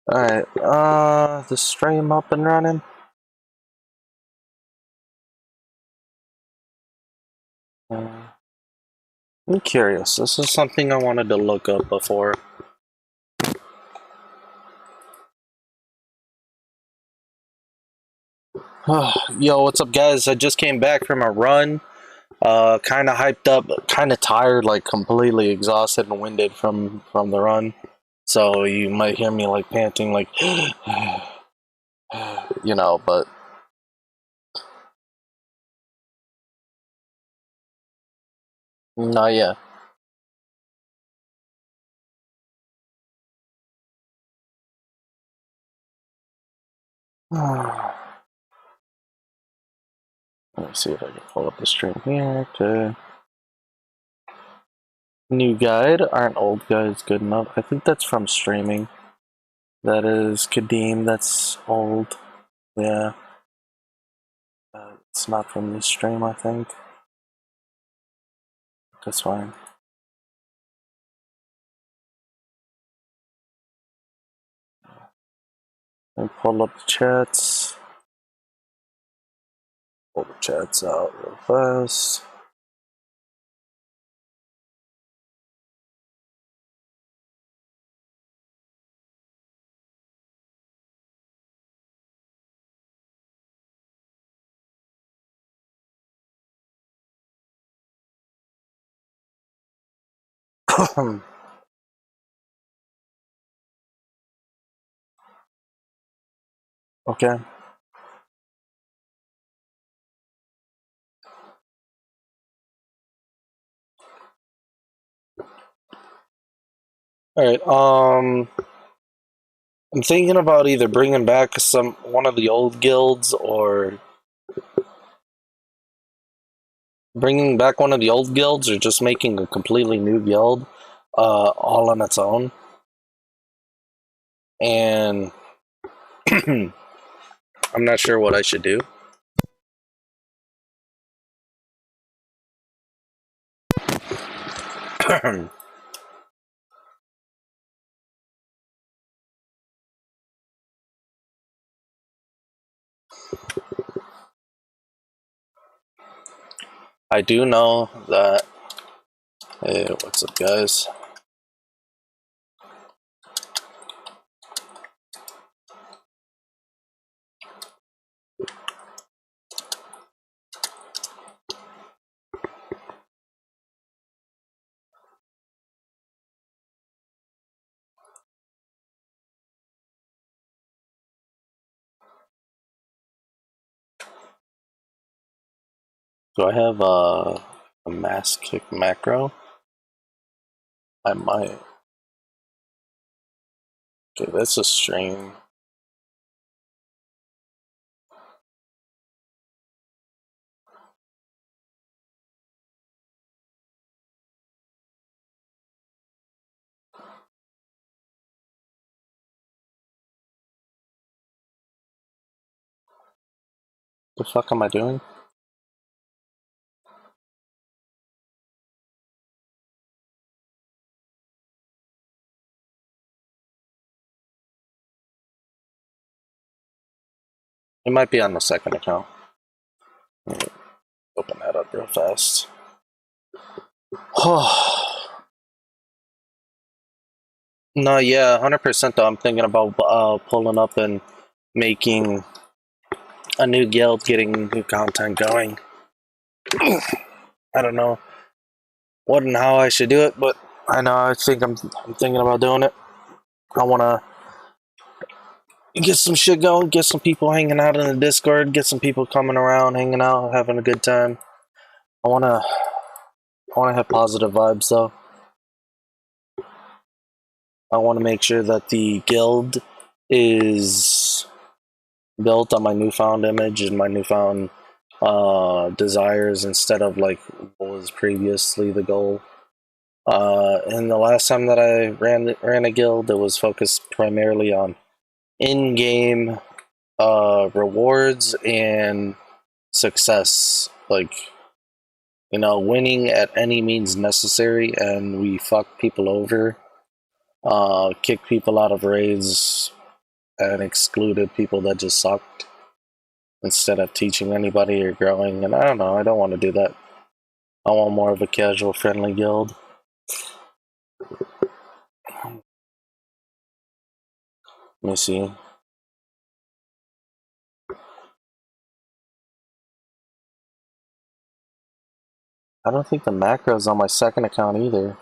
Alright, the stream up and running. I'm curious. This is something I wanted to look up before. Yo, what's up, guys? I just came back from a run. Kind of hyped up, kind of tired, like completely exhausted and winded from the run. So you might hear me like panting, like but not yet. Let me see if I can pull up the stream here. Okay. New guide. Aren't old guides good enough? I think that's from streaming. That is Kadeem. That's old. Yeah. It's not from the stream, I think. That's fine. And pull up the chats. Pull the chats out real fast. Okay. Alright, I'm thinking about either bringing back one of the old guilds or just making a completely new guild, all on its own. And I'm not sure what I should do. I do know that. Hey, what's up, guys? Do I have a mass kick macro? I might. Okay, that's a stream. The fuck am I doing? It might be on the second account. Open that up real fast. No, yeah, 100% though. I'm thinking about pulling up and making a new guild, getting new content going. I don't know what and how I should do it, but I think I'm thinking about doing it. I want to get some shit going, get some people hanging out in the Discord, get some people coming around, hanging out, having a good time. I want to have positive vibes though. I want to make sure that the guild is built on my newfound image and my newfound desires instead of like what was previously the goal. And the last time that I ran a guild, it was focused primarily on in-game rewards and success, like winning at any means necessary, and we fuck people over, kick people out of raids, and excluded people that just sucked instead of teaching anybody or growing. And I don't know, I don't want to do that. I want more of a casual, friendly guild. Let me see. I don't think the macro's on my second account either.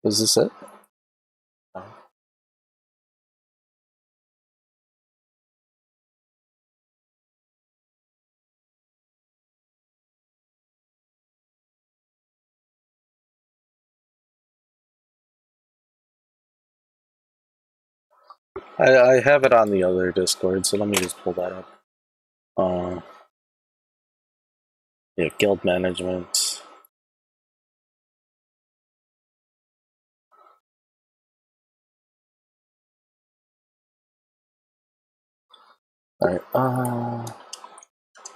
Is this it? No. I have it on the other Discord, so let me just pull that up. Yeah, guild management. Alright,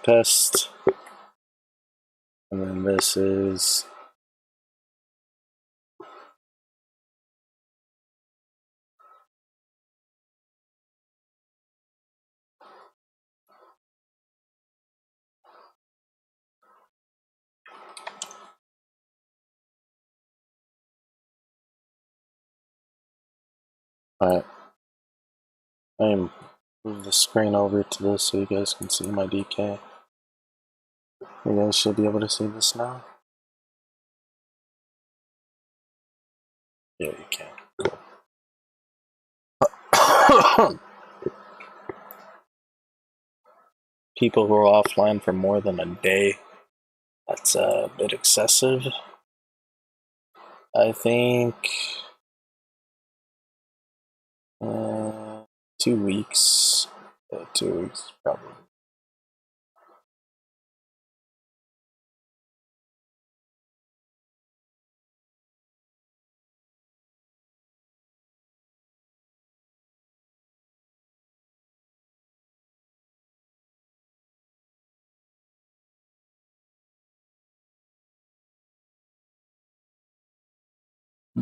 test. And then this is... Alright. I'm move the screen over to this so you guys can see my DK. You guys should be able to see this now. Yeah, you can. Cool. People who are offline for more than a day. That's a bit excessive. I think 2 weeks. 2 weeks probably.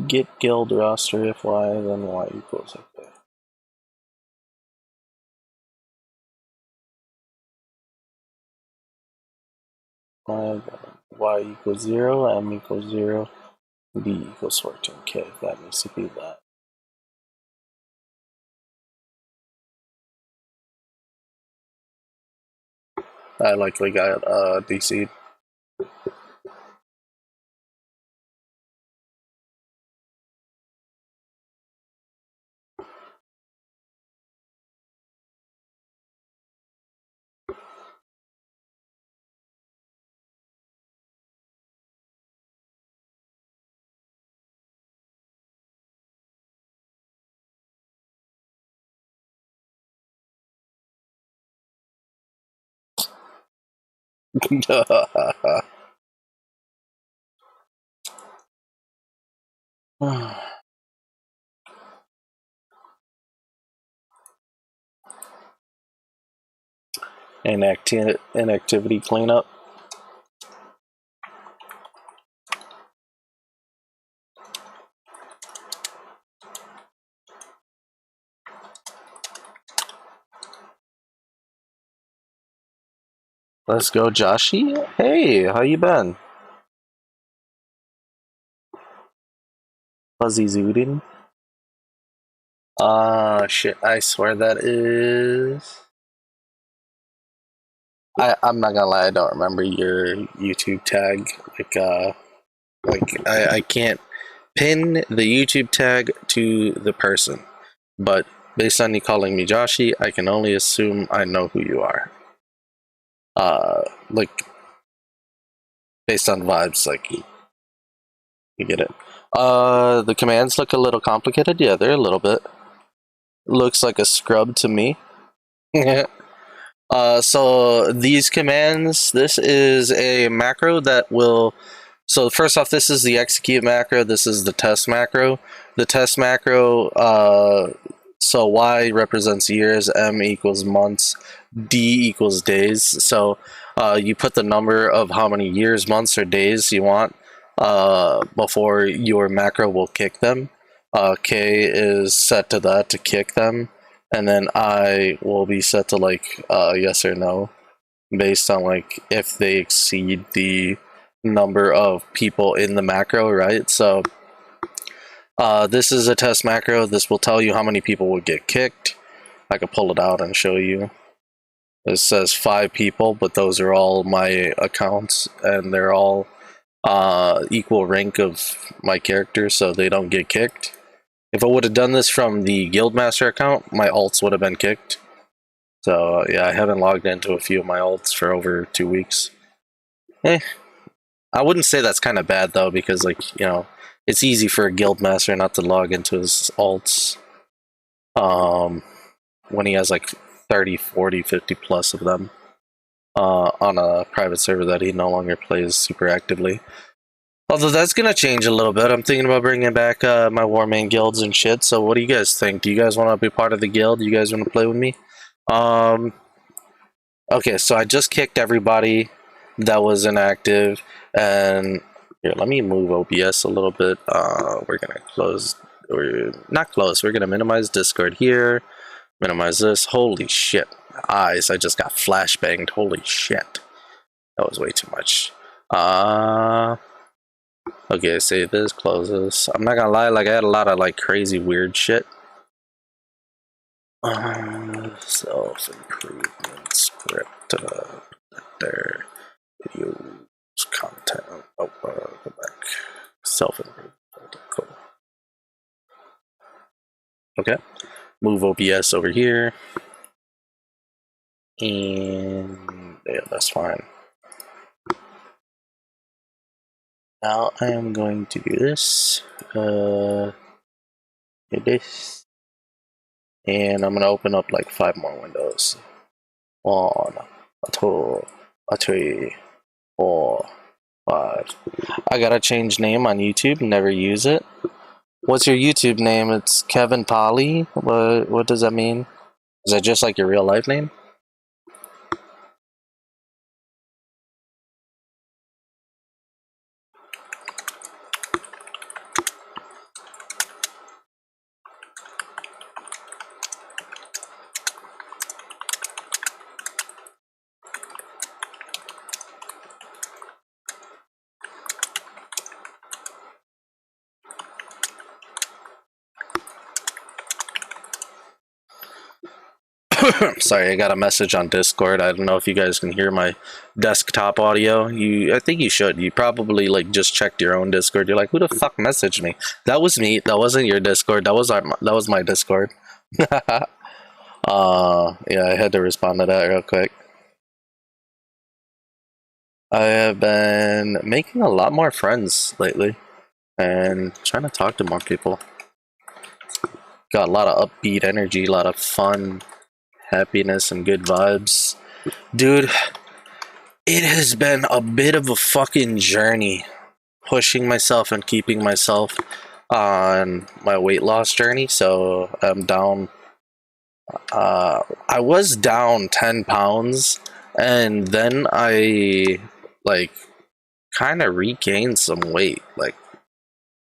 Get guild roster if y, then y equals okay. Y equals 0, m equals 0, b equals 14k. That needs to be that. I likely got DC'd. Inactivity cleanup. Let's go, Joshi. Hey, how you been? Fuzzy Zoodin. Shit, I swear that is... I'm not gonna lie, I don't remember your YouTube tag. I can't pin the YouTube tag to the person. But based on you calling me Joshi, I can only assume I know who you are. Like, based on vibes, like, you get it. The commands look a little complicated. Yeah, they're a little bit. Looks like a scrub to me. So these commands, this is a macro that will... So first off, this is the execute macro. This is the test macro. The test macro So Y represents years, M equals months, D equals days. So you put the number of how many years, months, or days you want before your macro will kick them. K is set to that to kick them, and then I will be set to like yes or no, based on like if they exceed the number of people in the macro, right? So this is a test macro. This will tell you how many people will get kicked. I could pull it out and show you. It says 5 people, but those are all my accounts, and they're all equal rank of my character, so they don't get kicked. If I would have done this from the Guildmaster account, my alts would have been kicked. So yeah, I haven't logged into a few of my alts for over 2 weeks. I wouldn't say that's kind of bad though, because like, you know, it's easy for a Guildmaster not to log into his alts when he has like 30, 40, 50 plus of them on a private server that he no longer plays super actively. Although that's gonna change a little bit. I'm thinking about bringing back my Warmane guilds and shit. So what do you guys think? Do you guys want to be part of the guild? Do you guys want to play with me? Okay, so I just kicked everybody that was inactive, and here, let me move OBS a little bit. We're gonna close, or not close. We're gonna minimize Discord here. Minimize this. Holy shit, eyes! I just got flashbanged. Holy shit, that was way too much. Okay, save this, close this. I'm not gonna lie, like I had a lot of like crazy weird shit. Self-improvement script there. Videos, content. Oh, go back. Self-improvement. Cool. Okay. Move OBS over here. And yeah, that's fine. Now I am going to do this. Do this. And I'm gonna open up like 5 more windows. 1, 2, 3, 4, 5. I gotta change name on YouTube. Never use it. What's your YouTube name? It's Kevin Polly. What does that mean? Is that just like your real life name? Sorry, I got a message on Discord. I don't know if you guys can hear my desktop audio. I think you should. You probably like just checked your own Discord. You're like, who the fuck messaged me? That was me. That wasn't your Discord. That was my Discord. Yeah, I had to respond to that real quick. I have been making a lot more friends lately and trying to talk to more people. Got a lot of upbeat energy, a lot of fun, happiness, and good vibes. Dude, it has been a bit of a fucking journey pushing myself and keeping myself on my weight loss journey. So I'm down. I was down 10 pounds, and then I like kind of regained some weight, like,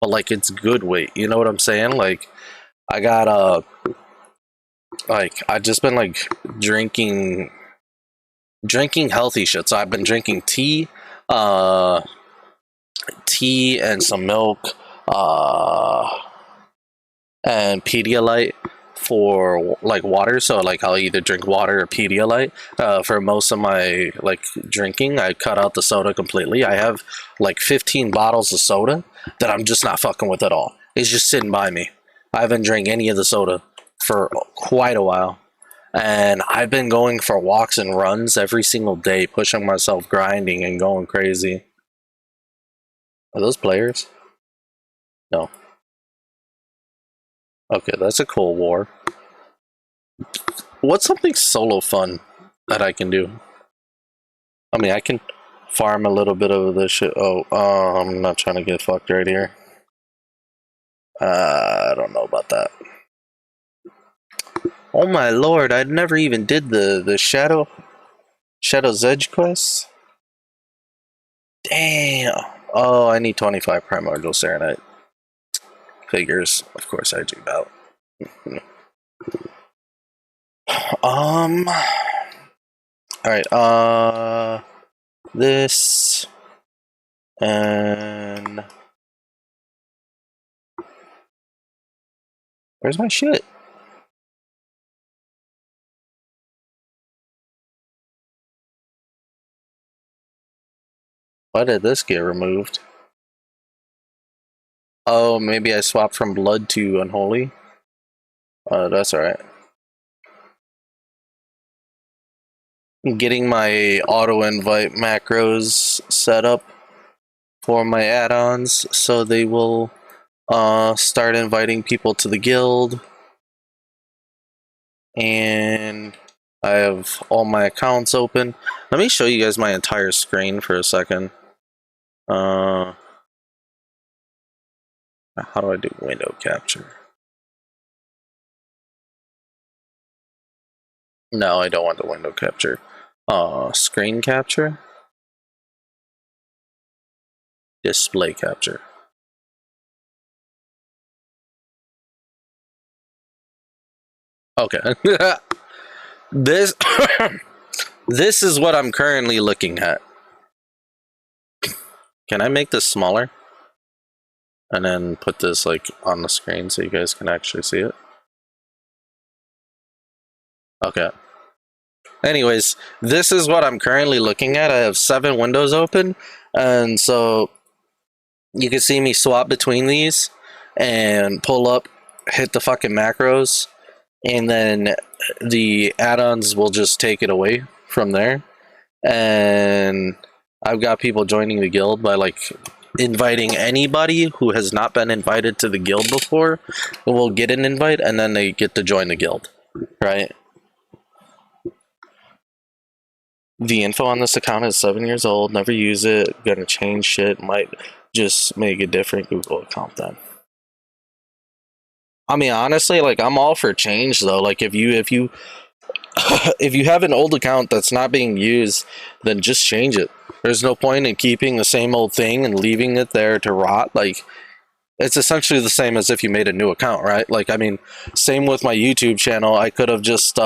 but like it's good weight. You know what I'm saying? Like I got like I just been like drinking healthy shit. So I've been drinking tea and some milk and Pedialyte for like water. So like I'll either drink water or Pedialyte for most of my like drinking. I cut out the soda completely. I have like 15 bottles of soda that I'm just not fucking with at all. It's just sitting by me. I haven't drank any of the soda for quite a while. And I've been going for walks and runs every single day, pushing myself, grinding, and going crazy. Are those players? No. Okay, that's a Cold War. What's something solo fun that I can do? I mean, I can farm a little bit of this shit. Oh, I'm not trying to get fucked right here. I don't know about that. Oh my lord, I never even did the Shadow's Edge quest. Damn. Oh, I need 25 primordial serenite. Figures. Of course I do that. Alright, this and where's my shit? Why did this get removed? Oh, maybe I swapped from blood to unholy. That's alright. Getting my auto invite macros set up for my add-ons so they will start inviting people to the guild. And I have all my accounts open. Let me show you guys my entire screen for a second. How do I do window capture? No, I don't want the window capture. Screen capture? Display capture. Okay. This this is what I'm currently looking at. Can I make this smaller? And then put this like on the screen so you guys can actually see it. Okay. Anyways, this is what I'm currently looking at. I have 7 windows open, and so you can see me swap between these and pull up, hit the fucking macros, and then the add-ons will just take it away from there. And I've got people joining the guild by like inviting anybody who has not been invited to the guild before will get an invite, and then they get to join the guild, right? The info on this account is 7 years old, never use it, gonna change shit, might just make a different Google account then. I mean, honestly, like, I'm all for change though. Like, if you if you have an old account that's not being used, then just change it. There's no point in keeping the same old thing and leaving it there to rot. Like, it's essentially the same as if you made a new account, right? Like, I mean, same with my YouTube channel. I could have just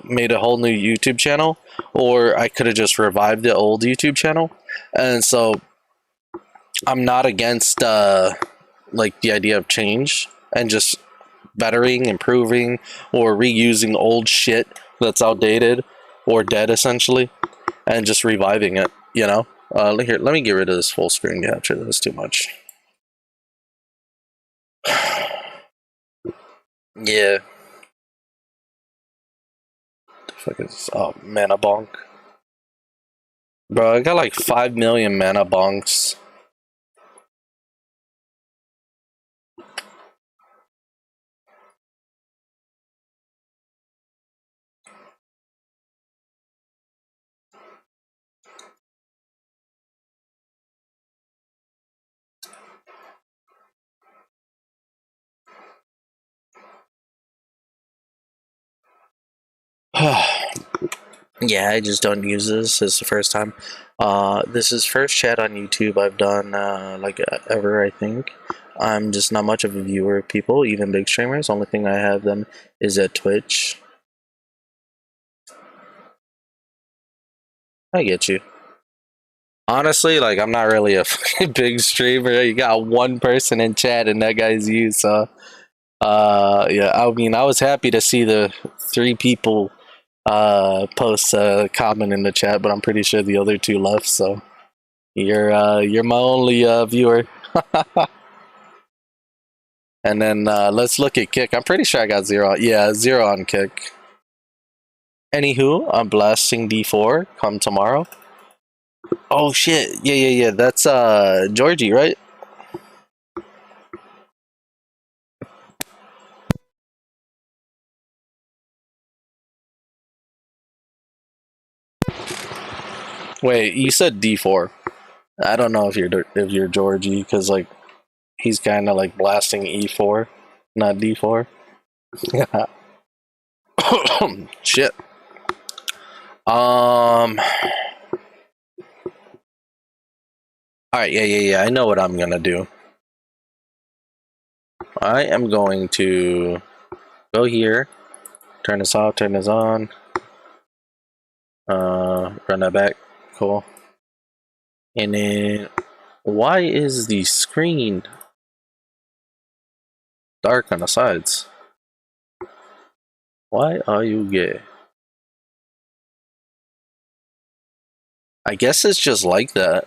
made a whole new YouTube channel, or I could have just revived the old YouTube channel. And so I'm not against like the idea of change and just bettering, improving, or reusing old shit that's outdated or dead essentially, and just reviving it, you know? Here, let me get rid of this full screen capture. That's too much. Yeah. The fuck is mana bonk? Bro, I got like 5 million mana bonks. Yeah, I just don't use this. It's the first time. This is first chat on YouTube I've done ever, I think. I'm just not much of a viewer of people, even big streamers. Only thing I have them is at Twitch. I get you. Honestly, like, I'm not really a big streamer. You got one person in chat, and that guy's you. So, yeah. I mean, I was happy to see the 3 people post a comment in the chat, but I'm pretty sure the other 2 left. So, you're my only viewer. And then let's look at Kick. I'm pretty sure I got 0. Yeah, 0 on Kick. Anywho, I'm blasting D4. Come tomorrow. Oh shit! Yeah. That's Georgie, right? Wait, you said D4. I don't know if you're Georgie, because like he's kind of like blasting E4, not D4. Shit. Alright, yeah. I know what I'm gonna do. I am going to go here, turn this off, turn this on, run that back. Cool. And then, why is the screen dark on the sides? Why are you gay? I guess it's just like that.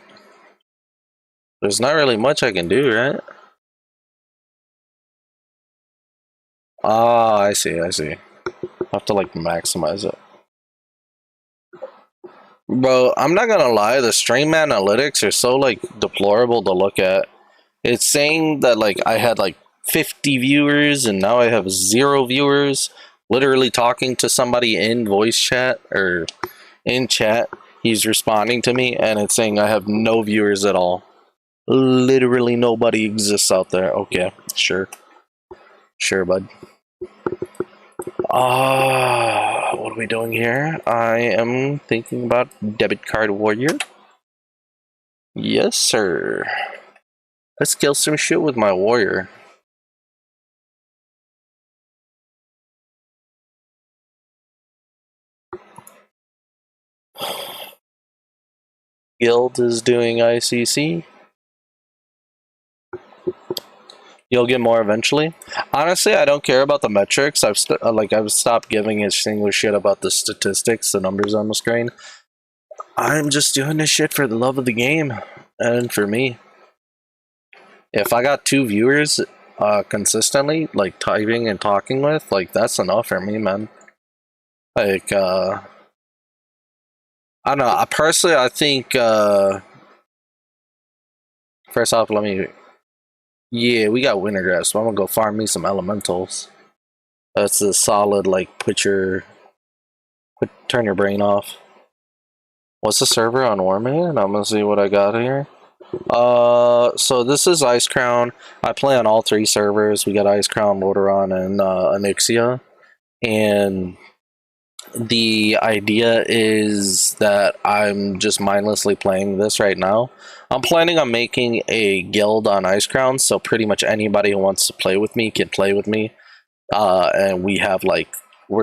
There's not really much I can do, right? Ah, I see. I have to like maximize it. Bro, I'm not gonna lie, the stream analytics are so like deplorable to look at. It's saying that like I had like 50 viewers and now I have 0 viewers. Literally talking to somebody in voice chat or in chat, he's responding to me and it's saying I have no viewers at all. Literally nobody exists out there. Okay, sure. Sure, bud. What are we doing here? I am thinking about debit card warrior. Yes, sir. Let's kill some shit with my warrior. Guild is doing ICC. You'll get more eventually. Honestly, I don't care about the metrics. I've stopped giving a single shit about the statistics, the numbers on the screen. I'm just doing this shit for the love of the game and for me. If I got 2 viewers consistently, like typing and talking with, like that's enough for me, man. Like I don't know. Personally, I think first off, yeah, we got wintergrass, so I'm gonna go farm me some elementals. That's a solid like turn your brain off. What's the server on Warmane? I'm gonna see what I got here. So this is Ice Crown. I play on all 3 servers. We got Ice Crown, Lordaeron, and Onyxia. And the idea is that I'm just mindlessly playing this right now. I'm planning on making a guild on Ice Crown, so pretty much anybody who wants to play with me can play with me. And we're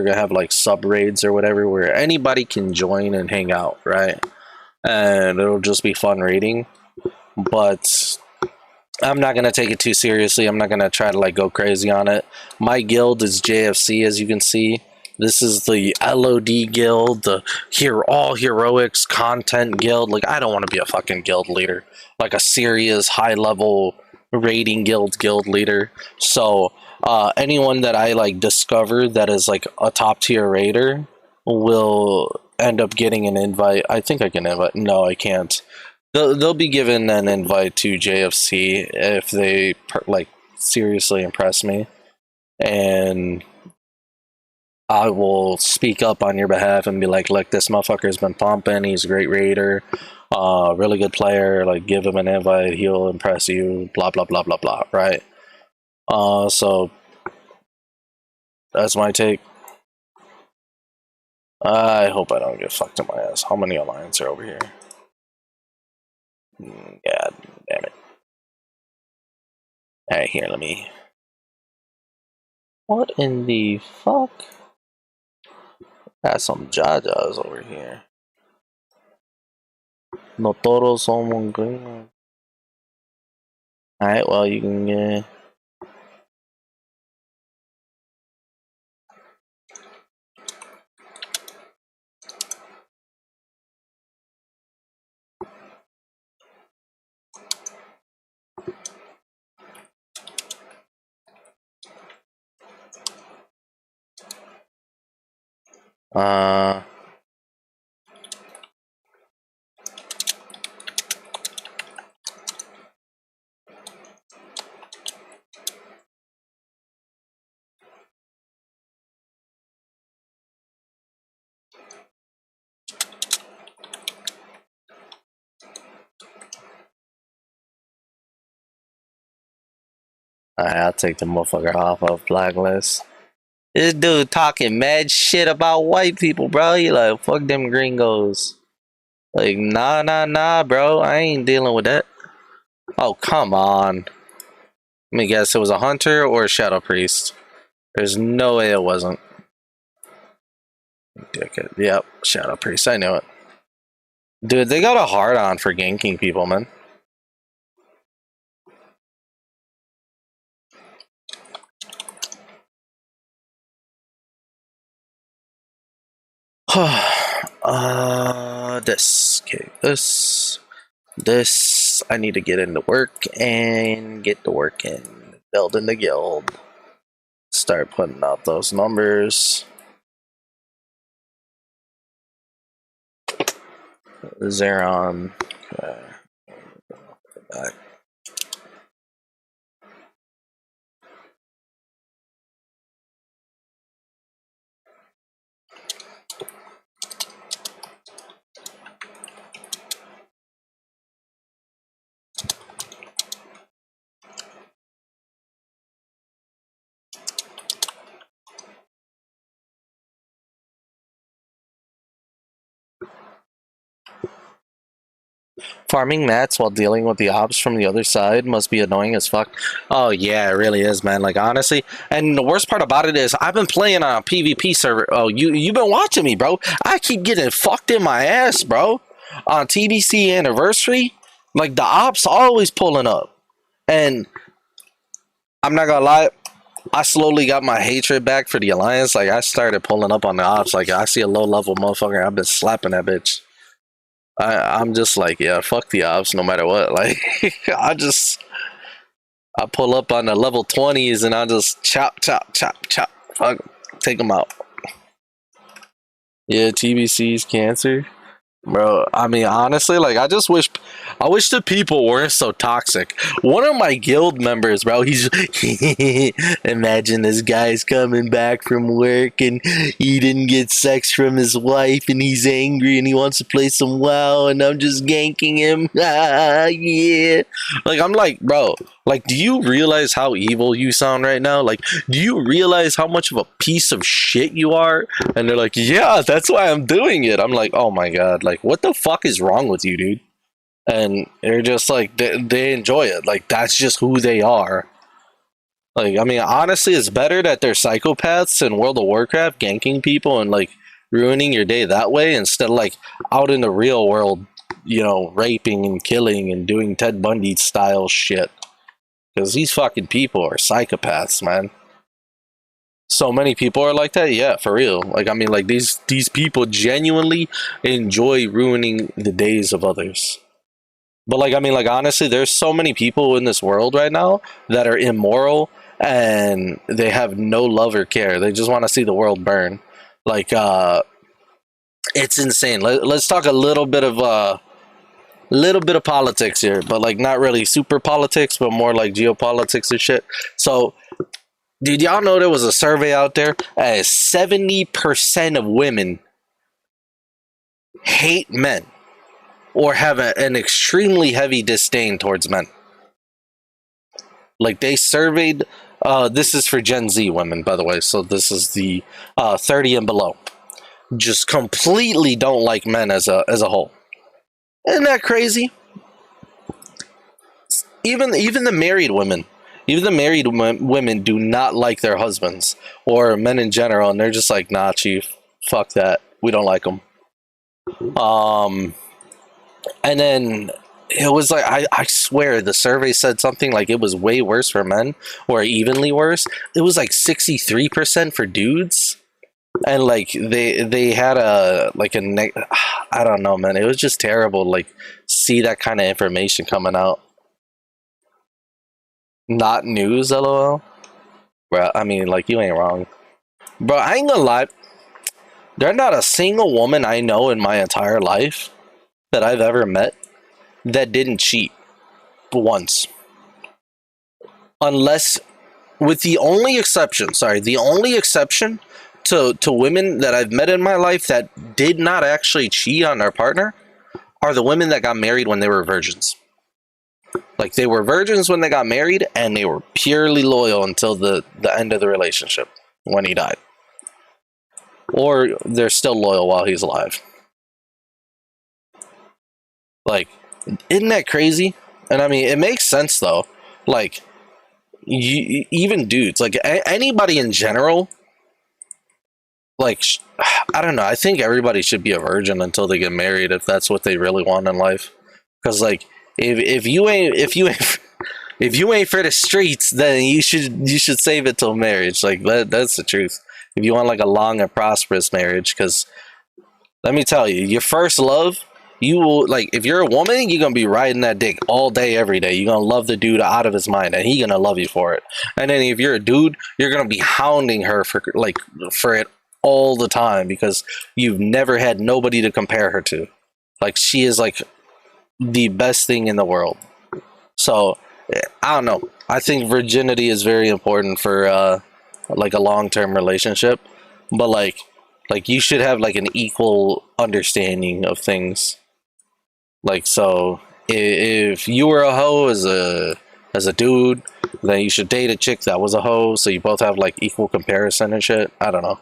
gonna have like sub raids or whatever where anybody can join and hang out, right? And it'll just be fun raiding. But I'm not gonna take it too seriously. I'm not gonna try to like go crazy on it. My guild is JFC, as you can see. This is the LOD guild, the all heroics content guild. Like, I don't want to be a fucking guild leader, like a serious high level raiding guild leader. So anyone that I like discover that is like a top tier raider will end up getting an invite. I think I can invite. No, I can't. They'll be given an invite to JFC if they like seriously impress me, and I will speak up on your behalf and be like, look, this motherfucker's been pumping. He's a great raider, really good player. Like, give him an invite. He'll impress you. Blah blah blah blah blah. Right. So that's my take. I hope I don't get fucked in my ass. How many alliance are over here? God damn it. Alright, here, let me... What in the fuck? Got some Jajas over here. No todos son green. Alright, well, you can get... Alright, I'll take the motherfucker off of blacklist. This dude talking mad shit about white people, bro. He like, fuck them gringos. Like, nah, nah, nah, bro. I ain't dealing with that. Oh, come on. Let me guess, it was a hunter or a shadow priest. There's no way it wasn't. Dickhead. Yep, shadow priest. I knew it. Dude, they got a hard on for ganking people, man. This. Okay, this. I need to get into work and get to work in building the guild. Start putting out those numbers. Zeron. Okay. Back. Farming mats while dealing with the ops from the other side must be annoying as fuck. Oh yeah, it really is, man. Like honestly, and the worst part about it is I've been playing on a PvP server. Oh, you've been watching me, bro. I keep getting fucked in my ass, bro. On TBC anniversary, like the ops always pulling up, and I'm not gonna lie. I slowly got my hatred back for the alliance. Like I started pulling up on the ops. Like I see a low level motherfucker, I've been slapping that bitch. I'm just like, yeah, fuck the ops no matter what. Like, I pull up on the level 20s and I just chop, chop, chop, chop. Fuck 'em. Take them out. Yeah, TBC's cancer. Bro, I mean, honestly, like, I wish the people weren't so toxic. One of my guild members, bro, he's, imagine this guy's coming back from work and he didn't get sex from his wife and he's angry and he wants to play some WoW and I'm just ganking him. Yeah. Like, I'm like, bro, like, do you realize how evil you sound right now? Like, do you realize how much of a piece of shit you are? And they're like, yeah, that's why I'm doing it. I'm like, oh my god, like, what the fuck is wrong with you, dude? And they're just like, they enjoy it. Like, that's just who they are. Like, I mean, honestly, it's better that they're psychopaths in World of Warcraft, ganking people and, like, ruining your day that way instead of, like, out in the real world, you know, raping and killing and doing Ted Bundy style shit. Because these fucking people are psychopaths, man. So many people are like that, yeah, for real. Like, I mean, like, these people genuinely enjoy ruining the days of others. But, like, I mean, like, honestly, there's so many people in this world right now that are immoral and they have no love or care. They just want to see the world burn. Like, it's insane. Let's talk a little bit of politics here, but, like, not really super politics, but more like geopolitics and shit. So, did y'all know there was a survey out there? 70% of women hate men or have an extremely heavy disdain towards men. Like, they surveyed, this is for Gen Z women, by the way, so this is the 30 and below. Just completely don't like men as a whole. Isn't that crazy? Even the married women. Even the married women do not like their husbands or men in general, and they're just like, nah, chief, fuck that. We don't like them. And then it was like, I swear the survey said something like it was way worse for men or evenly worse. It was like 63% for dudes. And like they had I don't know, man. It was just terrible to, like, see that kind of information coming out. Not news, lol. Bro, I mean, like, you ain't wrong. Bro, I ain't gonna lie. There's not a single woman I know in my entire life that I've ever met that didn't cheat once. Unless, with the only exception, to women that I've met in my life that did not actually cheat on their partner are the women that got married when they were virgins. Like, they were virgins when they got married, and they were purely loyal until the end of the relationship. when he died, or they're still loyal while he's alive. Like, isn't that crazy? And I mean, it makes sense though. Like, even dudes, like anybody in general, like I don't know. I think everybody should be a virgin until they get married if that's what they really want in life. Because like, if you ain't for the streets, then you should save it till marriage. Like that's the truth. If you want like a long and prosperous marriage, because let me tell you, your first love, you will like if you're a woman, you're gonna be riding that dick all day, every day. You're gonna love the dude out of his mind, and he's gonna love you for it. And then if you're a dude, you're gonna be hounding her for it all the time because you've never had nobody to compare her to. Like she is like the best thing in the world. So I don't know. I think virginity is very important for like a long term relationship, but like you should have like an equal understanding of things. Like so, if you were a hoe as a dude, then you should date a chick that was a hoe, so you both have like equal comparison and shit. I don't know.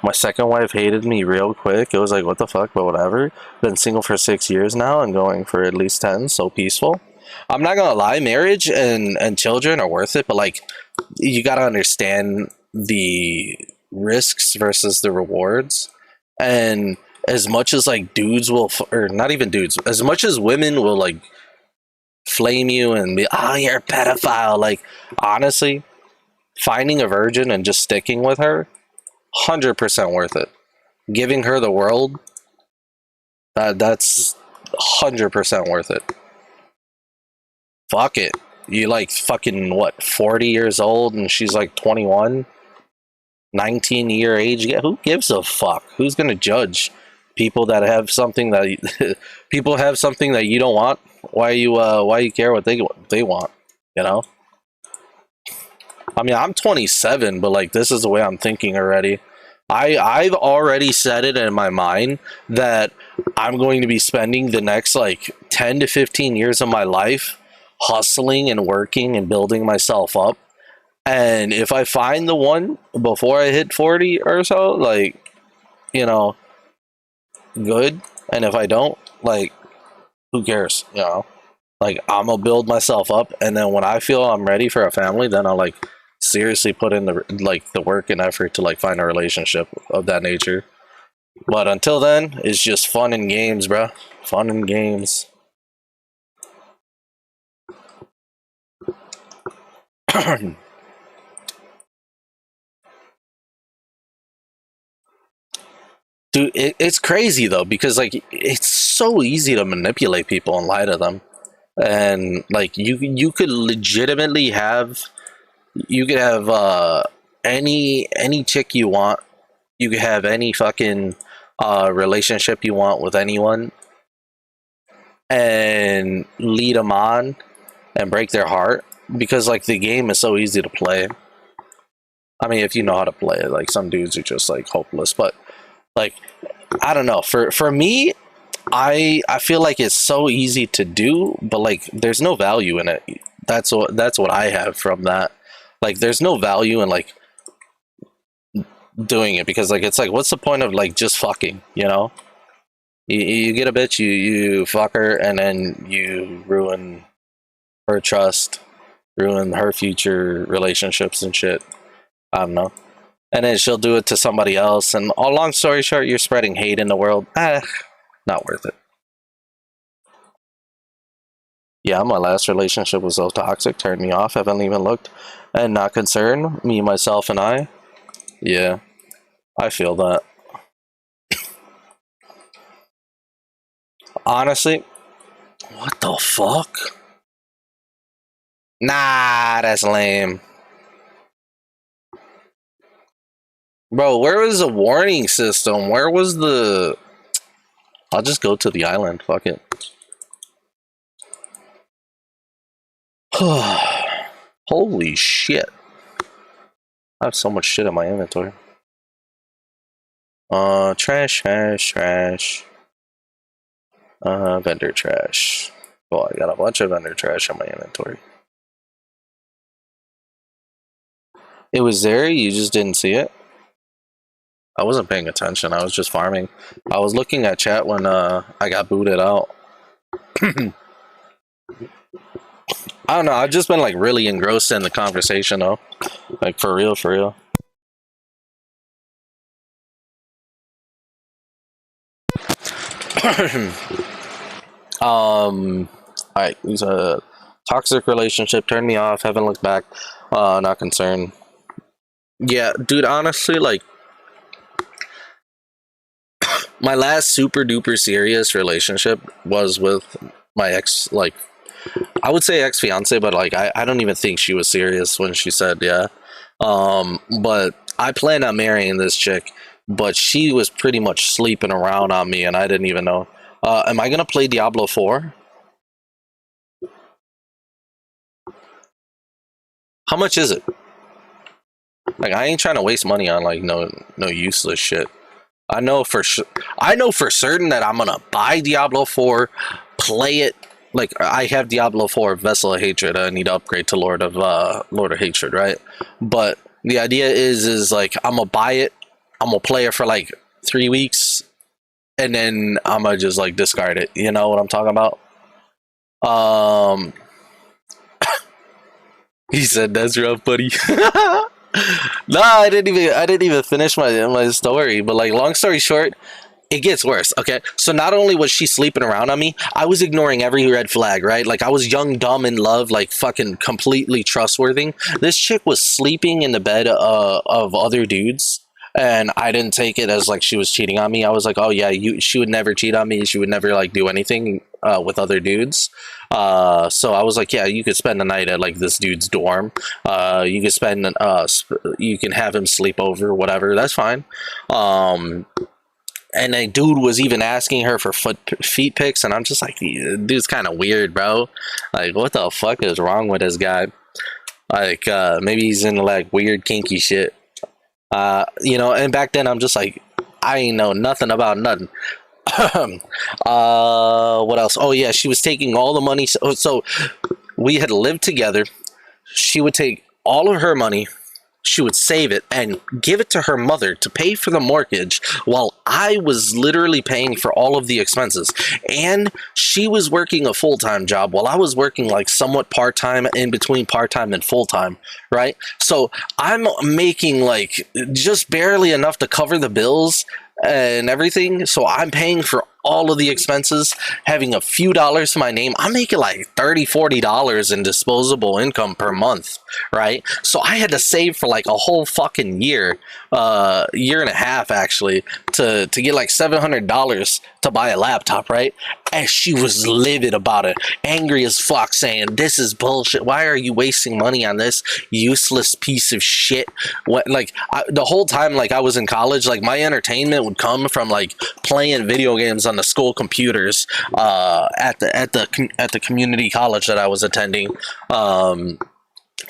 My second wife hated me real quick. It was like, what the fuck, but whatever. Been single for 6 years now and going for at least 10, so peaceful. I'm not gonna lie, marriage and children are worth it, but like, you gotta understand the risks versus the rewards. And as much as like dudes will, or not even dudes, as much as women will like flame you and be, oh, you're a pedophile, like, honestly, finding a virgin and just sticking with her, 100% worth it. Giving her the world, that's 100% worth it. Fuck it. You like fucking what, 40 years old and she's like 21, 19-year age. Yeah, who gives a fuck? Who's gonna judge people that have something that people have something that you don't want? Why you care what they want? You know? I mean, I'm 27, but like this is the way I'm thinking already. I've already set it in my mind that I'm going to be spending the next like 10 to 15 years of my life hustling and working and building myself up. And if I find the one before I hit 40 or so, like, you know, good. And if I don't, like, who cares? You know, like I'm gonna build myself up, and then when I feel I'm ready for a family, then I'll like seriously put in the work and effort to like find a relationship of that nature. But until then, it's just fun and games, bro. Fun and games. Dude, it's crazy though because like it's so easy to manipulate people and lie to them, and like you could legitimately have you could have any chick you want. You could have any fucking relationship you want with anyone, and lead them on and break their heart because like the game is so easy to play. I mean, if you know how to play it, like some dudes are just like hopeless, but like I don't know. For me, I feel like it's so easy to do, but like there's no value in it. That's what I have from that. Like there's no value in like doing it because like it's like what's the point of like just fucking, you know? You get a bitch, you fuck her, and then you ruin her trust, ruin her future relationships and shit. I don't know. And then she'll do it to somebody else, and all long story short, you're spreading hate in the world. Not worth it. Yeah, my last relationship was so toxic, turned me off, haven't even looked, and not concerned, me, myself, and I. Yeah, I feel that. Honestly, what the fuck? Nah, that's lame. Bro, where was the warning system? Where was the... I'll just go to the island, fuck it. Holy shit. I have so much shit in my inventory. Trash, trash, trash. Vendor trash. Oh, I got a bunch of vendor trash in my inventory. It was there, you just didn't see it? I wasn't paying attention, I was just farming. I was looking at chat when I got booted out. I don't know, I've just been like really engrossed in the conversation though. Like for real, for real. Alright, he's a toxic relationship, turned me off, haven't looked back, not concerned. Yeah, dude, honestly, like my last super duper serious relationship was with my ex, like I would say ex fiance, but like I don't even think she was serious when she said yeah. But I planned on marrying this chick, but she was pretty much sleeping around on me and I didn't even know. Am I gonna play Diablo 4? How much is it? Like I ain't trying to waste money on like no useless shit. I know for certain that I'm gonna buy Diablo 4, play it. Like I have Diablo 4 Vessel of Hatred. I need to upgrade to Lord of Hatred, right? But the idea is like I'm gonna buy it, I'm gonna play it for like 3 weeks, and then I'm gonna just like discard it. You know what I'm talking about? Um, he said that's rough, buddy. Nah, I didn't even finish my story. But like, long story short, it gets worse. Okay, so not only was she sleeping around on me, I was ignoring every red flag. Right, like I was young, dumb, in love, like fucking completely trustworthy. This chick was sleeping in the bed of other dudes. And I didn't take it as like she was cheating on me. I was like, oh yeah, she would never cheat on me. She would never like do anything with other dudes. So I was like, yeah, you could spend the night at like this dude's dorm. You could spend you can have him sleep over, whatever. That's fine. And a dude was even asking her for feet pics, and I'm just like, dude's kind of weird, bro. Like, what the fuck is wrong with this guy? Like, maybe he's into like weird kinky shit. And back then I'm just like, I ain't know nothing about nothing. What else? Oh yeah, she was taking all the money. So we had lived together. She would take all of her money, she would save it and give it to her mother to pay for the mortgage while I was literally paying for all of the expenses. And she was working a full-time job while I was working like somewhat part-time, in between part-time and full-time, right? So I'm making like just barely enough to cover the bills and everything. So I'm paying for all of the expenses, having a few dollars to my name. I'm making like $30-40 in disposable income per month, right? So I had to save for like a whole fucking year, year and a half actually, to get like $700 to buy a laptop, right? And she was livid about it, angry as fuck, saying this is bullshit. Why are you wasting money on this useless piece of shit? What, like the whole time like I was in college, like my entertainment would come from like playing video games on the school computers at the community college that I was attending.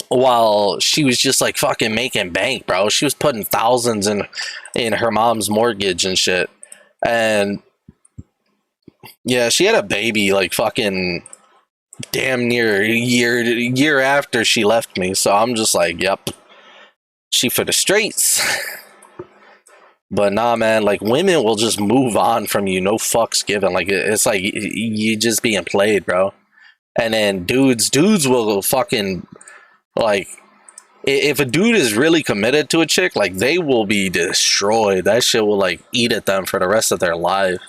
While she was just like fucking making bank, bro. She was putting thousands in her mom's mortgage and shit. And yeah, she had a baby like fucking damn near year after she left me. So I'm just like, yep, she for the streets. But nah, man, like women will just move on from you, no fucks given. Like it's like you just being played, bro. And then dudes will fucking like, if a dude is really committed to a chick, like they will be destroyed. That shit will like eat at them for the rest of their life.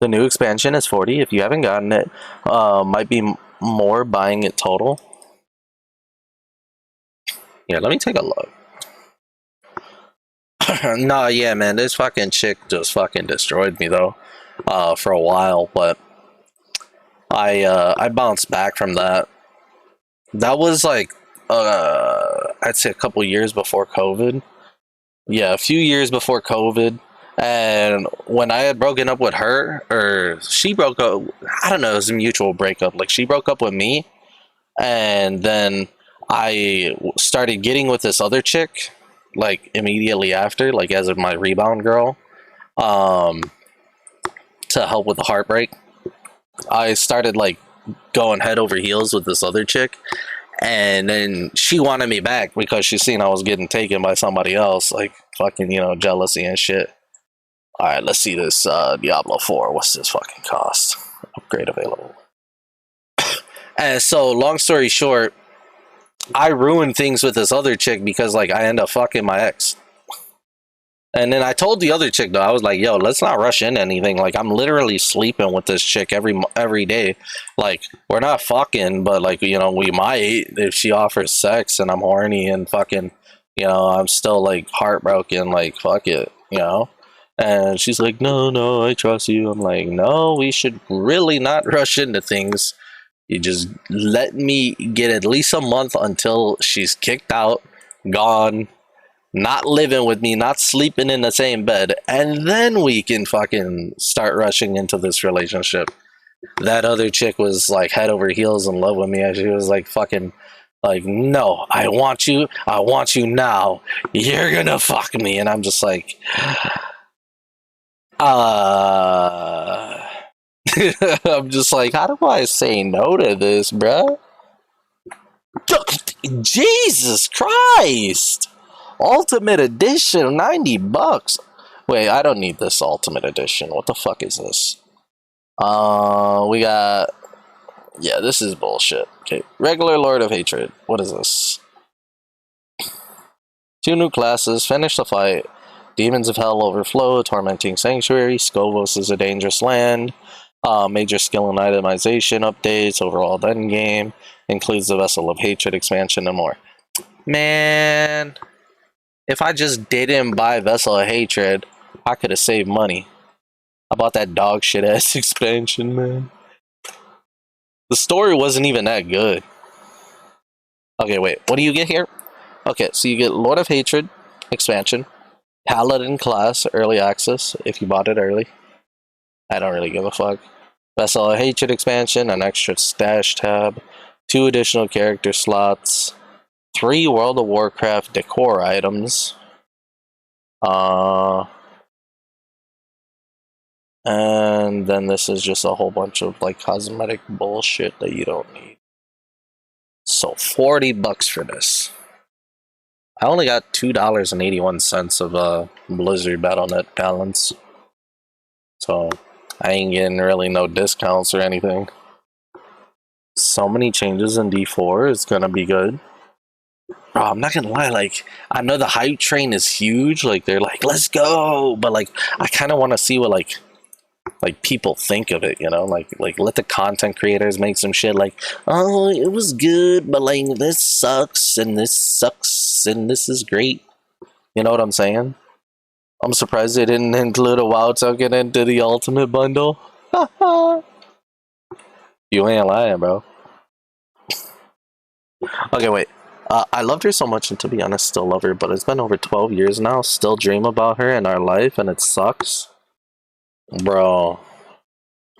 The new expansion is 40. If you haven't gotten it, might be more buying it total. Yeah, let me take a look. Nah, yeah, man, this fucking chick just fucking destroyed me though, for a while, but I bounced back from that. That was like I'd say a couple years before COVID. Yeah, a few years before COVID. And when I had broken up with her, or she broke up, I don't know, it was a mutual breakup. Like she broke up with me, and then I started getting with this other chick, like immediately after, like as of my rebound girl, um, to help with the heartbreak. I started like going head over heels with this other chick, and then she wanted me back because she seen I was getting taken by somebody else, like fucking, you know, jealousy and shit. All right, let's see this Diablo 4. What's this fucking cost? Upgrade available. And so, long story short, I ruined things with this other chick because, like, I end up fucking my ex. And then I told the other chick, though, I was like, yo, let's not rush into anything. Like, I'm literally sleeping with this chick every day. Like, we're not fucking, but, like, you know, we might if she offers sex and I'm horny and fucking, you know, I'm still, like, heartbroken. Like, fuck it, you know? And she's like, no, I trust you. I'm like, no, we should really not rush into things. You just let me get at least a month until she's kicked out, gone, not living with me, not sleeping in the same bed, and then we can fucking start rushing into this relationship. That other chick was like head over heels in love with me. She was like fucking like, no, I want you now. You're gonna fuck me. And I'm just like, I'm just like, how do I say no to this, bruh? Jesus Christ! Ultimate Edition, $90. Wait, I don't need this Ultimate Edition. What the fuck is this? We got... Yeah, this is bullshit. Okay, regular Lord of Hatred. What is this? 2 new classes. Finish the fight. Demons of Hell overflow. Tormenting Sanctuary. Skovos is a dangerous land. Major skill and itemization updates. Overall endgame. Includes the Vessel of Hatred expansion and more. Man... If I just didn't buy Vessel of Hatred, I could have saved money. I bought that dog shit ass expansion, man. The story wasn't even that good. Okay, wait. What do you get here? Okay, so you get Lord of Hatred expansion, Paladin class early access if you bought it early. I don't really give a fuck. Vessel of Hatred expansion, an extra stash tab, 2 additional character slots. 3 World of Warcraft decor items. And then this is just a whole bunch of like cosmetic bullshit that you don't need. So $40 for this. I only got $2.81 of Blizzard Battle.net balance. So I ain't getting really no discounts or anything. So many changes in D4, it's gonna be good. Bro, I'm not gonna lie, like, I know the hype train is huge, like, they're like, let's go, but, like, I kind of want to see what, like, people think of it, you know, like, let the content creators make some shit, like, oh, it was good, but, like, this sucks, and this is great, you know what I'm saying? I'm surprised they didn't include a WoW token into the Ultimate Bundle. You ain't lying, bro. Okay, wait. I loved her so much, and to be honest, still love her, but it's been over 12 years now, still dream about her in our life, and it sucks. Bro,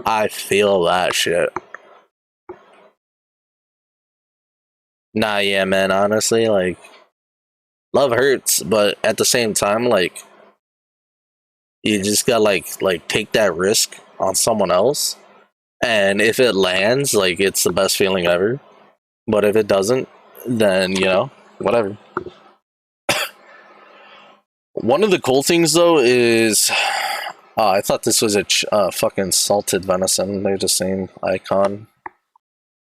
I feel that shit. Nah, yeah, man, honestly, like, love hurts, but at the same time, like, you just gotta, like take that risk on someone else, and if it lands, like, it's the best feeling ever, but if it doesn't, then, you know, whatever. One of the cool things, though, is... I thought this was a fucking salted venison. They're the same icon.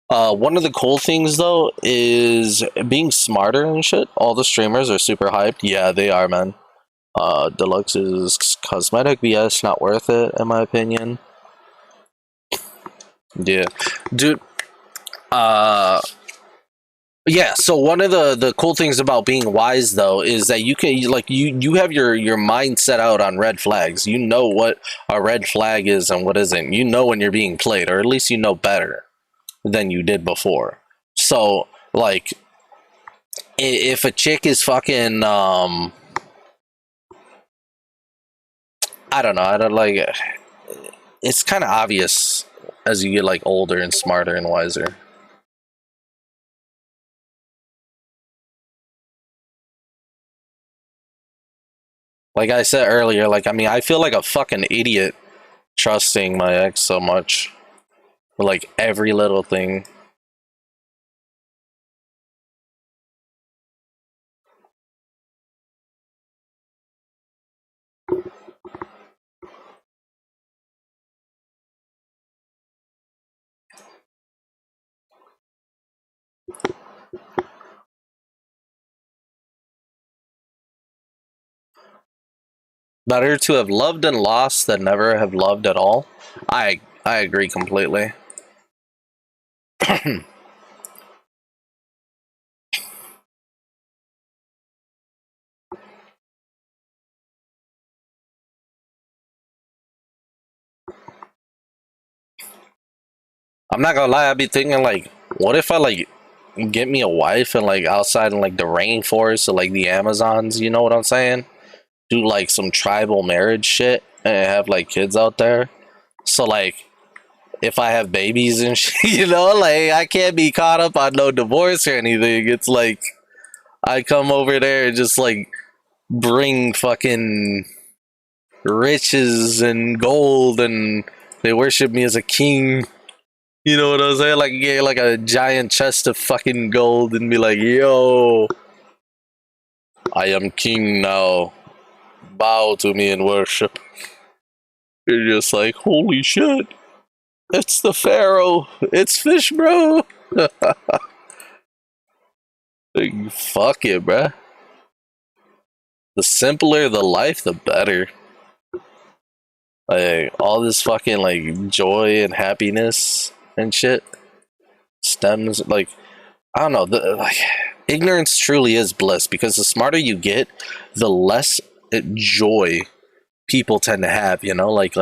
One of the cool things, though, is being smarter and shit. All the streamers are super hyped. Yeah, they are, man. Deluxe is cosmetic BS, not worth it, in my opinion. Yeah. Dude, yeah, so one of the cool things about being wise, though, is that you can, like, you have your mind set out on red flags. You know what a red flag is and what isn't. You know when you're being played, or at least you know better than you did before. So, like, if a chick is fucking, I don't know, I don't, like, it's kind of obvious as you get, like, older and smarter and wiser. Like I said earlier, like, I mean, I feel like a fucking idiot trusting my ex so much. like every little thing. Better to have loved and lost than never have loved at all. I agree completely. I'm not gonna lie, I'd be thinking like, what if I like get me a wife and like outside in like the rainforest or like the Amazons, you know what I'm saying? Do like some tribal marriage shit and have like kids out there. So like if I have babies and shit, you know, like I can't be caught up on no divorce or anything. It's like I come over there and just like bring fucking riches and gold and they worship me as a king. You know what I'm saying? Like get like a giant chest of fucking gold and be like, yo, I am king now. Bow to me and worship. You're just like, holy shit. It's the Pharaoh. It's Fish Bro. Like, fuck it, bruh. The simpler the life, the better. Like all this fucking like joy and happiness and shit stems like I don't know. Like ignorance truly is bliss because the smarter you get, the less joy people tend to have. You know, like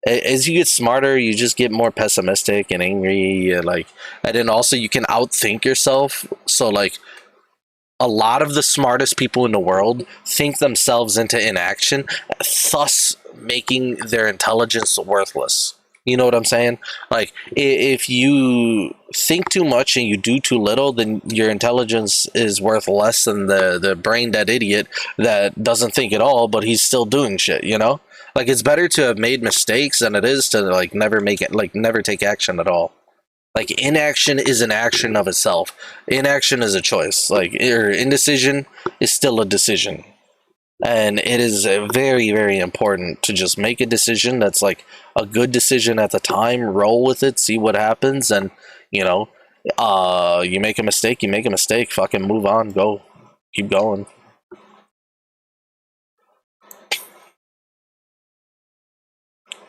as you get smarter, you just get more pessimistic and angry, and like, and then also you can outthink yourself. So like a lot of the smartest people in the world think themselves into inaction, thus making their intelligence worthless. You know what I'm saying? Like, if you think too much and you do too little, then your intelligence is worth less than the brain dead idiot that doesn't think at all, but he's still doing shit. You know, like it's better to have made mistakes than it is to like never make it, like never take action at all. Like inaction is an action of itself. Inaction is a choice. Like or indecision is still a decision, and it is very very important to just make a decision that's like a good decision at the time. Roll with it, see what happens, and you know, you make a mistake, you make a mistake. Fucking move on, go, keep going.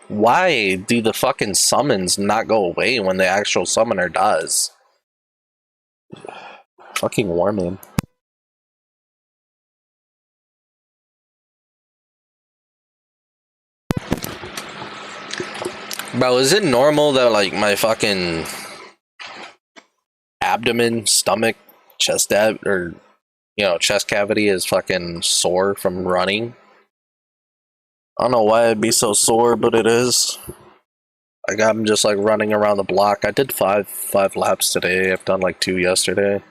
Why do the fucking summons not go away when the actual summoner does? Fucking Warmane. Bro, is it normal that like my fucking abdomen, stomach, or chest cavity is fucking sore from running? I don't know why it'd be so sore, but it is. Like I'm just like running around the block. I did five laps today. I've done like two yesterday.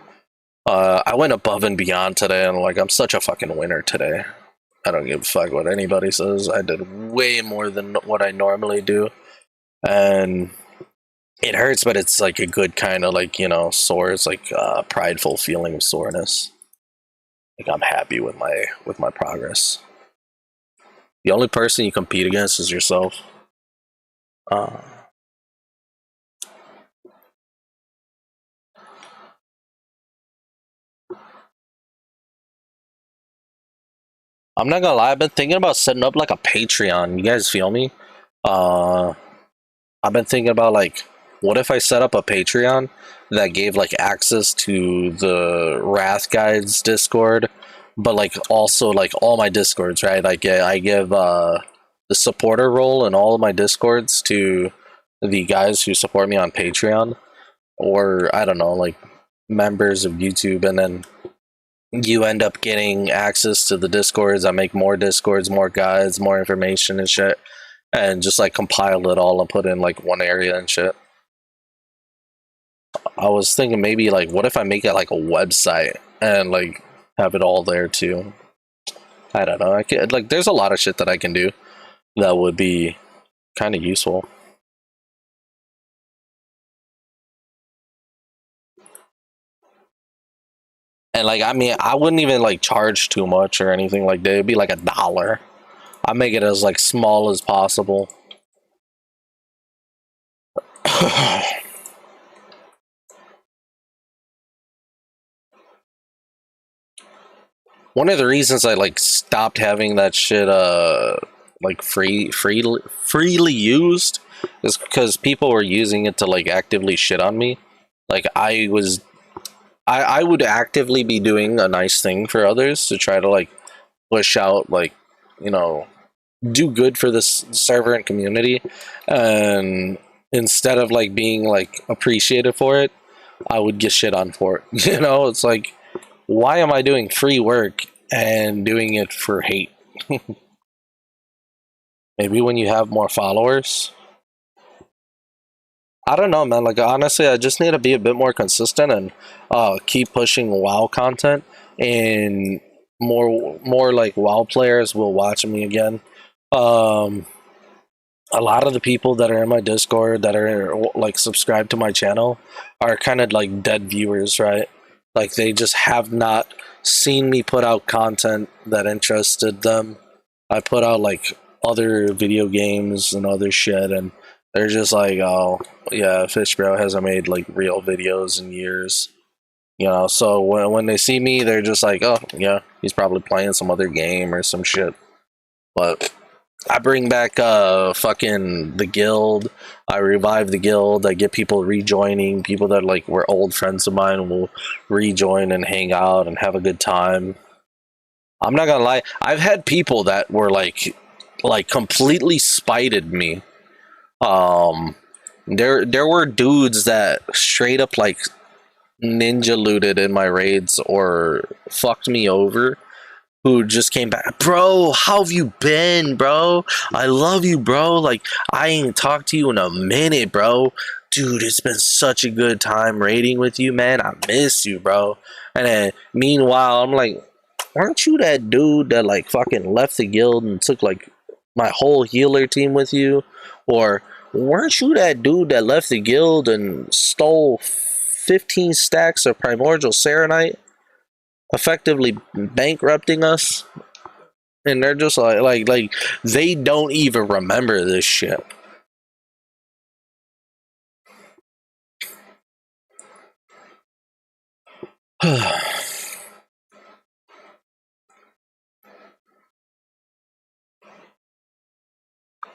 I went above and beyond today, and like I'm such a fucking winner today. I don't give a fuck what anybody says. I did way more than what I normally do, and it hurts, but it's like a good kind of like sore. It's like a prideful feeling of soreness. Like I'm happy with my progress. The only person you compete against is yourself. Uh, I'm not gonna lie. I've been thinking about setting up like a Patreon. You guys feel me? Uh, I've been thinking about like, what if I set up a Patreon that gave like access to the Wrath Guides Discord, but like also like all my Discords, right? Like I give the supporter role in all of my Discords to the guys who support me on Patreon, or I don't know, like members of YouTube, and then you end up getting access to the Discords. I make more Discords, more guides, more information and shit, and just like compile it all and put it in like one area and shit. I was thinking maybe like, what if I make it like a website and like have it all there too? I don't know. I could like, there's a lot of shit that I can do that would be kind of useful. And like, I mean, I wouldn't even like charge too much or anything like that. It'd be like $1. I make it as like small as possible. One of the reasons I like stopped having that shit like freely used is because people were using it to like actively shit on me. Like I would actively be doing a nice thing for others to try to like push out, like, you know, do good for this server and community, and instead of like being like appreciated for it, I would get shit on for it. You know, it's like, why am I doing free work and doing it for hate? Maybe when you have more followers. I don't know, man. Like, honestly, I just need to be a bit more consistent and keep pushing WoW content, and more like WoW players will watch me again. Um, a lot of the people that are in my Discord that are like subscribed to my channel are kind of like dead viewers, right? Like, they just have not seen me put out content that interested them. I put out like other video games and other shit, and they're just like, oh yeah, Fish Bro hasn't made like real videos in years. You know, so when they see me, they're just like, oh yeah, he's probably playing some other game or some shit. But I bring back fucking the guild. I revive the guild. I get people rejoining. People that like were old friends of mine will rejoin and hang out and have a good time. I'm not gonna lie. I've had people that were like completely spited me. Um, there were dudes that straight up like ninja looted in my raids or fucked me over, who just came back. Bro, how have you been, bro? I love you, bro. Like, I ain't talked to you in a minute, bro. Dude, it's been such a good time raiding with you, man. I miss you, bro. And then meanwhile, I'm like, aren't you that dude that like fucking left the guild and took like my whole healer team with you? Or weren't you that dude that left the guild and stole 15 stacks of primordial serenite, effectively bankrupting us? And they're just like they don't even remember this shit.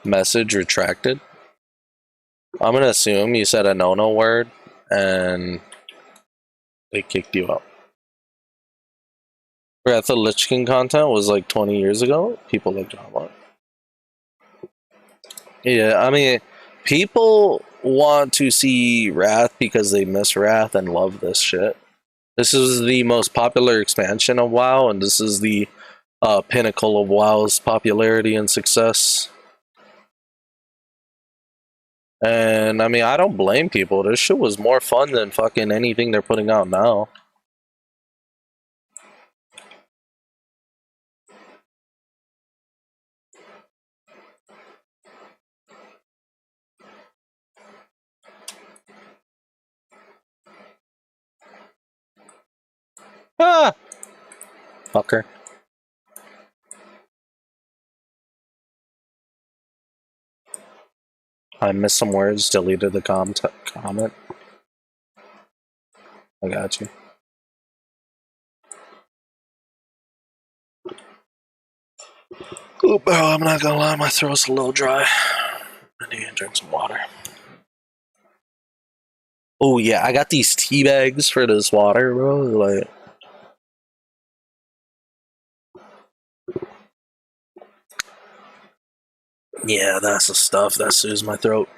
Message retracted. I'm gonna assume you said a no word and they kicked you out. Wrath of Lich King content was like 20 years ago. People like drama. Yeah, I mean, people want to see Wrath because they miss Wrath and love this shit. This is the most popular expansion of WoW, and this is the pinnacle of WoW's popularity and success. And I mean, I don't blame people. This shit was more fun than fucking anything they're putting out now. Ah! Fucker. I missed some words, deleted the comment. I got you. Oh, bro, I'm not gonna lie, my throat's a little dry. I need to drink some water. Oh yeah, I got these tea bags for this water, bro. Like, yeah, that's the stuff that soothes my throat.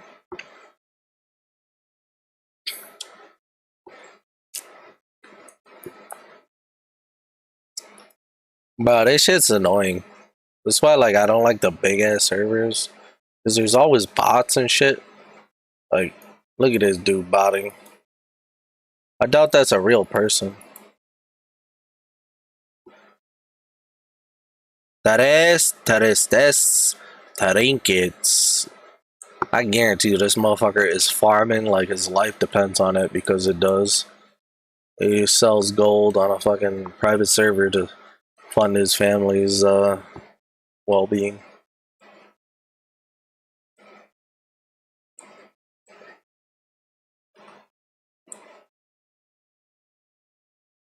But this shit's annoying. That's why, like, I don't like the big ass servers, because there's always bots and shit. Like, look at this dude botting. I doubt that's a real person. Tres, trinkets. I guarantee you this motherfucker is farming like his life depends on it, because it does. He sells gold on a fucking private server to fund his family's well-being.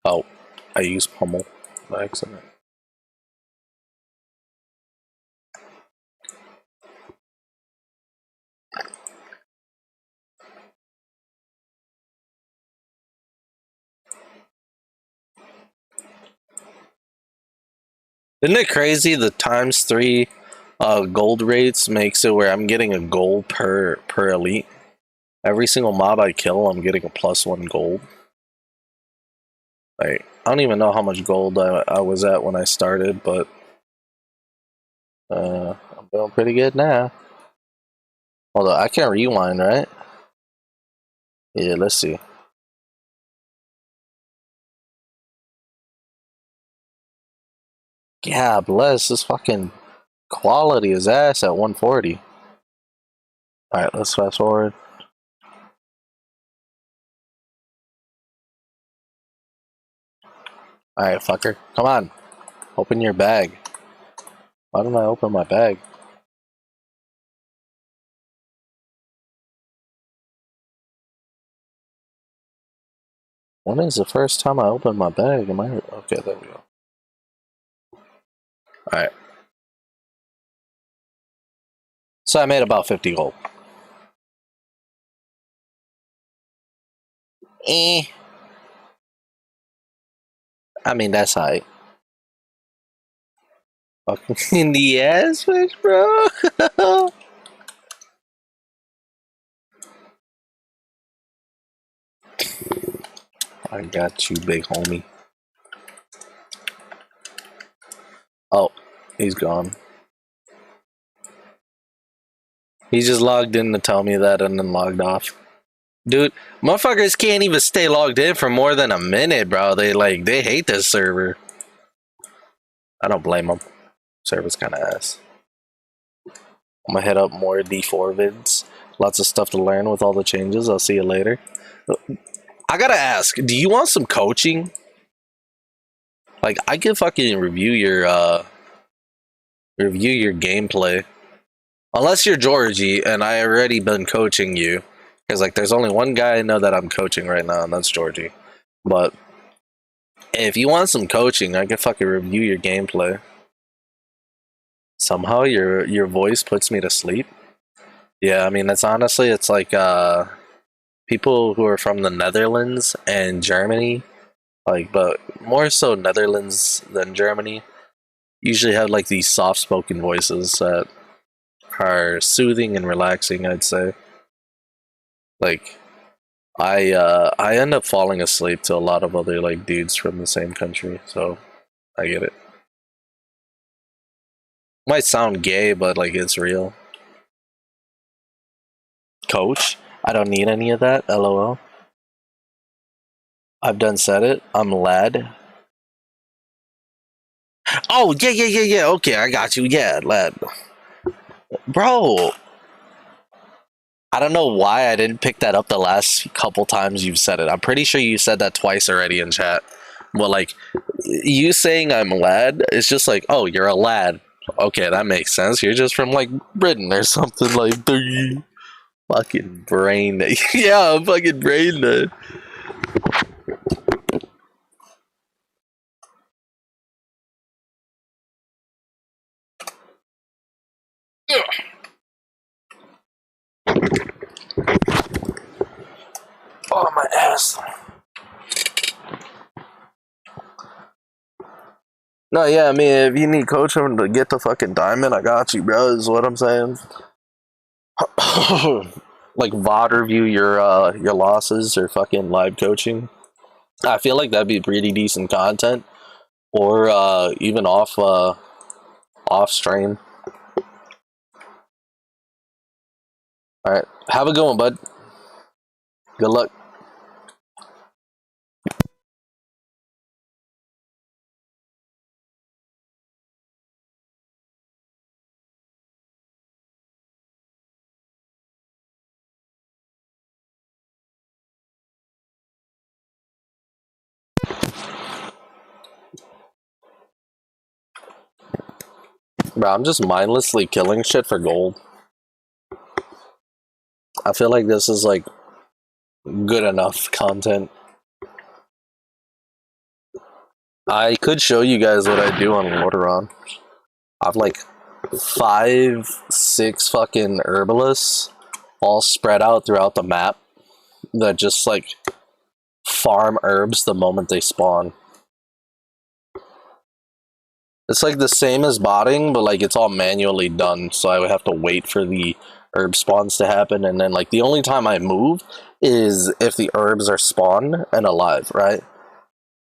Oh, I used pummel by accident. Isn't it crazy? The ×3 gold rates makes it where I'm getting a gold per elite. Every single mob I kill, I'm getting a +1 gold. Like, I don't even know how much gold I was at when I started, but I'm doing pretty good now. Although I can rewind, right? Yeah, let's see. Yeah, bless, this fucking quality is ass at 140. Alright, let's fast forward. Alright, fucker. Come on. Open your bag. Why don't I open my bag? When is the first time I opened my bag? Am I okay? There we go. Alright. So I made about 50 gold. Eh. I mean, that's high. Fucking in the ass, bitch, bro. I got you, big homie. Oh, he's gone. He just logged in to tell me that and then logged off. Dude, motherfuckers can't even stay logged in for more than a minute, bro. They hate this server. I don't blame them. Server's kind of ass. I'm gonna hit up more D4 vids. Lots of stuff to learn with all the changes. I'll see you later. I gotta ask, do you want some coaching? Like, I could fucking review your gameplay. Unless you're Georgie and I already been coaching you. Because like there's only one guy I know that I'm coaching right now, and that's Georgie. But if you want some coaching, I can fucking review your gameplay. Somehow your voice puts me to sleep. Yeah, I mean it's like people who are from the Netherlands and Germany, like but more so Netherlands than Germany, usually have like these soft spoken voices that are soothing and relaxing, I'd say. Like I end up falling asleep to a lot of other like dudes from the same country, so I get it. Might sound gay, but like it's real. Coach, I don't need any of that. LOL. I've done said it. I'm lad. Oh yeah. Okay, I got you. Yeah, lad. Bro, I don't know why I didn't pick that up the last couple times you've said it. I'm pretty sure you said that twice already in chat. Well, like you saying I'm lad, it's just like, oh, you're a lad. Okay, that makes sense. You're just from like Britain or something like the fucking brain. Yeah, I'm fucking brain dead. Oh my ass. No, yeah, I mean, if you need coaching to get the fucking diamond, I got you, bro. Is what I'm saying. Like VOD review your losses or fucking live coaching. I feel like that'd be pretty decent content, or even off stream. All right, have a good one, bud. Good luck. Bro, I'm just mindlessly killing shit for gold. I feel like this is like good enough content. I could show you guys what I do on Lordaeron. I've like 5, 6 fucking herbalists all spread out throughout the map that just like farm herbs the moment they spawn. It's like the same as botting, but like it's all manually done, so I would have to wait for the herb spawns to happen, and then like the only time I move is if the herbs are spawned and alive, right?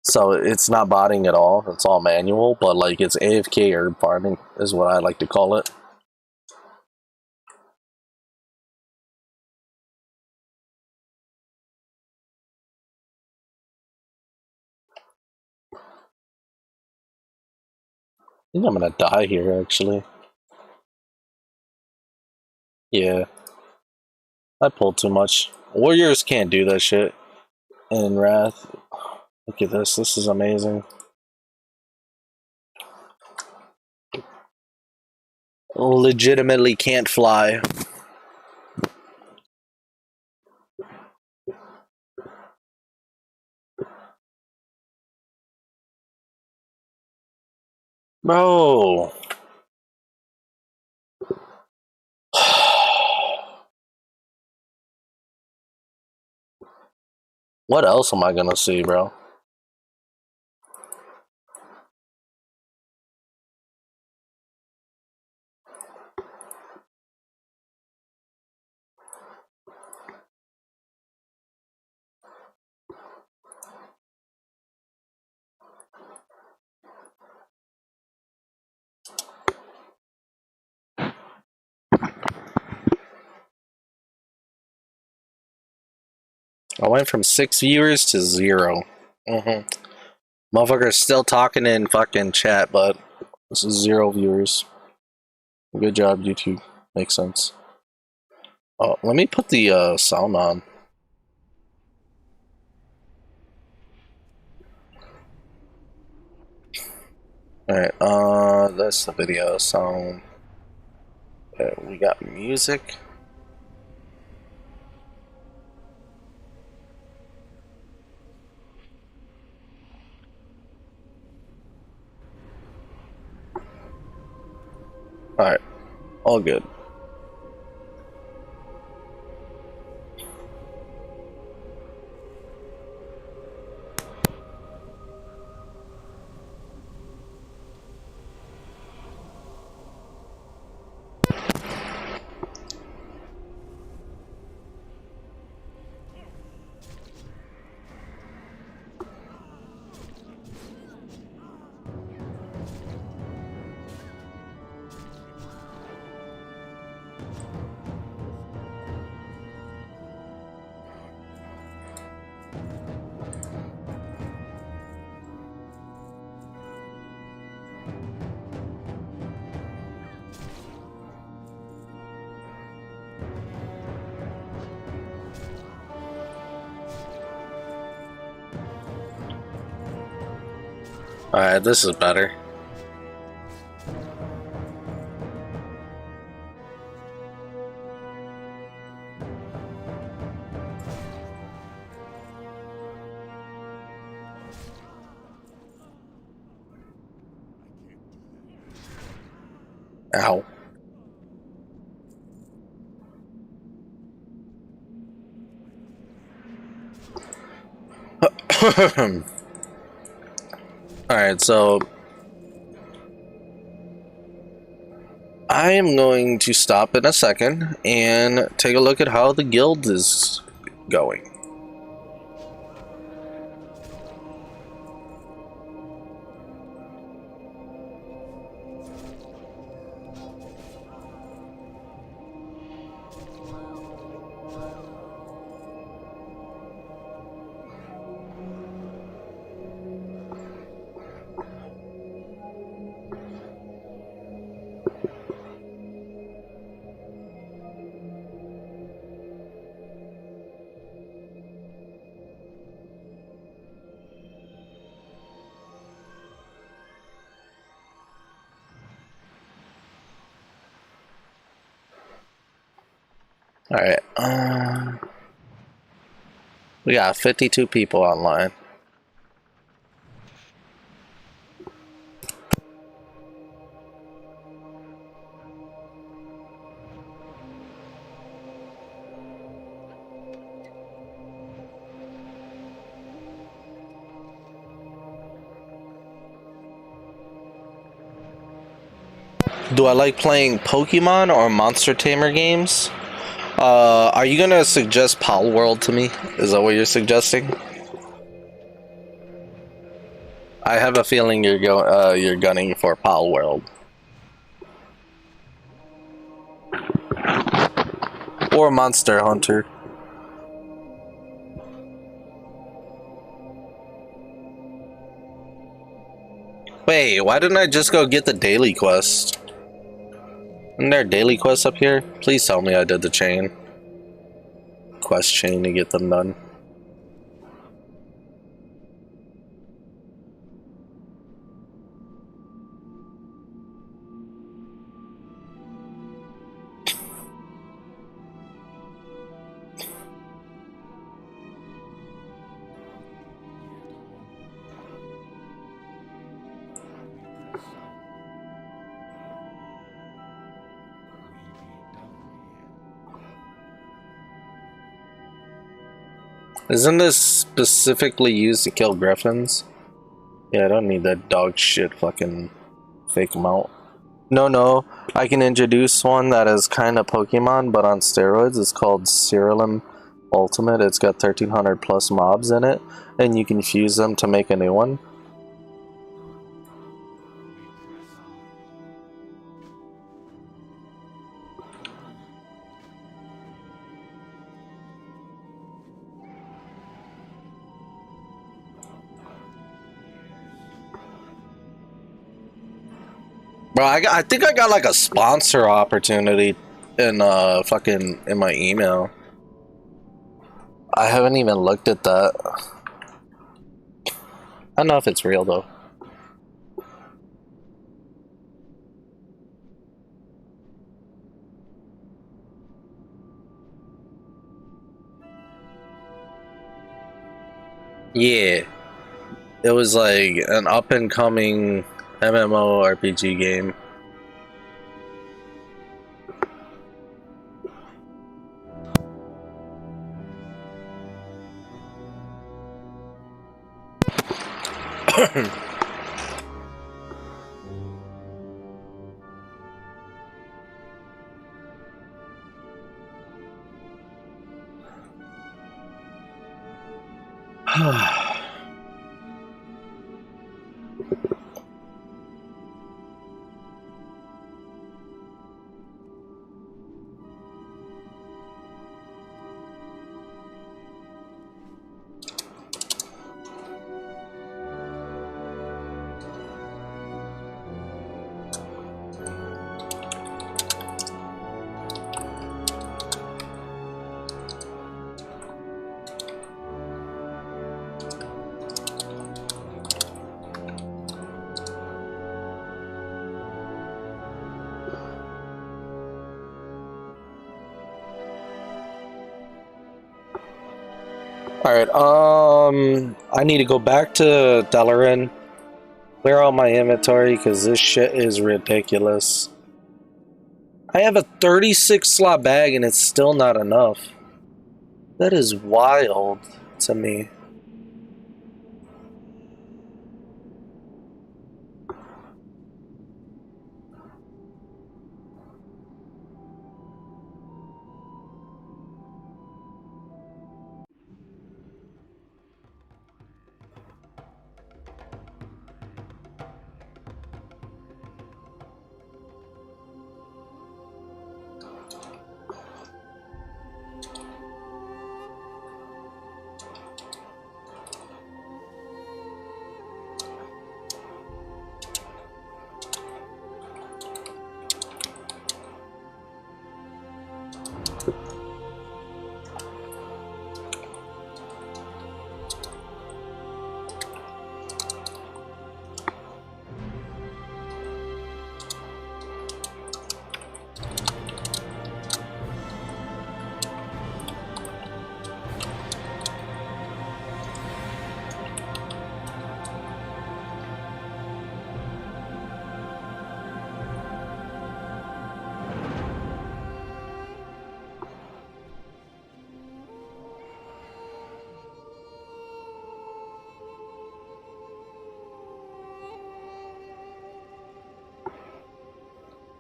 So it's not botting at all, it's all manual, but like it's AFK herb farming is what I like to call it. I think I'm gonna die here, actually. Yeah. I pulled too much. Warriors can't do that shit in Wrath. Look at this. This is amazing. Legitimately can't fly. Bro. What else am I gonna see, bro? I went from 6 viewers to 0. Motherfucker's still talking in fucking chat, but this is 0 viewers. Good job, YouTube. Makes sense. Oh, let me put the sound on. Alright, that's the video sound. We got music. Alright, all good. Alright, this is better. Ow. Alright, so I am going to stop in a second and take a look at how the guild is going. Alright, we got 52 people online. Do I like playing Pokemon or Monster Tamer games? Are you gonna suggest Pal World to me? Is that what you're suggesting? I have a feeling you're gunning for Pal World. Or Monster Hunter. Wait, why didn't I just go get the daily quest? Isn't there a daily quest up here? Please tell me I did the chain. Quest chain to get them done. Isn't this specifically used to kill griffins? Yeah, I don't need that dog shit fucking fake mount. No, I can introduce one that is kind of Pokemon, but on steroids. It's called Cerulean Ultimate. It's got 1300 plus mobs in it, and you can fuse them to make a new one. Bro, I think I got like a sponsor opportunity in fucking in my email. I haven't even looked at that. I don't know if it's real though. Yeah, it was like an up and coming MMORPG game. Alright, I need to go back to Dalaran, clear out my inventory, because this shit is ridiculous. I have a 36 slot bag and it's still not enough. That is wild to me.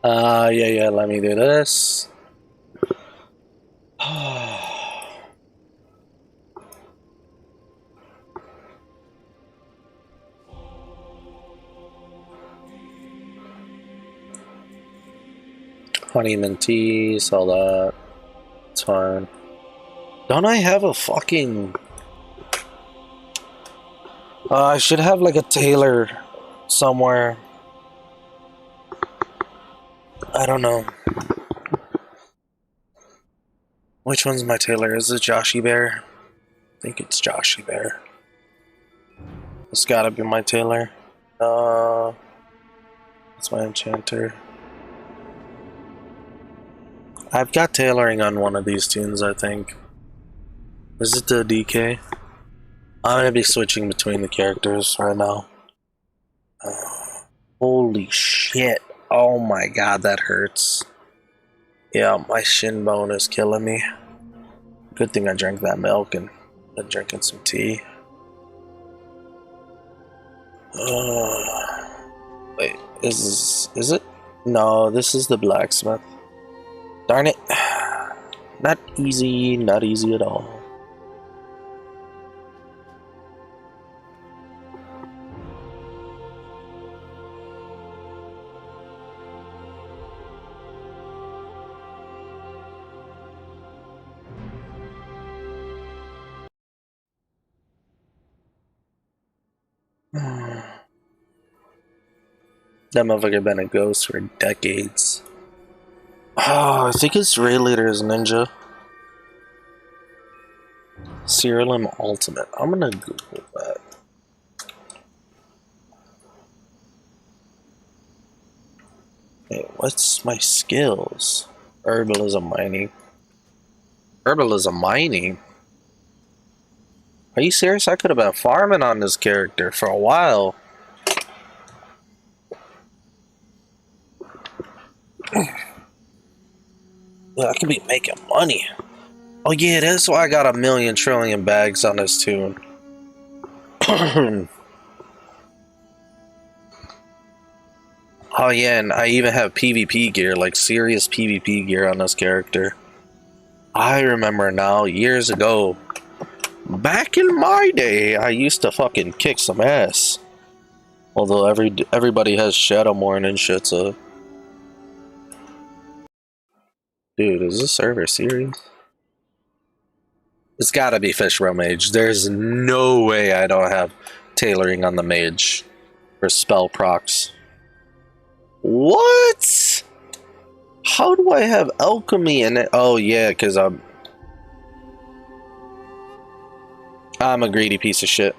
Yeah, let me do this. Honey mint tea, sell that. It's fine. Don't I have a fucking... I should have like a tailor somewhere. I don't know. Which one's my tailor? Is it Joshy Bear? I think it's Joshy Bear. It's gotta be my tailor. It's my enchanter. I've got tailoring on one of these tunes, I think. Is it the DK? I'm gonna be switching between the characters right now. Holy shit. Oh my god, that hurts. Yeah, my shin bone is killing me. Good thing I drank that milk and been drinking some tea. Wait, is it? No, this is the blacksmith. Darn it. Not easy at all. That motherfucker been a ghost for decades. Oh, I think his raid leader is Ninja. Cerealim Ultimate. I'm gonna Google that. Hey, what's my skills? Herbalism mining. Herbalism mining? Are you serious? I could have been farming on this character for a while. Yeah, I could be making money. Oh yeah, that's why I got 1,000,000 trillion bags on this tune. Oh yeah, and I even have PvP gear, like serious PvP gear on this character. I remember now, years ago, back in my day, I used to fucking kick some ass. Although everybody has Shadowmourne and shit, so... Dude, is this server serious? It's gotta be Fishbro Mage. There's no way I don't have tailoring on the mage for spell procs. What? How do I have alchemy in it? Oh yeah, because I'm a greedy piece of shit.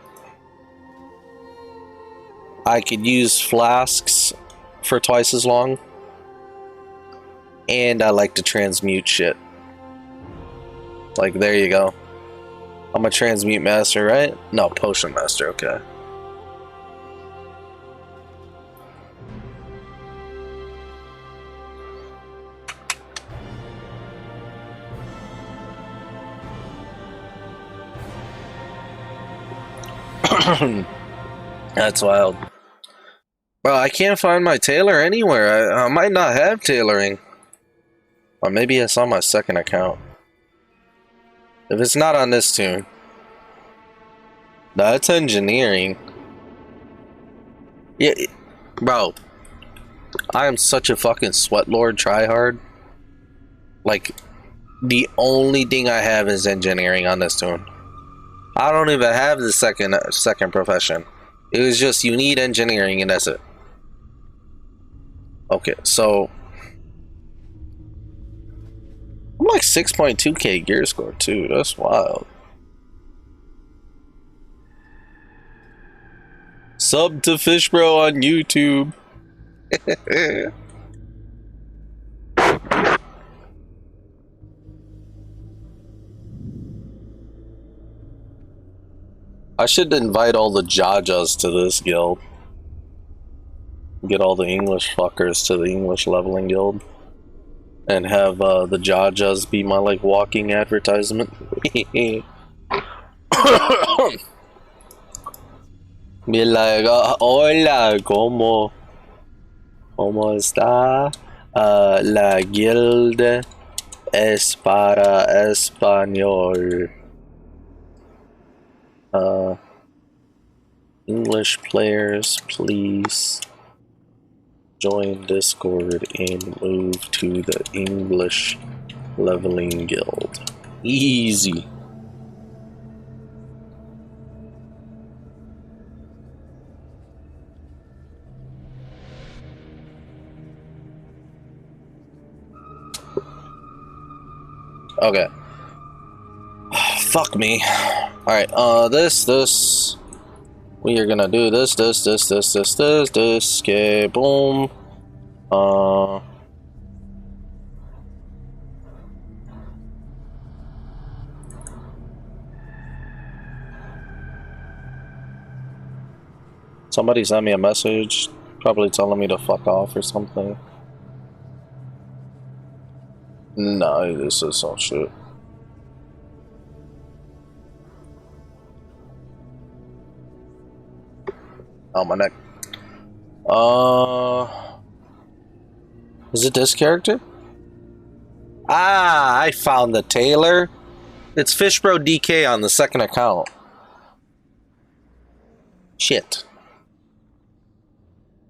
I could use flasks for twice as long. And I like to transmute shit. Like, there you go. I'm a transmute master, right? No, potion master, okay. That's wild. Bro, I can't find my tailor anywhere. I might not have tailoring. Or maybe it's on my second account. If it's not on this tune. That's engineering. Yeah, bro. I am such a fucking sweat lord tryhard. Like, the only thing I have is engineering on this tune. I don't even have the second profession. It was just you need engineering and that's it. Okay, so I'm like 6.2k gear score too. That's wild. Sub to Fishbro on YouTube. I should invite all the Jajas to this guild. Get all the English fuckers to the English leveling guild. And have the Jajas be my like walking advertisement. Be like, hola, ¿cómo está? La guilde es para español. English players, please join Discord and move to the English leveling guild. Easy. Okay. Fuck me. Alright, this. We are gonna do this. Okay, boom. Somebody sent me a message, probably telling me to fuck off or something. No, this is some shit. Oh, my neck. Is it this character? Ah, I found the tailor. It's Fishbro DK on the second account. Shit.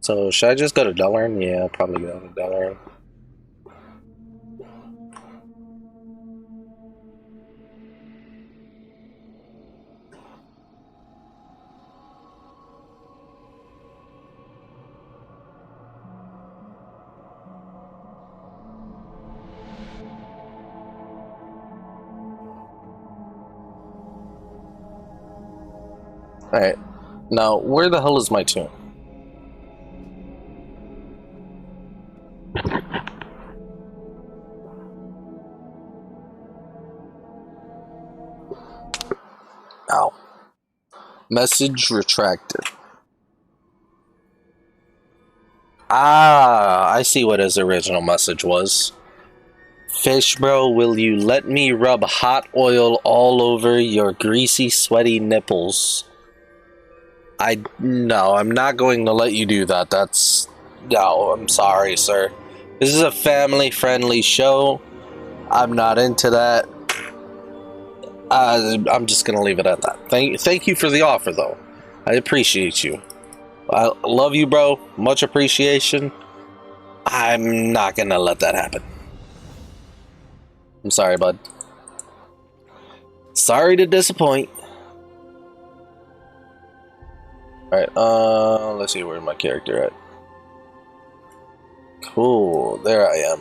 So, should I just go to Delaware? Yeah, I'll probably go to Delaware. Alright. Now, where the hell is my tune? Ow. Message retracted. Ah, I see what his original message was. Fish bro, will you let me rub hot oil all over your greasy, sweaty nipples? No, I'm not going to let you do that. No, I'm sorry, sir. This is a family-friendly show. I'm not into that. I'm just gonna leave it at that. Thank you for the offer, though. I appreciate you. I love you, bro. Much appreciation. I'm not gonna let that happen. I'm sorry, bud. Sorry to disappoint. Alright, let's see, where's my character at? Cool, there I am.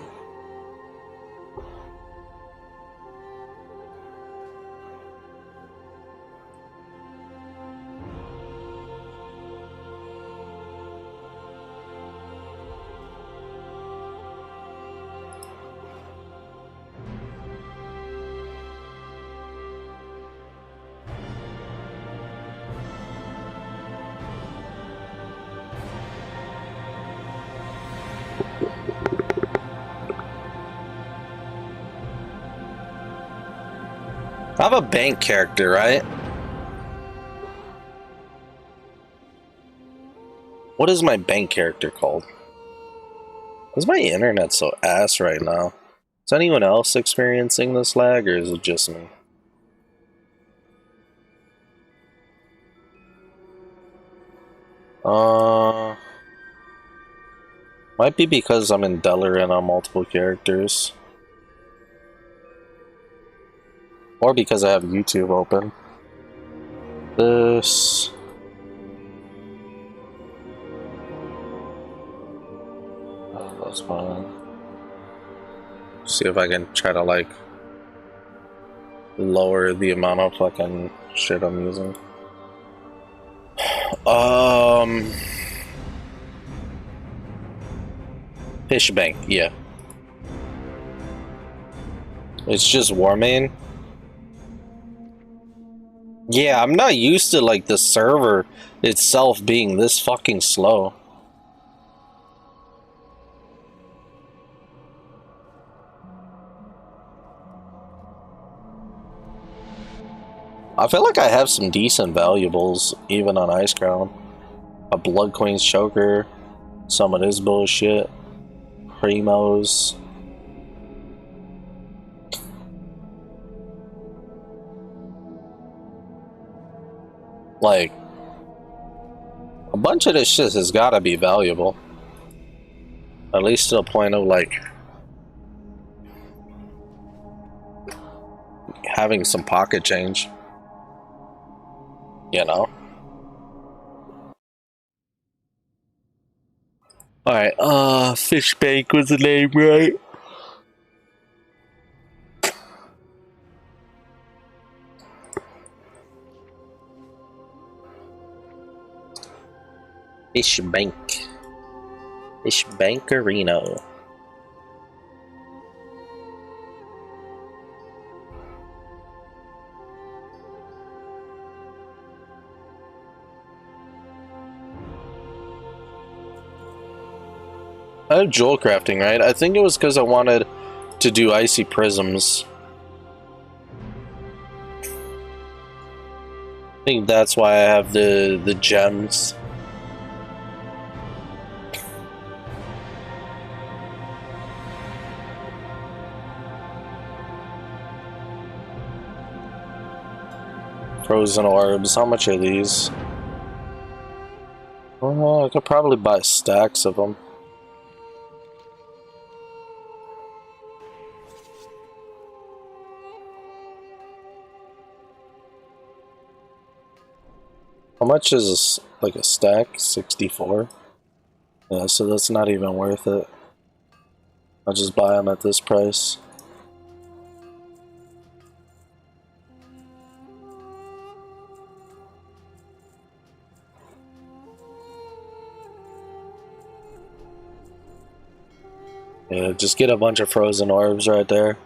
I have a bank character, right? What is my bank character called? Is my internet so ass right now? Is anyone else experiencing this lag, or is it just me? Might be because I'm in Delaran on multiple characters. Or because I have YouTube open. This... Oh, that's fine. See if I can try to, like, lower the amount of fucking shit I'm using. Fish Bank, yeah. It's just Warmane. Yeah, I'm not used to, like, the server itself being this fucking slow. I feel like I have some decent valuables, even on Ice Crown. A Blood Queen's Choker, some of this bullshit. primos. Like, a bunch of this shit has gotta be valuable. At least to the point of, like, having some pocket change. You know? Alright, Fish Bank was the name, right? Fish Bank. Fish Bankerino. I have jewel crafting, right? I think it was because I wanted to do icy prisms. I think that's why I have the gems. Frozen orbs. How much are these? Oh, I could probably buy stacks of them. How much is this, like a stack? 64? Yeah, so that's not even worth it. I'll just buy them at this price. Yeah, just get a bunch of frozen orbs right there.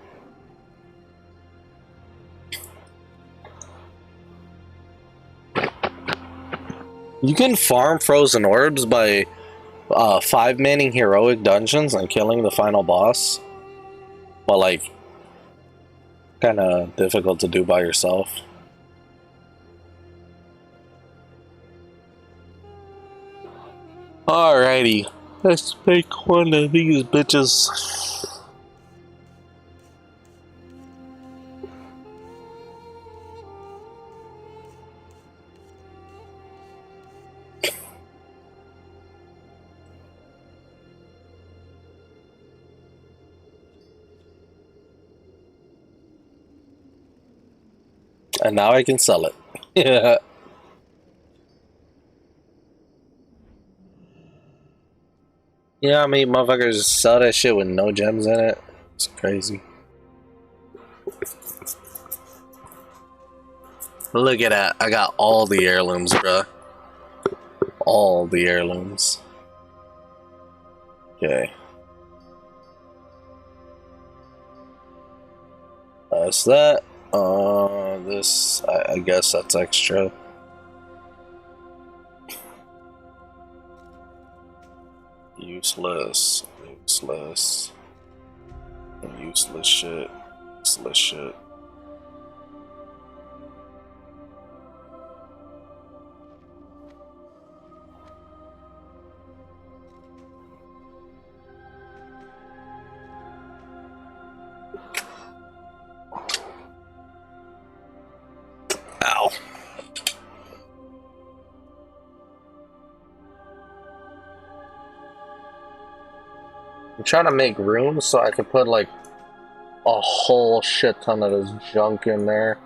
You can farm frozen orbs by 5-manning heroic dungeons and killing the final boss. But, like, kind of difficult to do by yourself. Alrighty, let's make one of these bitches. And now I can sell it. Yeah. Yeah, I mean, motherfuckers sell that shit with no gems in it. It's crazy. Look at that. I got all the heirlooms, bruh. All the heirlooms. Okay. That's that. This, I guess that's extra. Useless. Useless. Useless shit. Useless shit. Ow. I'm trying to make room so I can put like a whole shit ton of this junk in there.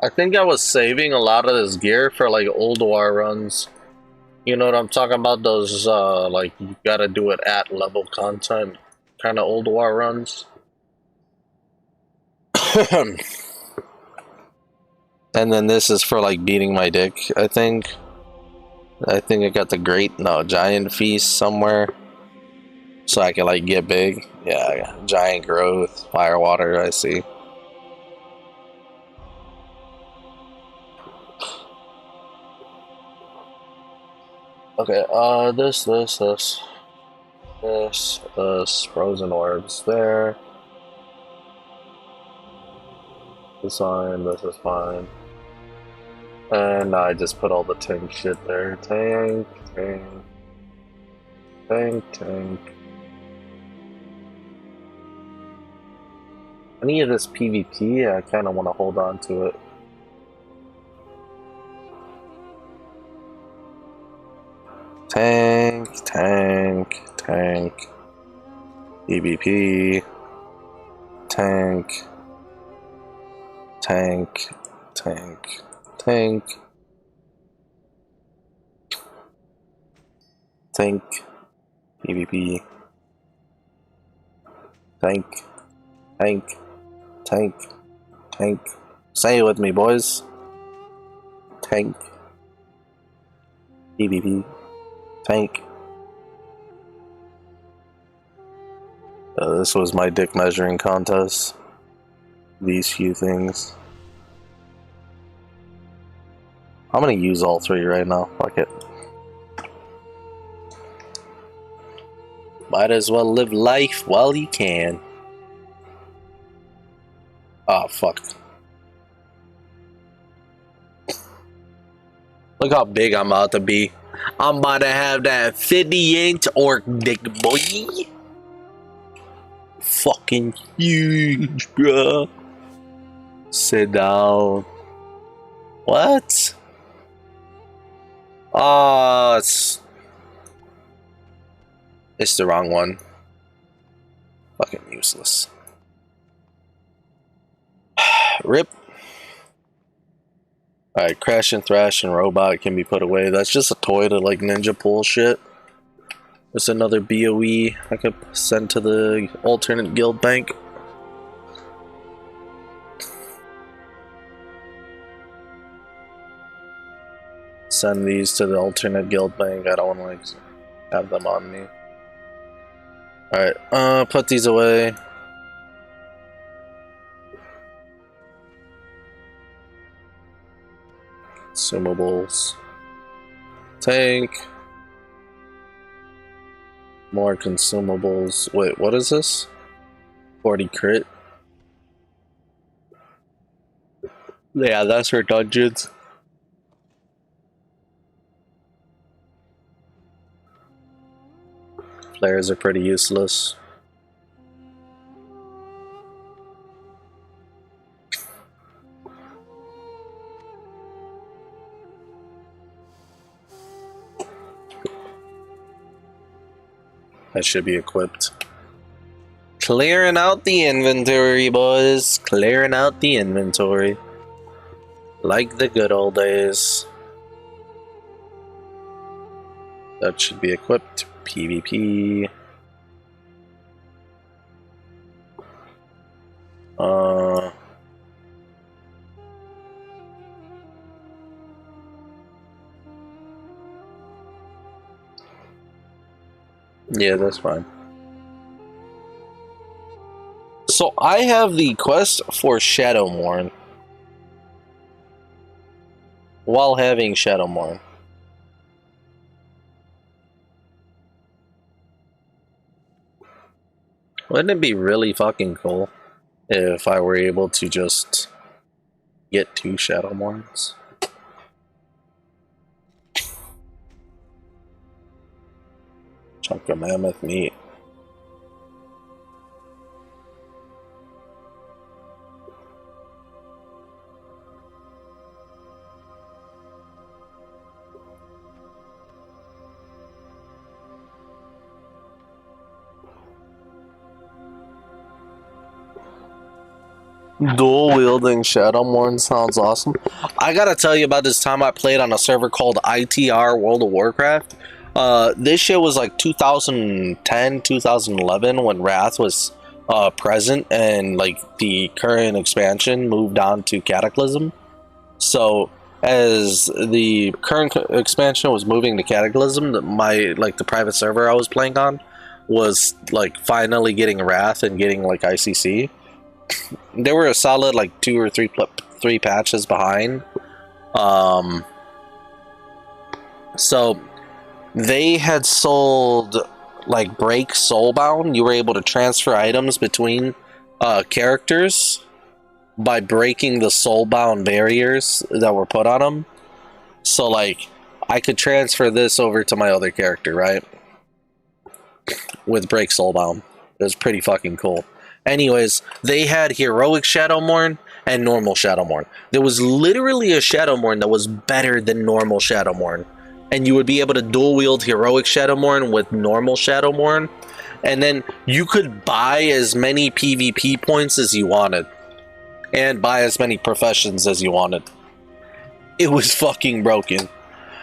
I think I was saving a lot of this gear for like old war runs. You know what I'm talking about? Those like you gotta do it at level content kind of old war runs. And then this is for like beating my dick, I think. I got the giant feast somewhere. So I can like get big. Yeah, giant growth, fire water, I see. Okay, this, frozen orbs there. This is fine, this is fine. And I just put all the tank shit there. Tank, tank, tank, tank. Any of this PvP, I kind of want to hold on to it. Tank, tank, tank. PvP. Tank. Tank, tank, tank. Tank. PvP. Tank. Tank. Tank. Tank. Say it with me, boys. Tank. PvP. Tank. This was my dick measuring contest. These few things. I'm gonna use all three right now. Fuck it. Might as well live life while you can. Oh, fuck. Look how big I'm about to be. I'm about to have that 50-inch orc dick, boy. Fucking huge, bruh. Sit down. What? Oh, it's the wrong one. Fucking useless. Rip. Alright, Crash and Thrash and Robot can be put away. That's just a toy to like ninja pull shit. There's another BOE I could send to the alternate guild bank. Send these to the alternate guild bank. I don't want to like have them on me. Alright, put these away. Consumables. Tank. More consumables. Wait, what is this? 40 crit. Yeah, that's for dungeons. Flares are pretty useless. That should be equipped. Clearing out the inventory, boys. Clearing out the inventory. Like the good old days. That should be equipped. PvP. Yeah, that's fine. So I have the quest for Shadowmourne while having Shadowmourne. Wouldn't it be really fucking cool if I were able to just get 2 Shadowmournes? Chunk of mammoth meat. Dual wielding Shadowmourne sounds awesome. I gotta tell you about this time I played on a server called ITR World of Warcraft. This shit was like 2010, 2011 when Wrath was present, and like the current expansion moved on to Cataclysm. So as the current expansion was moving to Cataclysm, the private server I was playing on was like finally getting Wrath and getting like ICC. They were a solid like 2 or 3 patches behind. So they had sold like Break Soulbound. You were able to transfer items between characters by breaking the Soulbound barriers that were put on them. So like, I could transfer this over to my other character, right? With Break Soulbound. It was pretty fucking cool. Anyways, they had heroic Shadowmourne and normal Shadowmourne. There was literally a Shadowmourne that was better than normal Shadowmourne. And you would be able to dual wield heroic Shadowmourne with normal Shadowmourne. And then you could buy as many PvP points as you wanted. And buy as many professions as you wanted. It was fucking broken.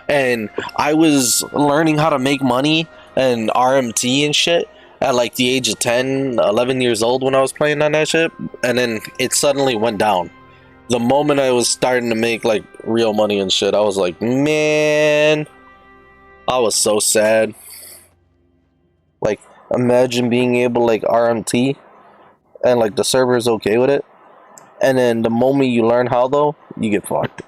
And I was learning how to make money and RMT and shit at like the age of 10, 11 years old when I was playing on that shit. And then it suddenly went down. The moment I was starting to make like real money and shit, I was like, man, I was so sad. Like, imagine being able to like RMT and like the server is okay with it. And then the moment you learn how though, you get fucked.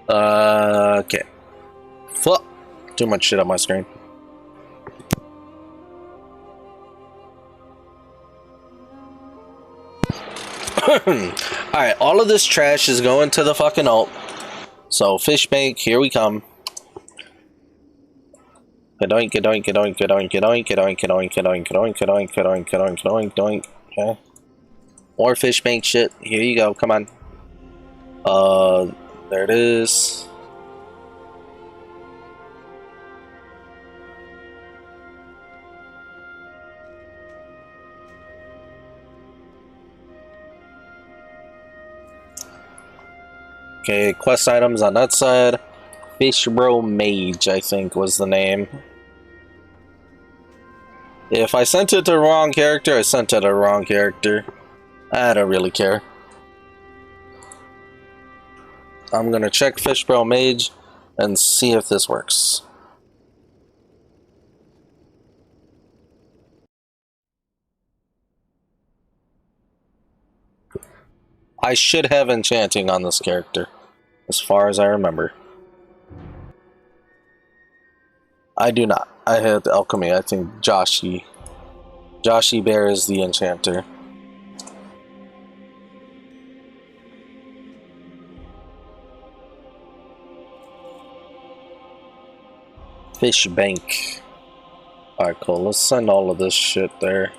Okay. Fuck. Too much shit on my screen. Alright, all of this trash is going to the fucking ult. So, fish bank, here we come. Kadoink, kadoink, kadoink, kadoink, kadoink, kadoink, kadoink, kadoink, kadoink, kadoink, kadoink, kadoink, kadoink, kadoink. Okay. More fish bank shit. Here you go, come on. There it is. Okay, quest items on that side. Fish Bro Mage, I think was the name. If I sent it to the wrong character, I sent it to the wrong character. I don't really care. I'm gonna check Fish Bro Mage and see if this works. I should have enchanting on this character, as far as I remember. I do not. I had alchemy. I think Joshi Bear is the enchanter. Fish bank. Alright, cool. Let's send all of this shit there.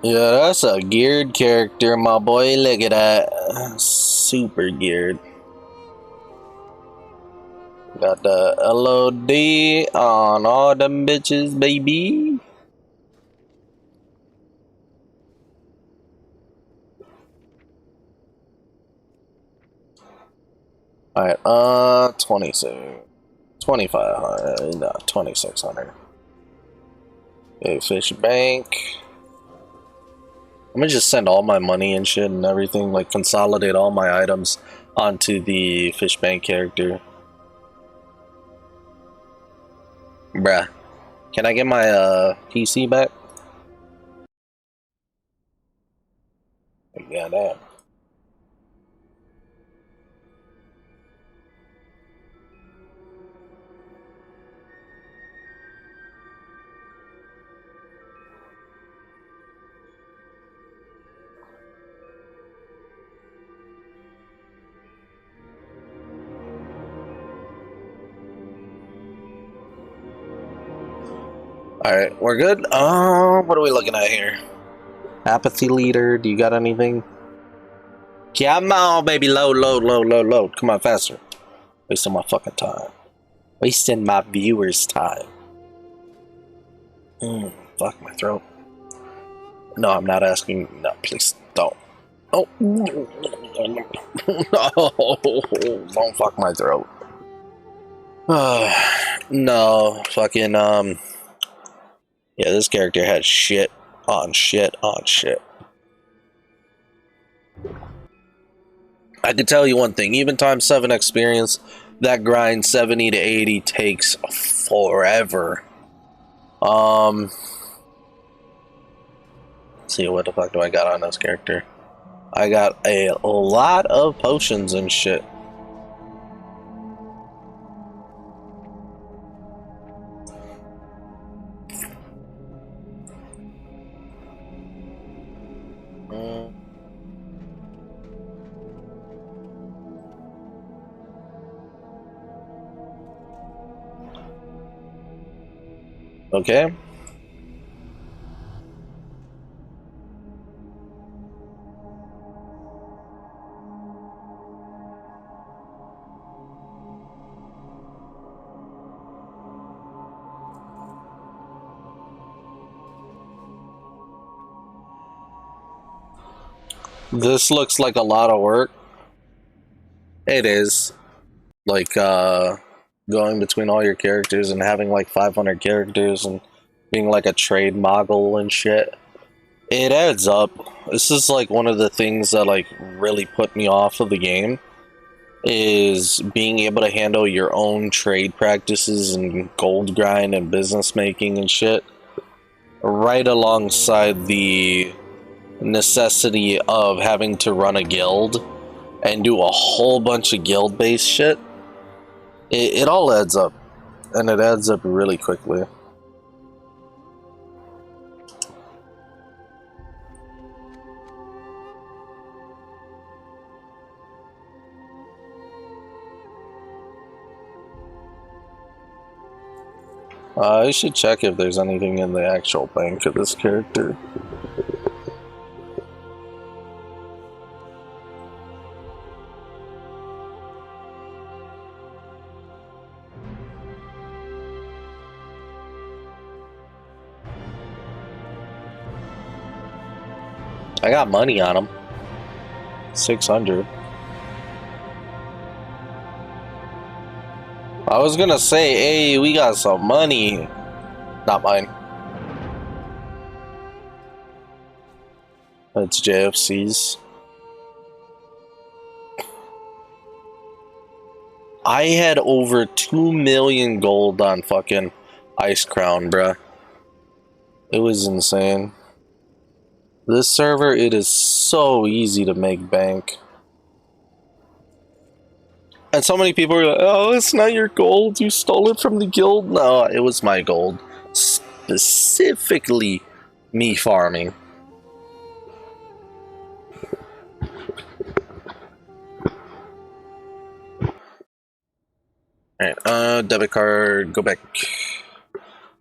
Yeah, that's a geared character, my boy. Look at that. Super geared. Got the LOD on all them bitches, baby. Alright, 2500, no, 2600. Okay, fish bank. I'm gonna just send all my money and shit and everything, like consolidate all my items onto the fish bank character. Bruh. Can I get my PC back? Yeah, damn. Alright, we're good. What are we looking at here? Apathy leader, do you got anything? Come on, baby, load. Come on, faster. Wasting my fucking time. Wasting my viewers' time. Fuck my throat. No, I'm not asking. No, please don't. Oh. Don't fuck my throat. No, fucking, yeah, this character had shit on shit on shit. I can tell you one thing, even times 7 experience, that grind 70 to 80 takes forever. Let's see, what the fuck do I got on this character? I got a lot of potions and shit. Okay. This looks like a lot of work. It is. Like, going between all your characters and having like 500 characters and being like a trade mogul and shit. It adds up. This is like one of the things that like really put me off of the game, is being able to handle your own trade practices and gold grind and business making and shit, right alongside the necessity of having to run a guild and do a whole bunch of guild based shit. It all adds up, and it adds up really quickly. I should check if there's anything in the actual bank of this character. I got money on him. 600. I was gonna say, hey, we got some money. Not mine. It's JFC's. I had over 2 million gold on fucking Ice Crown, bruh. It was insane. This server, it is so easy to make bank. And so many people are like, oh, it's not your gold, you stole it from the guild. No, it was my gold. Specifically, me farming. Alright, debit card, go back.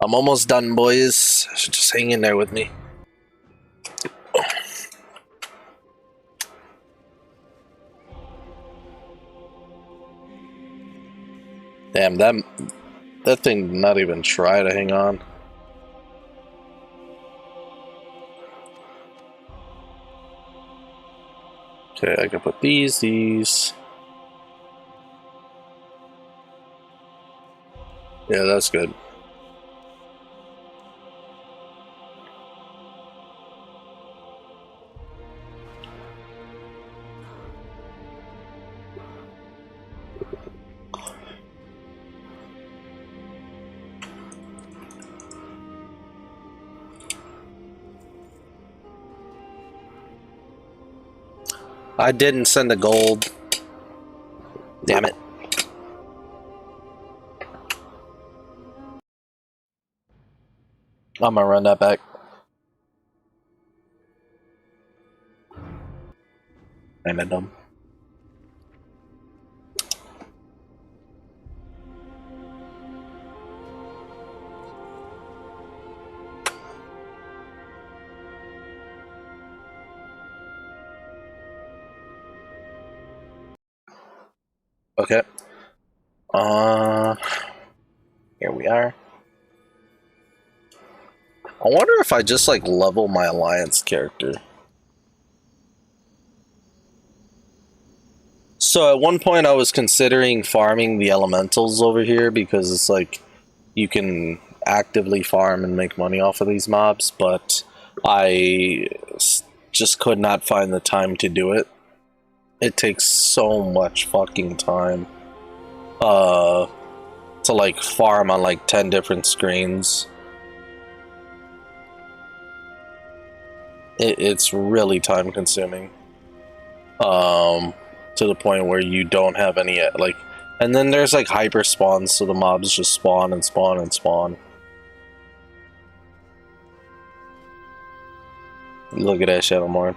I'm almost done, boys. Just hang in there with me. Damn, that thing did not even try to hang on. Okay, I can put these. Yeah, that's good. I didn't send the gold. Damn it. I'm gonna run that back. I'm dumb. Okay. Here we are. I wonder if I just like level my alliance character. So at one point I was considering farming the elementals over here because it's like you can actively farm and make money off of these mobs, but I just could not find the time to do it. It takes so much fucking time to like farm on like 10 different screens. It's really time consuming. To the point where you don't have any like, and then there's like hyper spawns, so the mobs just spawn and spawn and spawn. Look at that Shadowmourne.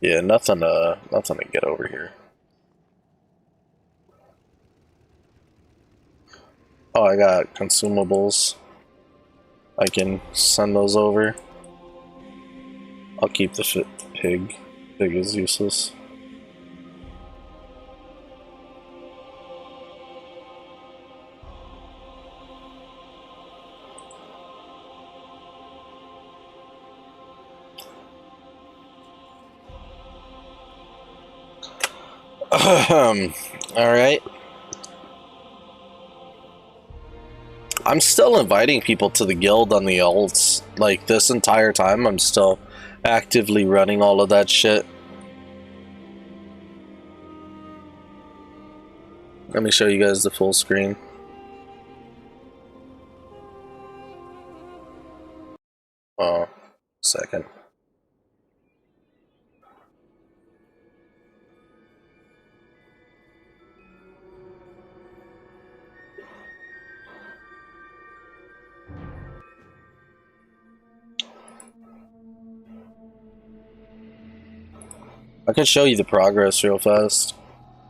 Yeah, nothing to get over here. Oh, I got consumables. I can send those over. I'll keep the pig. Pig is useless. Alright. I'm still inviting people to the guild on the alts. Like, this entire time, I'm still actively running all of that shit. Let me show you guys the full screen. Oh, second. I can show you the progress real fast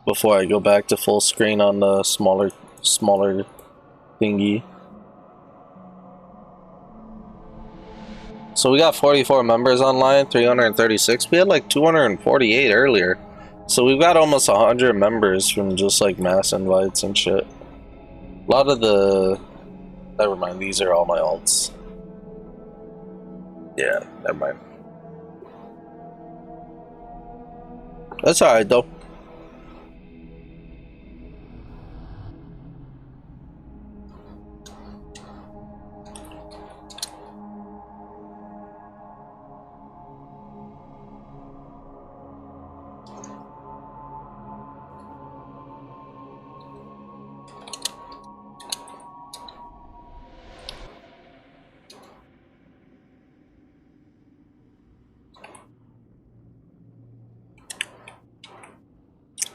before I go back to full screen on the smaller thingy. So we got 44 members online, 336. We had like 248 earlier. So we've got almost 100 members from just like mass invites and shit. A lot of the... Never mind, these are all my alts. Yeah, never mind. That's alright though.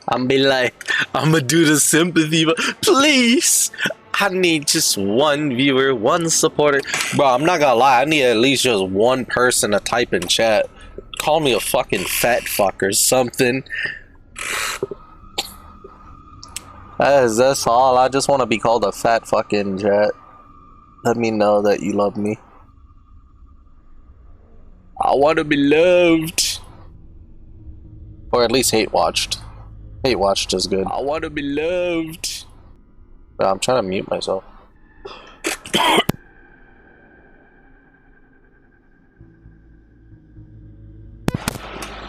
I'm be like, I'ma do the sympathy, but please, I need just one viewer, one supporter. Bro, I'm not gonna lie, I need at least just one person to type in chat. Call me a fucking fat fuck or something. That's all. I just want to be called a fat fuck in chat. Let me know that you love me. I want to be loved. Or at least hate watched. Hate watched is good. I want to be loved. But I'm trying to mute myself.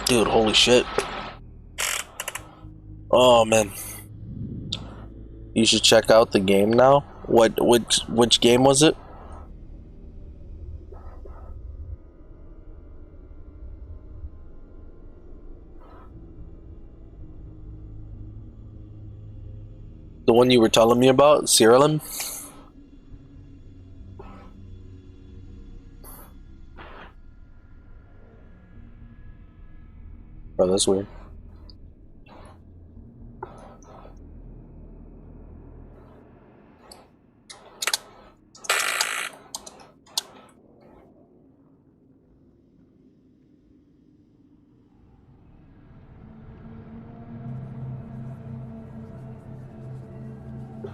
Dude, holy shit. Oh man. You should check out the game now. Which game was it? The one you were telling me about, Cyrillum? Bro, that's weird.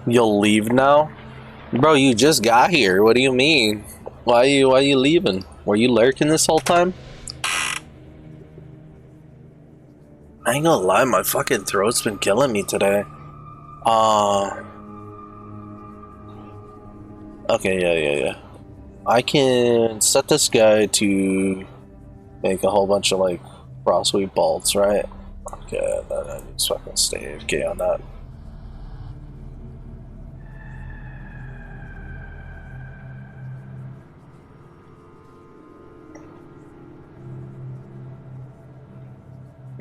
You'll leave now? Bro, you just got here. What do you mean? Why you leaving? Were you lurking this whole time? I ain't gonna lie, my fucking throat's been killing me today. Okay, yeah. I can set this guy to make a whole bunch of like crossway bolts, right? Okay, then I just fucking stay okay on that.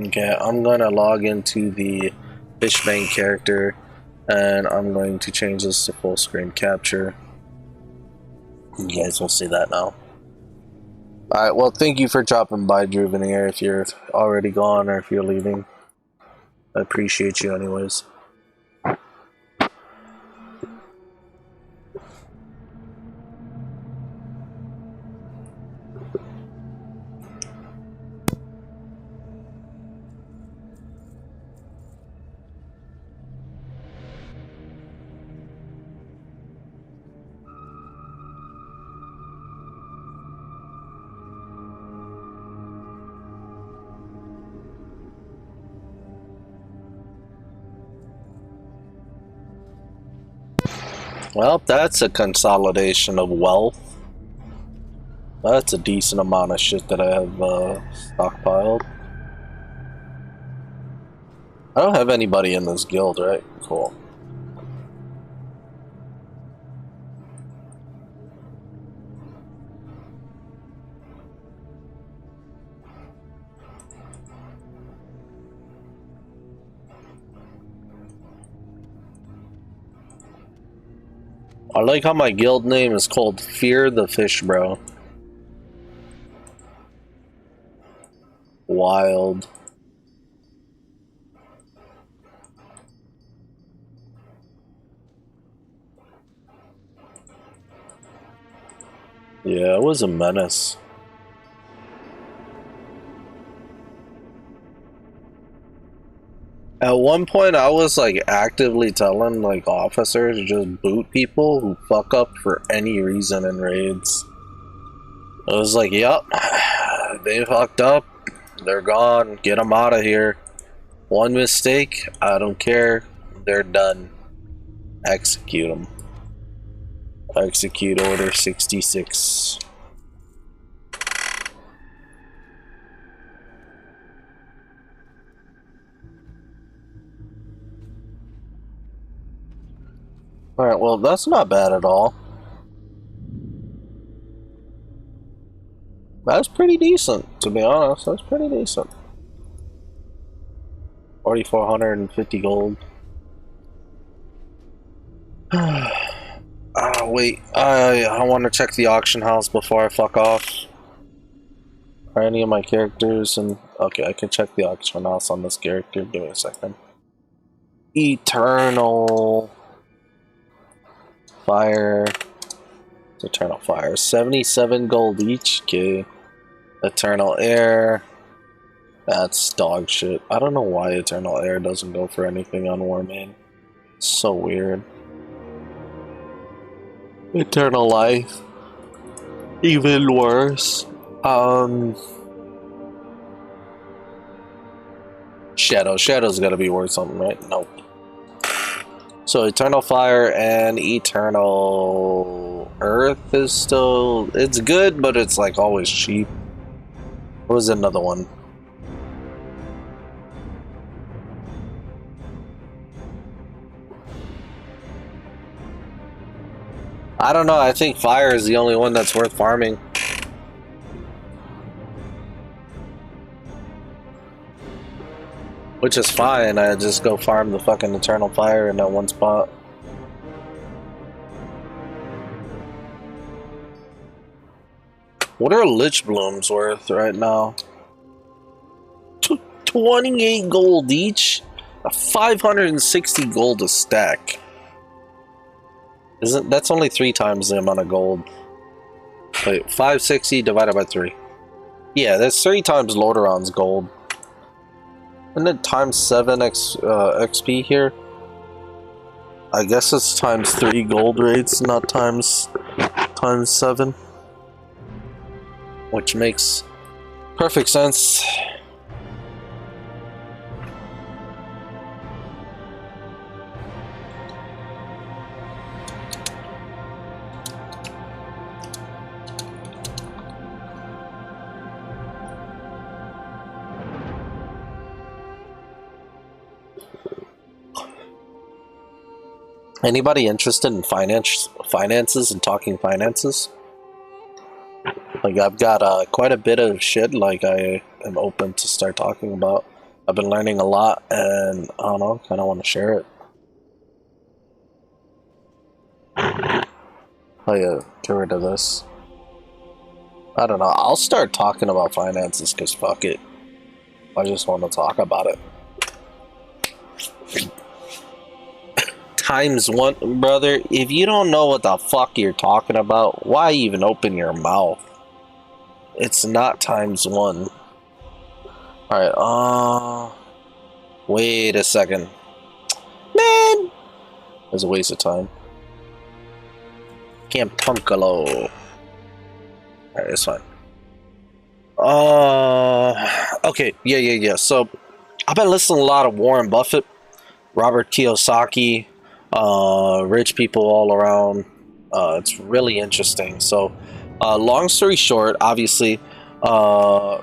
Okay, I'm gonna log into the Fishbang character and I'm going to change this to full screen capture. You guys will see that now. Alright, well, thank you for dropping by, Juveneer, if you're already gone or if you're leaving. I appreciate you anyways. Well, that's a consolidation of wealth. That's a decent amount of shit that I have stockpiled. I don't have anybody in this guild, right? Cool. I like how my guild name is called Fear the Fish Bro. Wild. Yeah, it was a menace. At one point, I was like actively telling like officers to just boot people who fuck up for any reason in raids. I was like, "Yup, they fucked up. They're gone. Get them out of here. One mistake, I don't care. They're done. Execute them. Execute Order 66." Alright, well, that's not bad at all. That's pretty decent, to be honest. That's pretty decent. 4,450 gold. Oh, wait. I want to check the auction house before I fuck off. Are any of my characters? And okay, I can check the auction house on this character. Give me a second. Eternal Fire. It's Eternal Fire. 77 gold each. Okay. Eternal Air. That's dog shit. I don't know why Eternal Air doesn't go for anything on Warmane. It's so weird. Eternal Life. Even worse. Shadow. Shadow's gotta be worth something, right? Nope. So Eternal Fire and Eternal Earth is still... It's good, but it's like always cheap. What was another one? I don't know, I think Fire is the only one that's worth farming. Which is fine, I just go farm the fucking Eternal Fire in that one spot. What are Lich Blooms worth right now? 28 gold each? 560 gold a stack. Isn't that's only 3 times the amount of gold? Wait, 560 divided by 3. Yeah, that's 3 times Lordaeron's gold. And then times 7 XP here. I guess it's times 3 gold rates, not times 7. Which makes perfect sense. Anybody interested in finances and talking finances? Like, I've got quite a bit of shit like I am open to start talking about. I've been learning a lot, and I don't know, kind of want to share it. Oh yeah, get rid of this. I don't know. I'll start talking about finances because fuck it. I just want to talk about it. Times one, brother. If you don't know what the fuck you're talking about, why even open your mouth? It's not times one. Alright, wait a second. Man! That's a waste of time. Camp Punkalo. Alright, it's fine. Okay, yeah. So, I've been listening to a lot of Warren Buffett, Robert Kiyosaki, rich people all around. It's really interesting. So, long story short, obviously,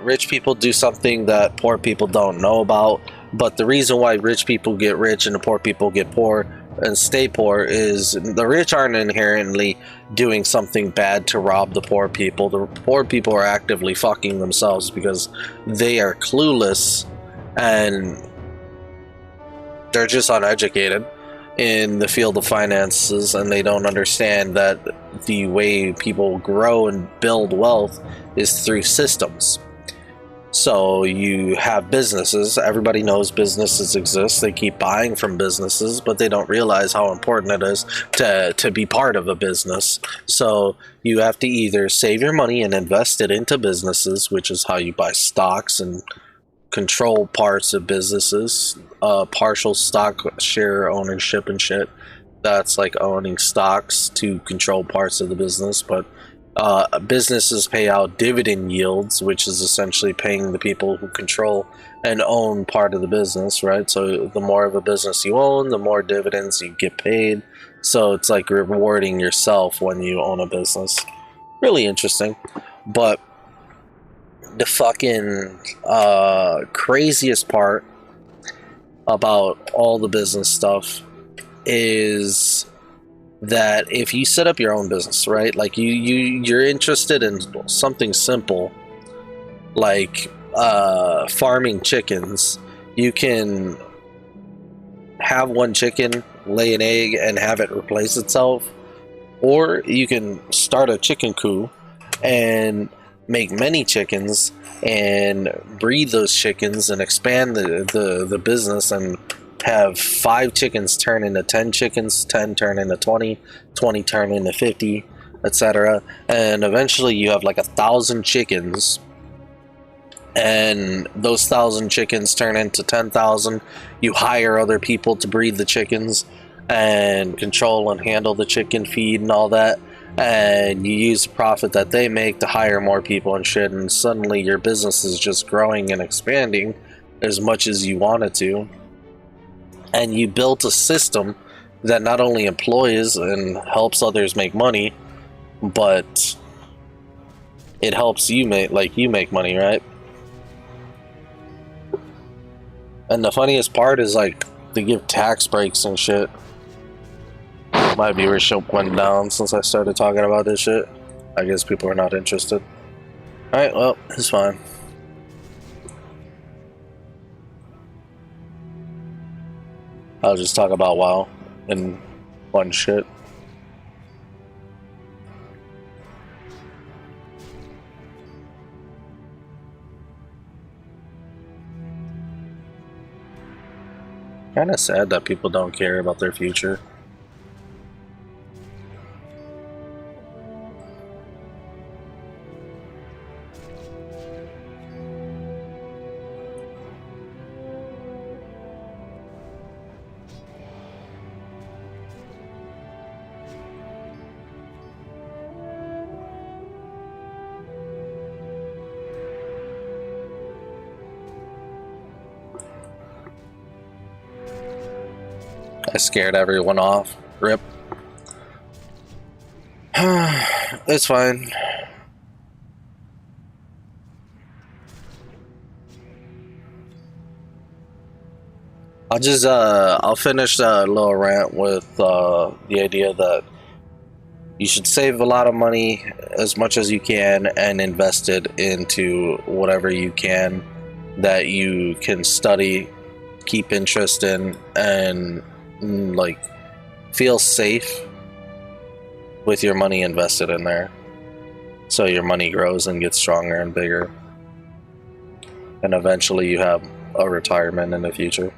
rich people do something that poor people don't know about. But the reason why rich people get rich and the poor people get poor and stay poor is the rich aren't inherently doing something bad to rob the poor people. The poor people are actively fucking themselves because they are clueless and they're just uneducated in the field of finances, and they don't understand that the way people grow and build wealth is through systems. So you have businesses. Everybody knows businesses exist. They keep buying from businesses, but they don't realize how important it is to be part of a business. So you have to either save your money and invest it into businesses, which is how you buy stocks and control parts of businesses, partial stock share ownership and shit. That's like owning stocks to control parts of the business. But businesses pay out dividend yields, which is essentially paying the people who control and own part of the business, right? So the more of a business you own, the more dividends you get paid. So it's like rewarding yourself when you own a business. Really interesting. But the fucking craziest part about all the business stuff is that if you set up your own business, right, like you're interested in something simple like farming chickens, you can have one chicken lay an egg and have it replace itself, or you can start a chicken coop and make many chickens and breed those chickens and expand the business and have 5 chickens turn into 10 chickens, 10 turn into 20, 20 turn into 50, etc. And eventually you have like 1,000 chickens, and those 1,000 chickens turn into 10,000. You hire other people to breed the chickens and control and handle the chicken feed and all that, and you use the profit that they make to hire more people and shit, and suddenly your business is just growing and expanding as much as you want it to. And you built a system that not only employs and helps others make money, but it helps you make money, right? And the funniest part is like they give tax breaks and shit. My viewership went down since I started talking about this shit. I guess people are not interested. Alright, well, it's fine. I'll just talk about WoW and fun shit. Kinda sad that people don't care about their future. I scared everyone off. Rip. It's fine. I'll finish a little rant with the idea that you should save a lot of money as much as you can and invest it into whatever you can that you can study, keep interest in, and like feel safe with your money invested in there. So your money grows and gets stronger and bigger. And eventually you have a retirement in the future.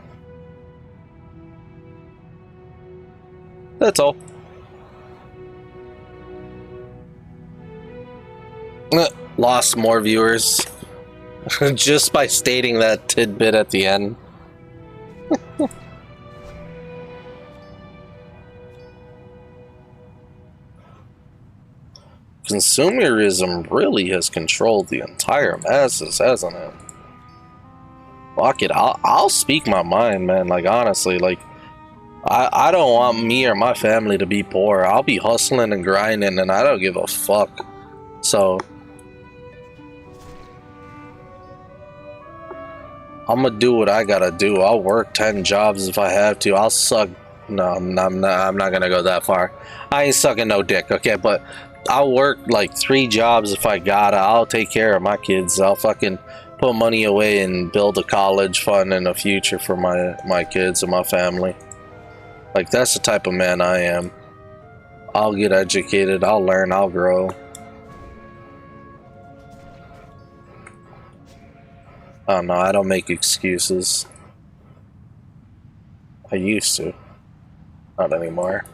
That's all. Lost more viewers just by stating that tidbit at the end. Consumerism really has controlled the entire masses, hasn't it? Fuck it, I'll speak my mind, man. Like, honestly, like, I don't want me or my family to be poor. I'll be hustling and grinding, and I don't give a fuck. So I'm gonna do what I gotta do. I'll work 10 jobs if I have to. I'll suck. No, I'm not gonna go that far. I ain't sucking no dick, okay? But I'll work like 3 jobs if I gotta. I'll take care of my kids. I'll fucking put money away and build a college fund and a future for my kids and my family. Like, that's the type of man I am. I'll get educated. I'll learn. I'll grow. Oh no, I don't make excuses. I used to. Not anymore.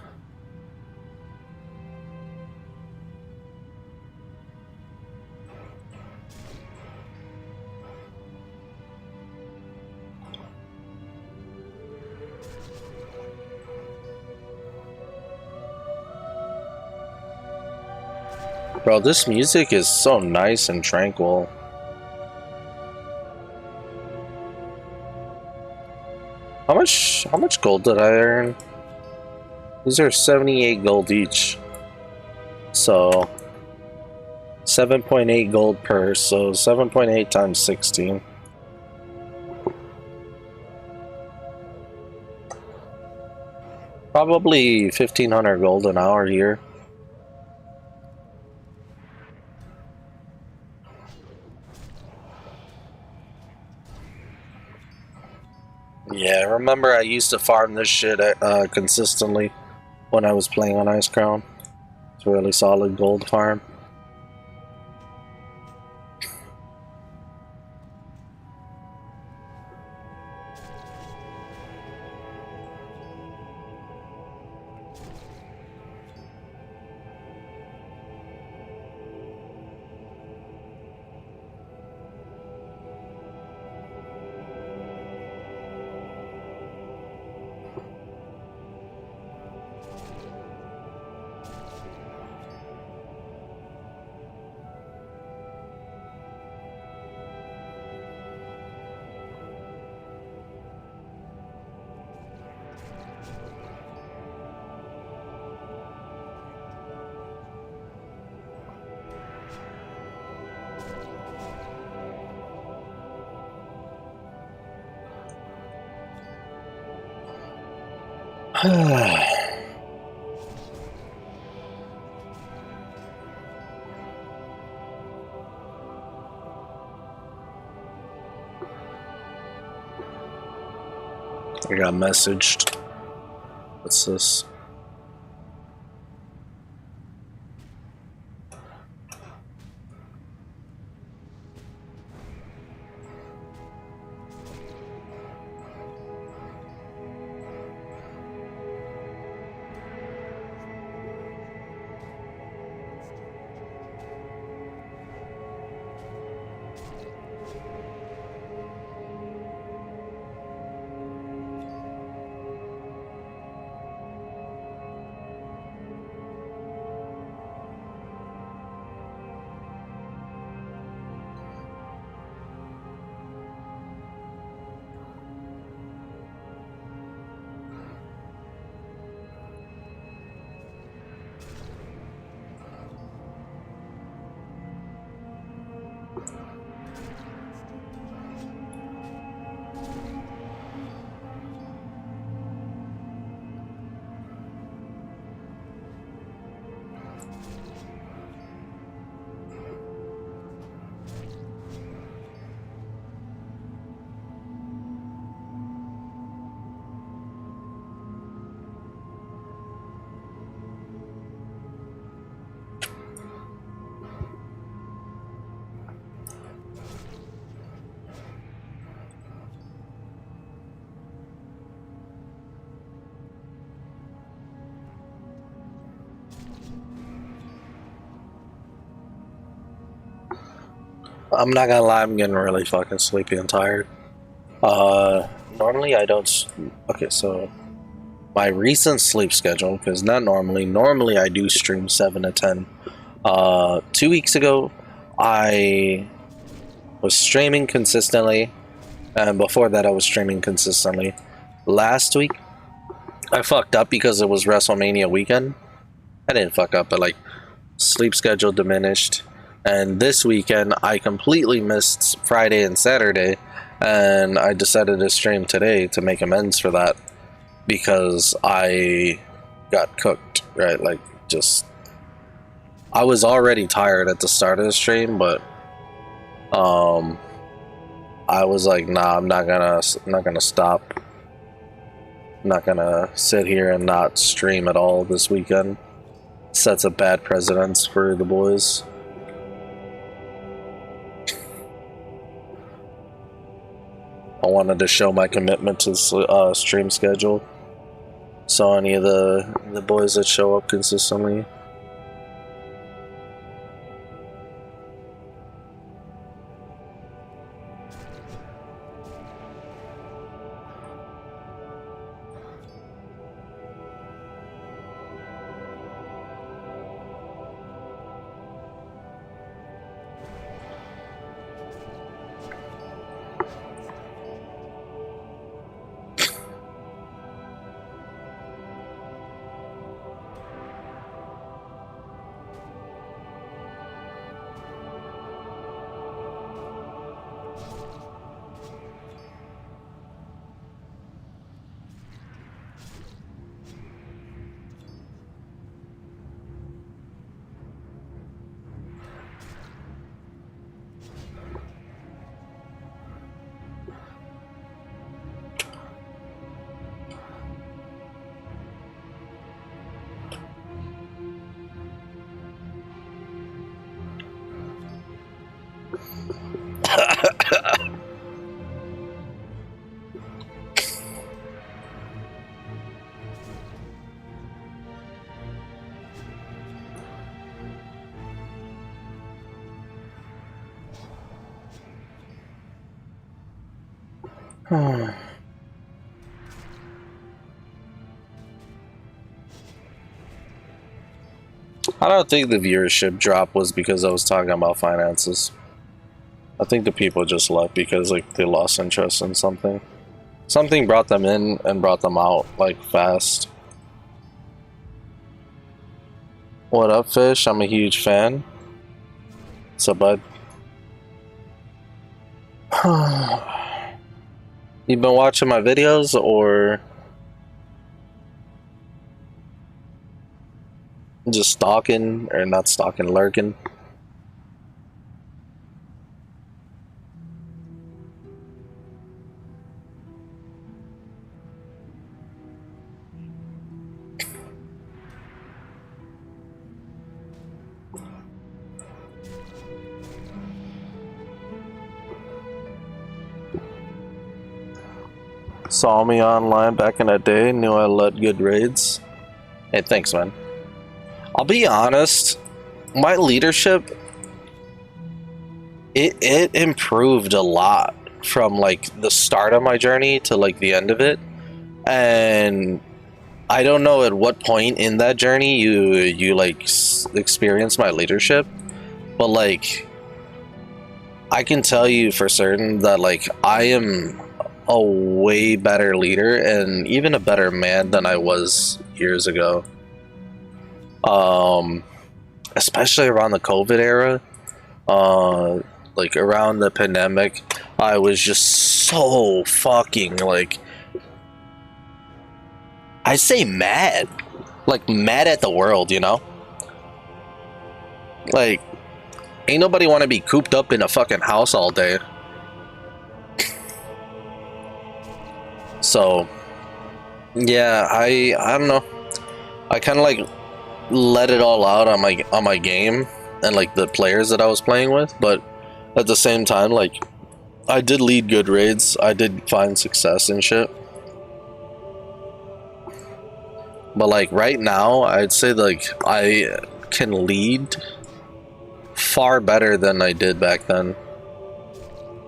Bro, this music is so nice and tranquil. How much gold did I earn? These are 78 gold each. So 7.8 gold per, so 7.8 times 16. Probably 1,500 gold an hour here. Yeah, remember I used to farm this shit consistently when I was playing on Ice Crown. It's a really solid gold farm. I got messaged. What's this? I'm not gonna lie, I'm getting really fucking sleepy and tired. Normally I don't. Okay, so my recent sleep schedule, because not normally I do stream 7 to 10. 2 weeks ago, I was streaming consistently, and before that, I was streaming consistently. Last week, I fucked up because it was WrestleMania weekend. I didn't fuck up, but like, sleep schedule diminished. And this weekend, I completely missed Friday and Saturday, and I decided to stream today to make amends for that because I got cooked, right? Like, just I was already tired at the start of the stream, but I was like, nah, I'm not gonna stop. I'm not gonna sit here and not stream at all this weekend. Sets a bad precedence for the boys. I wanted to show my commitment to stream schedule, so any of the boys that show up consistently. I don't think the viewership drop was because I was talking about finances. I think the people just left because like they lost interest in something. Something brought them in and brought them out like fast. What up, Fish? I'm a huge fan. What's up, bud? You been watching my videos or just stalking, or not stalking, lurking? Saw me online back in the day, knew I led good raids. Hey, thanks, man. I'll be honest, my leadership, it improved a lot from like the start of my journey to like the end of it. And I don't know at what point in that journey you like experience my leadership, but like I can tell you for certain that like I am a way better leader and even a better man than I was years ago. Especially around the COVID era, like around the pandemic, I was just so fucking like, I say mad, like mad at the world, you know? Like, ain't nobody want to be cooped up in a fucking house all day. So, yeah, I don't know. I kind of like let it all out on my game and like the players that I was playing with, but at the same time, like I did lead good raids. I did find success and shit. But like right now, I'd say like I can lead far better than I did back then.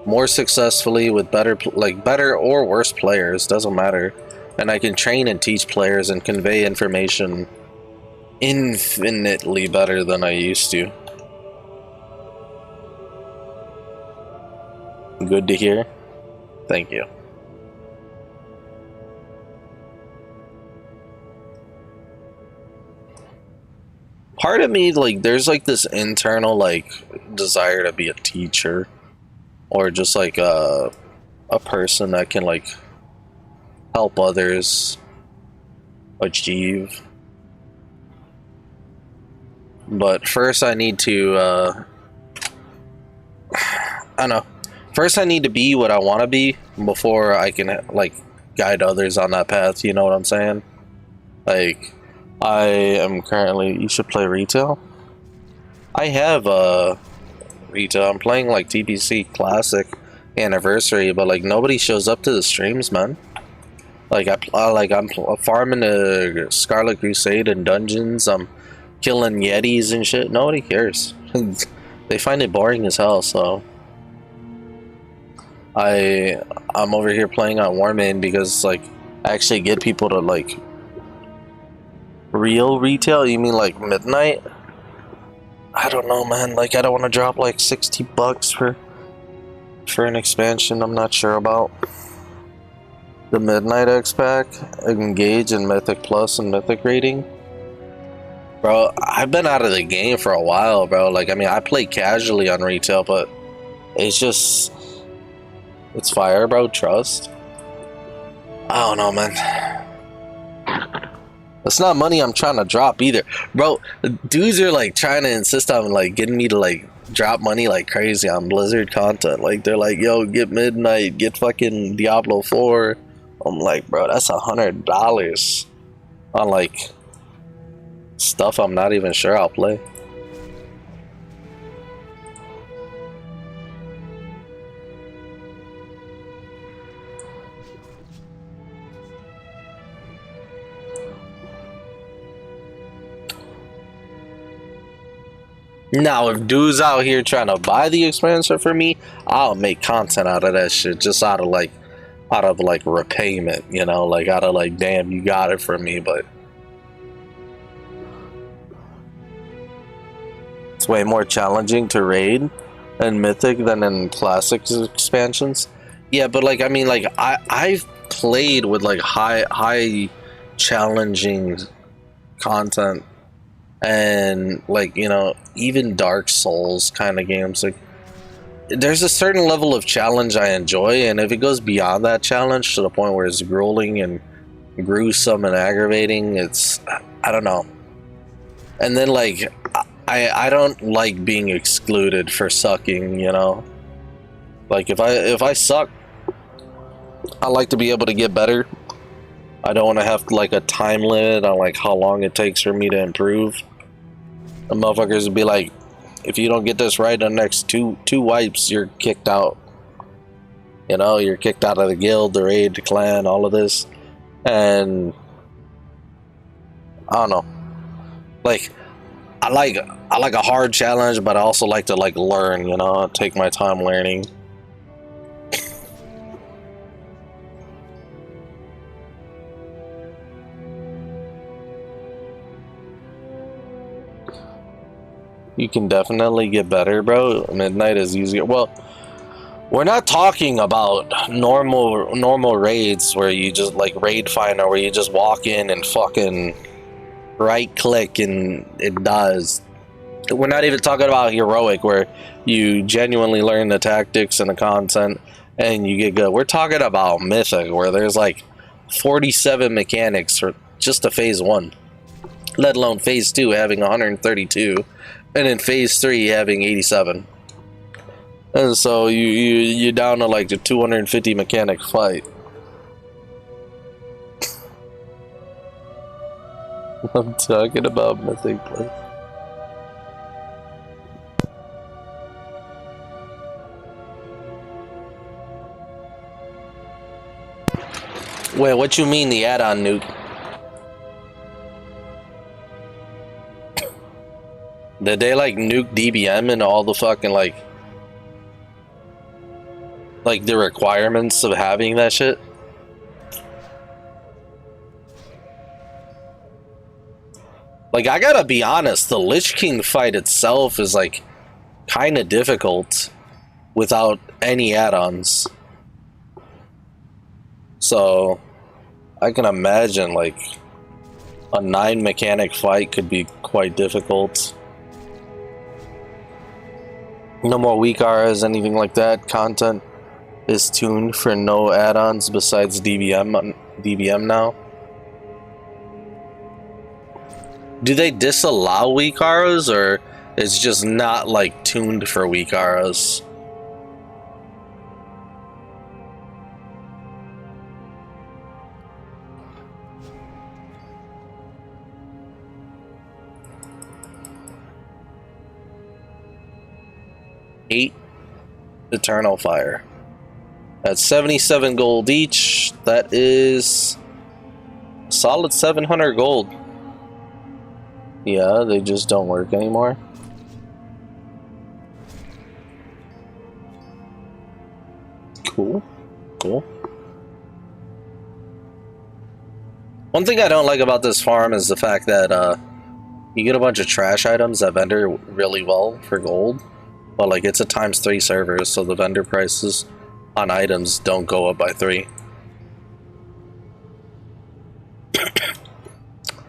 more successfully with better or worse players, doesn't matter. And I can train and teach players and convey information infinitely better than I used to. Good to hear. Thank you. Part of me, like, there's like this internal like desire to be a teacher, or just like a person that can like help others achieve. But first I need to I don't know. First I need to be what I want to be before I can like guide others on that path, you know what I'm saying? Like, I am currently, you should play retail. I have retail. I'm playing like TPC Classic Anniversary, but like nobody shows up to the streams, man. Like I'm farming a Scarlet Crusade and dungeons. I'm killing Yetis and shit. Nobody cares. They find it boring as hell. So I'm over here playing on Warmane because like I actually get people to like real retail. You mean like midnight? I don't know, man. Like I don't want to drop like $60 for an expansion I'm not sure about. The Midnight X pack, Engage, and Mythic Plus and Mythic rating. Bro, I've been out of the game for a while, bro. Like, I mean, I play casually on retail, but it's just, it's fire, bro. Trust. I don't know, man. It's not money I'm trying to drop either, bro. Dudes are like trying to insist on like getting me to like drop money like crazy on Blizzard content. Like they're like, yo, get Midnight, get fucking Diablo 4. I'm like, bro, that's $100 on like stuff I'm not even sure I'll play. Now, if dudes out here trying to buy the expansion for me, I'll make content out of that shit just out of like repayment, you know, like out of like, damn, you got it for me. But it's way more challenging to raid in Mythic than in Classic expansions. Yeah, but like, I mean, like I've played with like high challenging content, and like, you know, even Dark Souls kind of games, like there's a certain level of challenge I enjoy, and if it goes beyond that challenge to the point where it's grueling and gruesome and aggravating, it's, I don't know. And then like I don't like being excluded for sucking, you know. Like if I suck, I like to be able to get better. I don't want to have like a time limit on like how long it takes for me to improve. The motherfuckers would be like, if you don't get this right in the next two wipes, you're kicked out. You know, you're kicked out of the guild, the raid, the clan, all of this. And I don't know. Like I like a hard challenge, but I also like to like learn, you know, take my time learning. You can definitely get better, bro. Midnight is easier. Well, we're not talking about normal raids where you just like raid finder, where you just walk in and fucking right click and it does. We're not even talking about heroic where you genuinely learn the tactics and the content and you get good. We're talking about Mythic where there's like 47 mechanics for just a phase 1, let alone phase 2 having 132. And in phase 3 having 87. And so you're down to like the 250 mechanic fight. I'm talking about Mythic play. Wait, what you mean the add-on nuke? Did they like nuke DBM and all the fucking like like the requirements of having that shit. Like, I gotta be honest, the Lich King fight itself is like kind of difficult without any add-ons. So I can imagine like a 9 mechanic fight could be quite difficult. No more weak auras, anything like that. Content is tuned for no add-ons besides DBM now. Do they disallow weak auras, or it's just not like tuned for weak auras? Eight Eternal Fire. At 77 gold each, that is a solid 700 gold. Yeah, they just don't work anymore. Cool. Cool. One thing I don't like about this farm is the fact that you get a bunch of trash items that vendor really well for gold, but like it's a ×3 server, so the vendor prices on items don't go up by 3.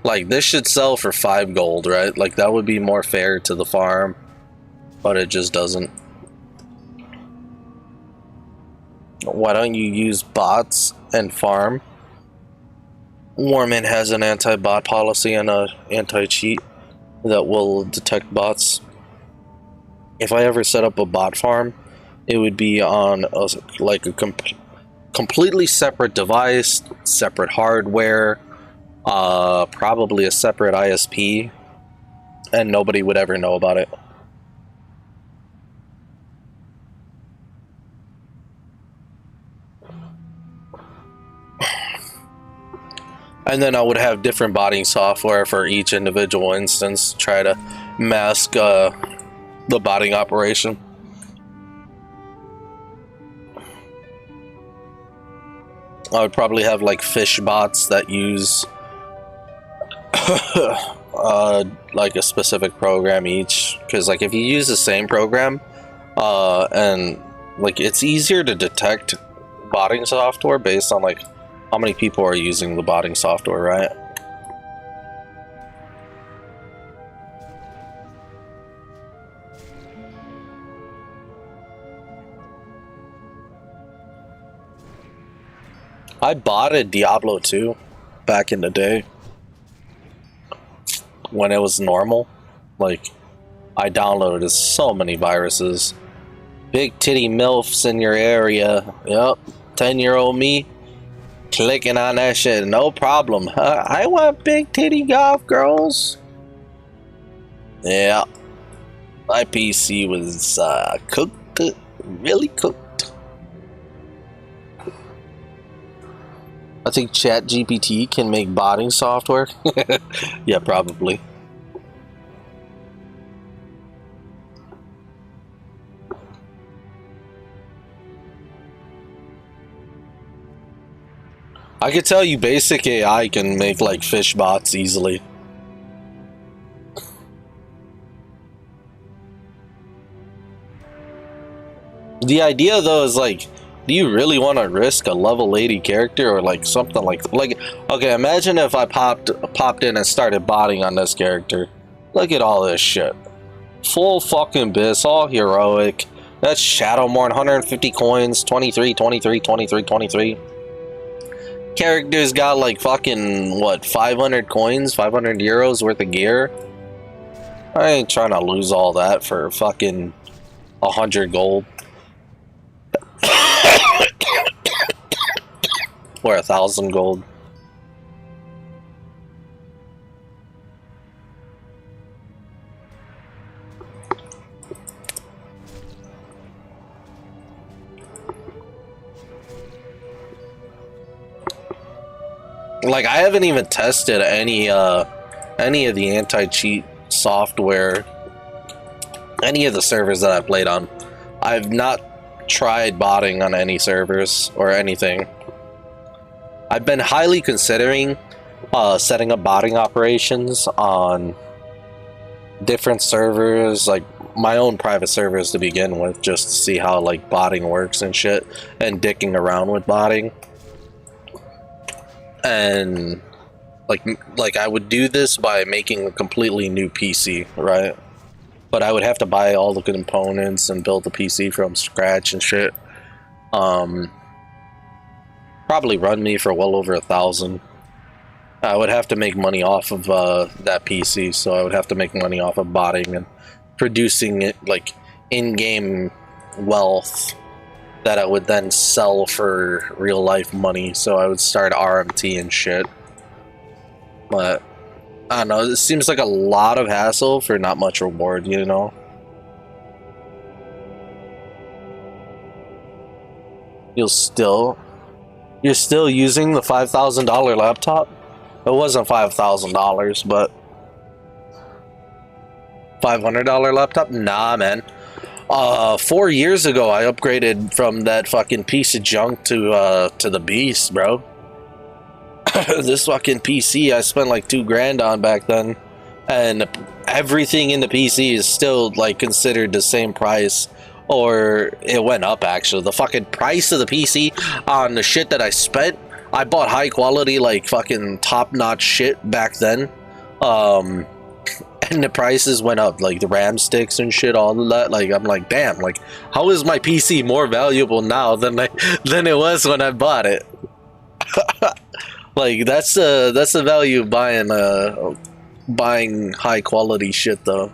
Like, this should sell for 5 gold, right? Like, that would be more fair to the farm, but it just doesn't. Why don't you use bots and farm? Warmane has an anti-bot policy and an anti-cheat that will detect bots. If I ever set up a bot farm, it would be on a completely separate device, separate hardware, probably a separate ISP, and nobody would ever know about it. And then I would have different botting software for each individual instance, try to mask the botting operation. I would probably have like fish bots that use like a specific program each, because like if you use the same program and like it's easier to detect botting software based on like how many people are using the botting software, right? I botted Diablo 2 back in the day when it was normal. Like, I downloaded so many viruses. Big titty MILFs in your area. Yep, 10-year-old me clicking on that shit, no problem. I want big titty golf girls. Yeah, my PC was cooked, really cooked. I think ChatGPT can make botting software. Yeah, probably. I could tell you basic AI can make like fish bots easily. The idea though is like, do you really want to risk a level 80 character or like something like okay, imagine if I popped in and started botting on this character. Look at all this shit. Full fucking biz, all heroic. That's Shadowmourne, 150 coins, 23, 23, 23, 23. Character's got like fucking what, 500 coins, 500 euros worth of gear. I ain't trying to lose all that for fucking 100 gold. Or 1,000 gold. Like, I haven't even tested any of the anti-cheat software, any of the servers that I've played on. I've not tried botting on any servers or anything. I've been highly considering setting up botting operations on different servers, like my own private servers to begin with, just to see how like botting works and shit, and dicking around with botting. And like I would do this by making a completely new PC, right? But I would have to buy all the components and build the PC from scratch and shit. Probably run me for well over 1,000. I would have to make money off of that PC, so I would have to make money off of botting and producing it like in-game wealth that I would then sell for real life money. So I would start RMT and shit. But I don't know, it seems like a lot of hassle for not much reward, you know? You're still using the $5,000 laptop? It wasn't $5,000, but $500 laptop? Nah, man. 4 years ago, I upgraded from that fucking piece of junk to the beast, bro. This fucking PC I spent like $2,000 on back then, and everything in the PC is still like considered the same price, or it went up actually. The fucking price of the PC on the shit that I spent, I bought high quality like fucking top-notch shit back then, and the prices went up, like the RAM sticks and shit, all of that. Like I'm like, damn, like how is my PC more valuable now than it was when I bought it? Like that's the value of buying high quality shit though.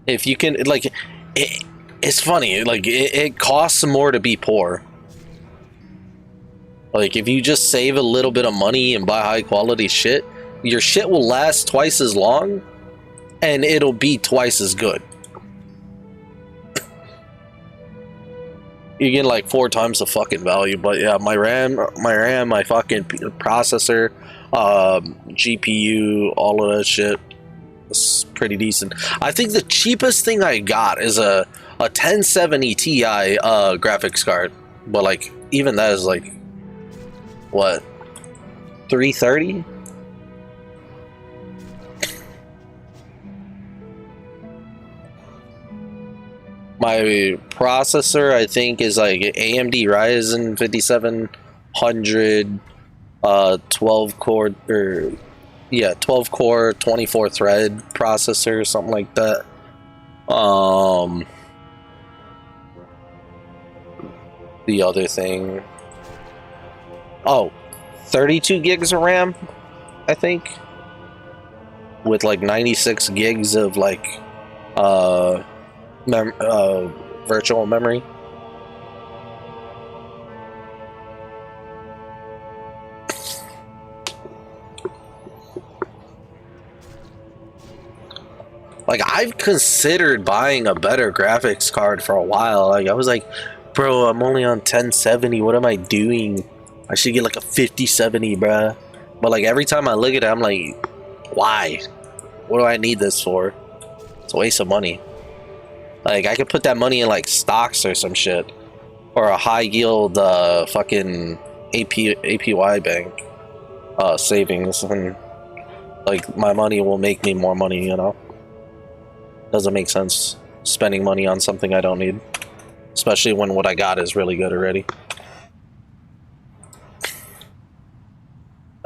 If you can, like, it's funny, like it costs more to be poor. Like if you just save a little bit of money and buy high quality shit, your shit will last twice as long and it'll be twice as good. You get like 4 times the fucking value. But yeah, my RAM, my fucking processor, GPU, all of that shit is pretty decent. I think the cheapest thing I got is a 1070 Ti graphics card, but like even that is like what, 330? My processor, I think, is like AMD Ryzen 5700, 12 core, or yeah, 12 core, 24 thread processor, something like that. The other thing, oh, 32 gigs of RAM, I think, with like 96 gigs of like virtual memory. Like I've considered buying a better graphics card for a while. Like I was like, bro, I'm only on 1070. What am I doing? I should get like a 5070, bruh. But like every time I look at it, I'm like, why? What do I need this for? It's a waste of money. Like I could put that money in like stocks or some shit, or a high yield fucking APY bank savings, and like my money will make me more money, you know. Doesn't make sense spending money on something I don't need, especially when what I got is really good already.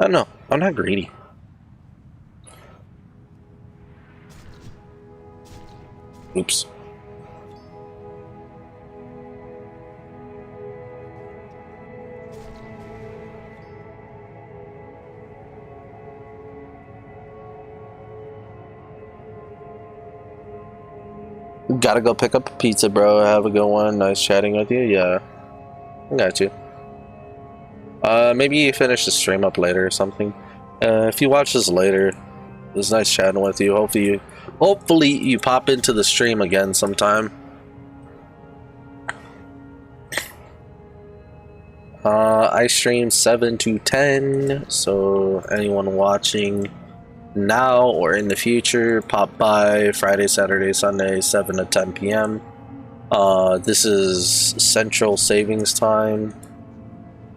I don't know, I'm not greedy. Oops. Gotta go pick up a pizza, bro. Have a good one. Nice chatting with you. Yeah, I got you. Maybe you finish the stream up later or something. If you watch this later, it was nice chatting with you. Hopefully you pop into the stream again sometime. I stream 7 to 10, so anyone watching now or in the future, pop by Friday, Saturday, Sunday, 7 to 10 p.m. This is Central Savings Time.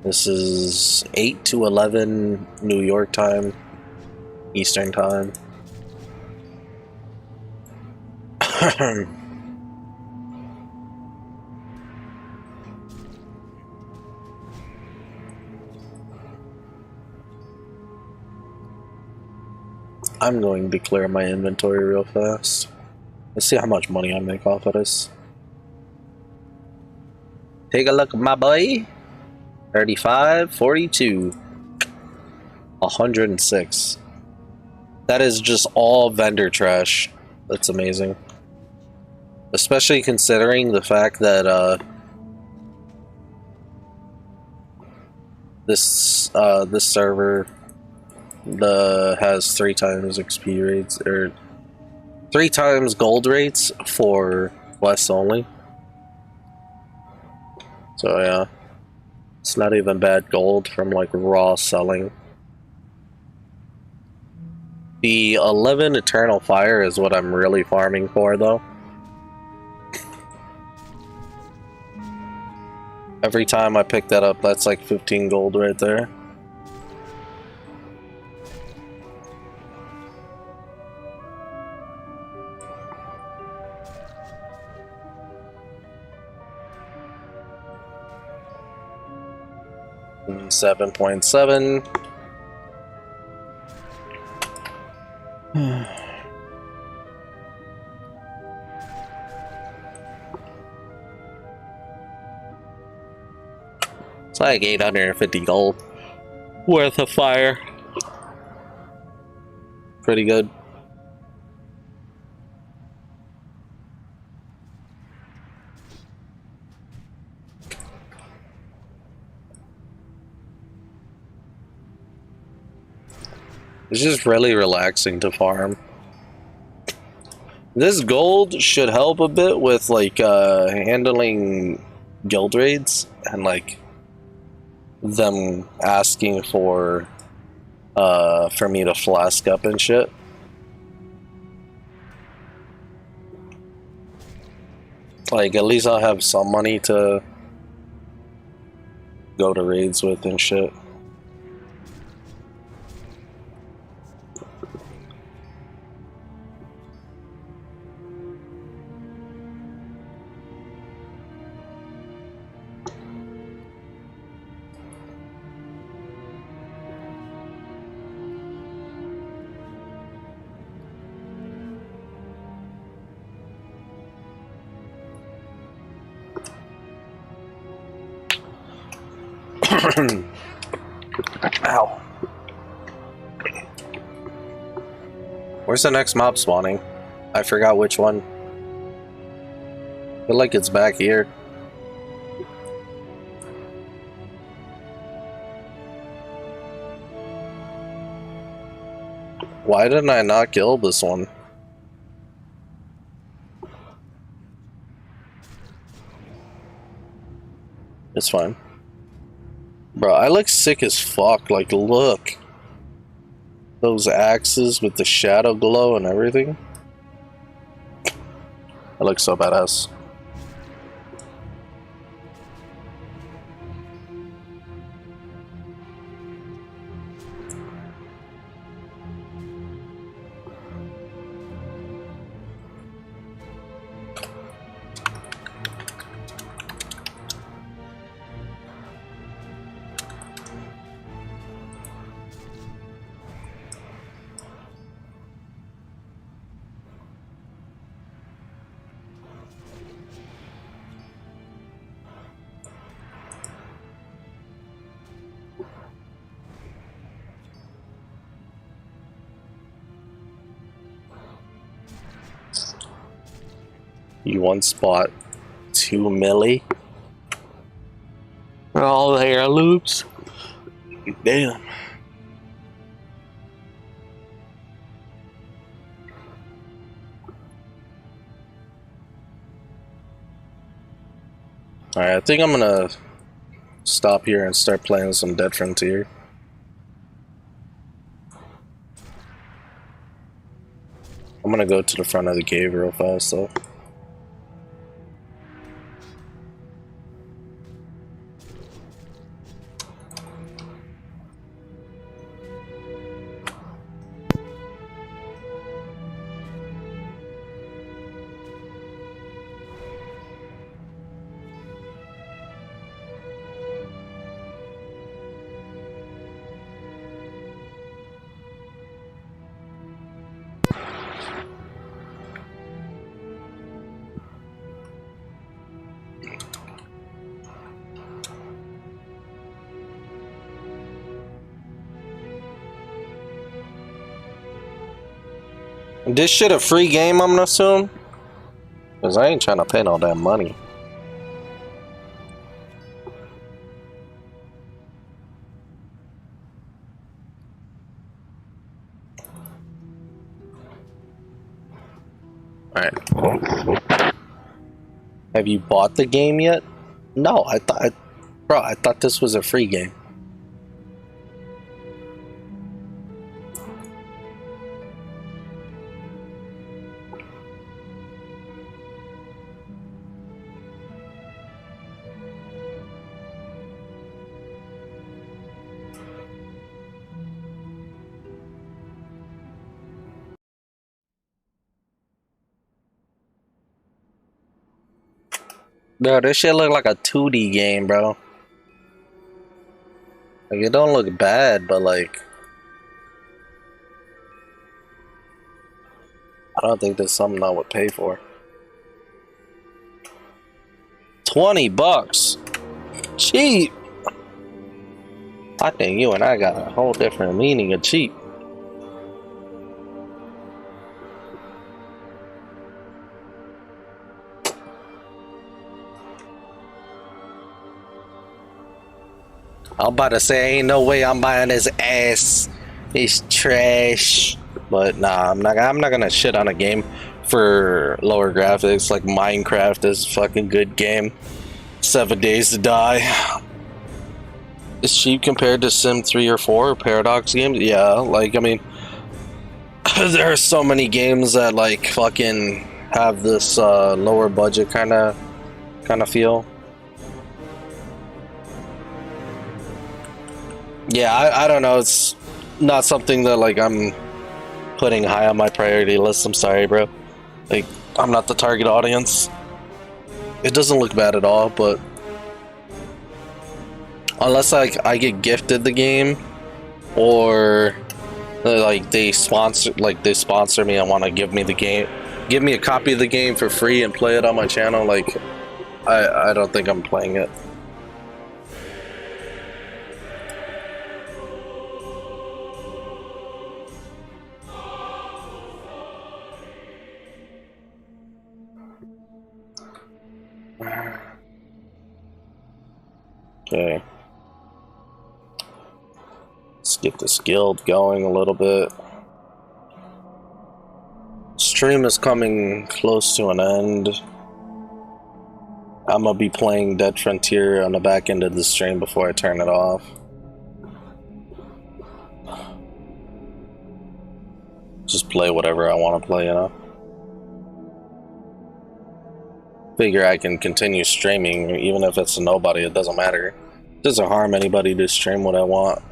This is 8 to 11 New York time, Eastern time. I'm going to clear my inventory real fast. Let's see how much money I make off of this. Take a look, my boy. 35, 42, 106. That is just all vendor trash. That's amazing. Especially considering the fact that this server has 3 times XP rates, or 3 times gold rates for West only. So yeah, it's not even bad gold from like raw selling. The 11 Eternal Fire is what I'm really farming for though. Every time I pick that up, that's like 15 gold right there. $7.7. It's like 850 gold worth of fire. Pretty good. It's just really relaxing to farm. This gold should help a bit with like handling guild raids and like them asking for me to flask up and shit. Like at least I'll have some money to go to raids with and shit. Ow. Where's the next mob spawning? I forgot which one. I feel like it's back here. Why didn't I not kill this one? It's fine. Bro, I look sick as fuck. Like, look. Those axes with the shadow glow and everything. I look so badass. You one spot 2 milli for all the hair loops. Damn. Alright, I think I'm gonna stop here and start playing some Dead Frontier. I'm gonna go to the front of the cave real fast though. This shit a free game, I'm gonna assume? Because I ain't trying to pay no damn money. Alright. Have you bought the game yet? No, bro, I thought this was a free game. Bro, this shit look like a 2D game, bro. Like, it don't look bad, but like, I don't think that's something I would pay for. 20 bucks. Cheap. I think you and I got a whole different meaning of cheap. I'm about to say, ain't no way I'm buying this ass. It's trash. But nah, I'm not gonna shit on a game for lower graphics. Like Minecraft is a fucking good game. 7 Days to Die. It's cheap compared to Sim 3 or 4 or Paradox games. Yeah, like I mean, there are so many games that like fucking have this lower budget kind of feel. Yeah, I don't know. It's not something that like I'm putting high on my priority list. I'm sorry, bro. Like, I'm not the target audience. It doesn't look bad at all, but unless like I get gifted the game or like they sponsor me and want to give me the game, give me a copy of the game for free and play it on my channel, like I don't think I'm playing it. Okay. Let's get this guild going a little bit. Stream is coming close to an end. I'm gonna be playing Dead Frontier on the back end of the stream before I turn it off. Just play whatever I want to play, you know? Figure I can continue streaming, even if it's nobody, it doesn't matter. It doesn't harm anybody to stream what I want.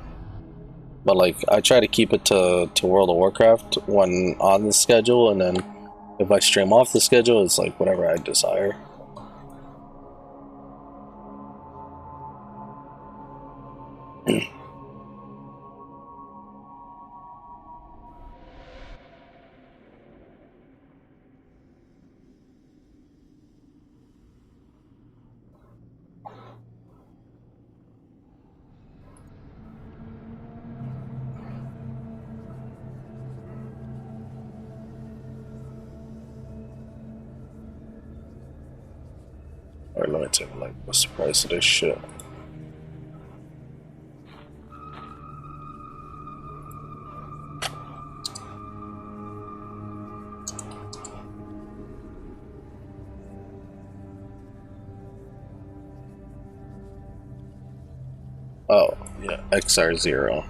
But like, I try to keep it to World of Warcraft when on the schedule, and then if I stream off the schedule, it's like whatever I desire. Alright, let me take a look. What's the price of this shit? Oh, yeah, XR0.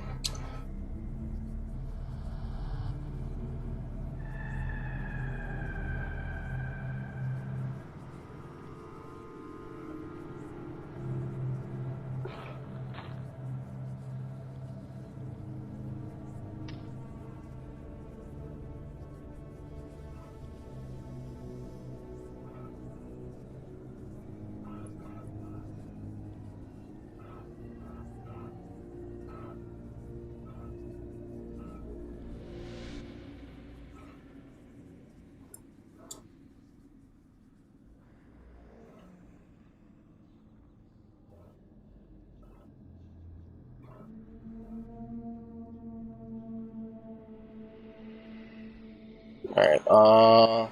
Alright,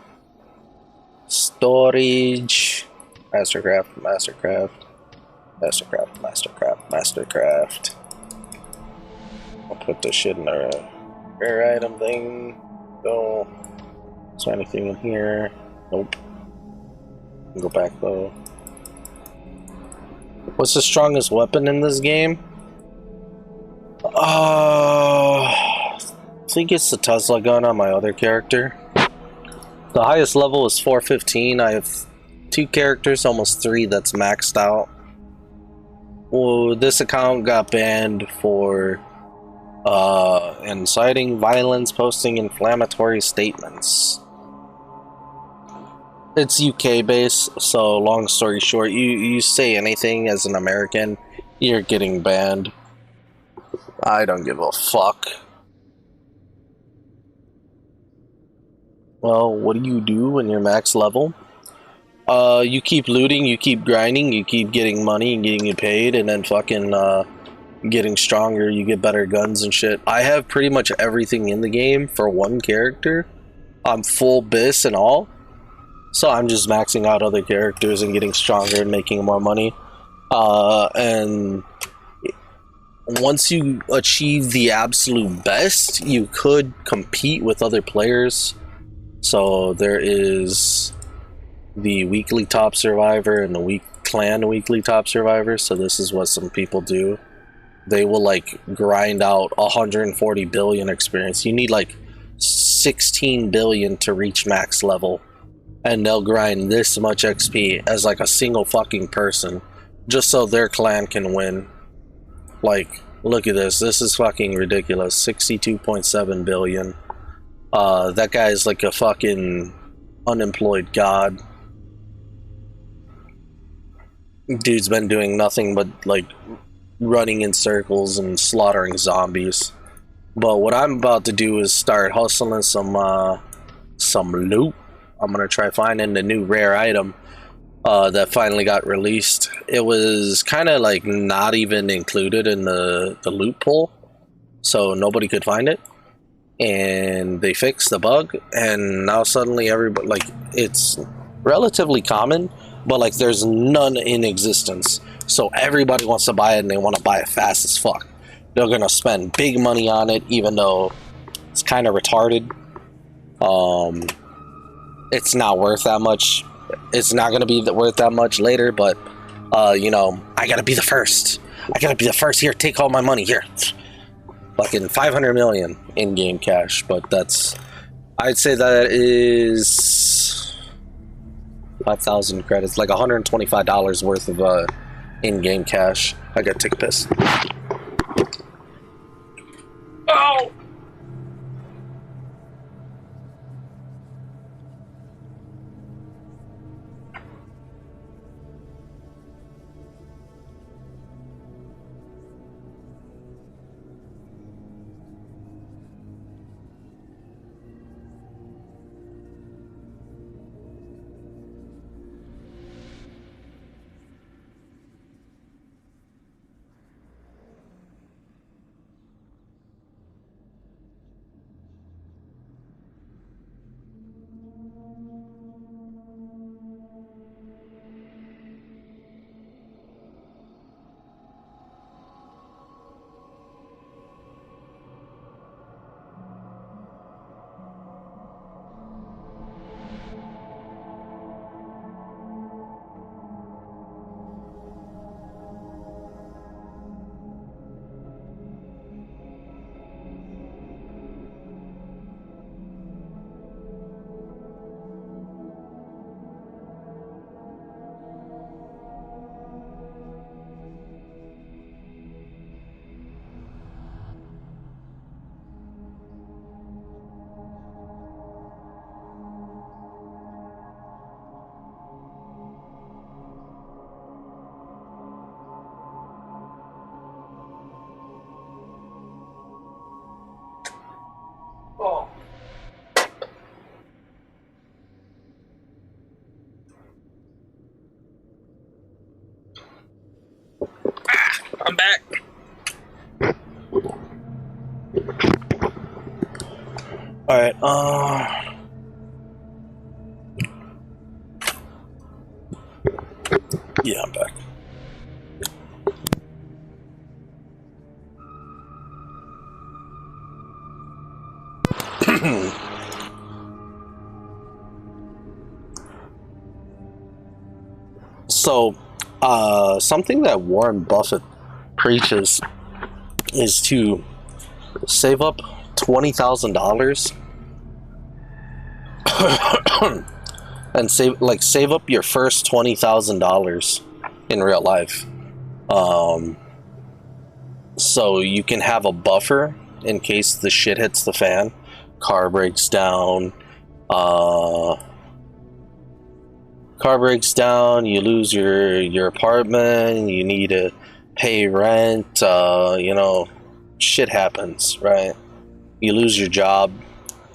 storage, Mastercraft, Mastercraft, Mastercraft, Mastercraft, Mastercraft. I'll put this shit in a rare item thing. Go. Is there anything in here? Nope. Go back though. What's the strongest weapon in this game? I think it's the Tesla gun on my other character. The highest level is 415. I have 2 characters, almost 3 that's maxed out. Well, this account got banned for inciting violence, posting inflammatory statements. It's UK based, so long story short, you say anything as an American, you're getting banned. I don't give a fuck. Well, what do you do when you're max level? You keep looting, you keep grinding, you keep getting money and getting paid, and then fucking getting stronger, you get better guns and shit. I have pretty much everything in the game for one character. I'm full bis and all. So I'm just maxing out other characters and getting stronger and making more money. And once you achieve the absolute best, you could compete with other players. So there is the weekly top survivor and the clan weekly top survivor. So this is what some people do. They will like grind out 140 billion experience. You need like 16 billion to reach max level. And they'll grind this much XP as like a single fucking person, just so their clan can win. Like, look at this. This is fucking ridiculous. 62.7 billion. That guy is like a fucking unemployed god. Dude's been doing nothing but like running in circles and slaughtering zombies. But what I'm about to do is start hustling some loot. I'm gonna try finding the new rare item that finally got released. It was kind of like not even included in the loot pool, so nobody could find it. And they fixed the bug, and now suddenly everybody, like, it's relatively common, but like there's none in existence. So everybody wants to buy it, and they want to buy it fast as fuck. They're gonna spend big money on it, even though it's kind of retarded. It's not worth that much. It's not gonna be worth that much later, but you know, I gotta be the first. I gotta be the first. Here, take all my money. Here, fucking 500 million in-game cash. But that's, I'd say that is 5,000 credits, like $125 worth of in-game cash. I gotta take a piss. Oh. I'm back. Alright, Yeah, I'm back. So, something that Warren Buffett preaches is to save up $20,000 and save up your first $20,000 in real life, so you can have a buffer in case the shit hits the fan, car breaks down, you lose your apartment, you need to pay rent, shit happens, right? You lose your job,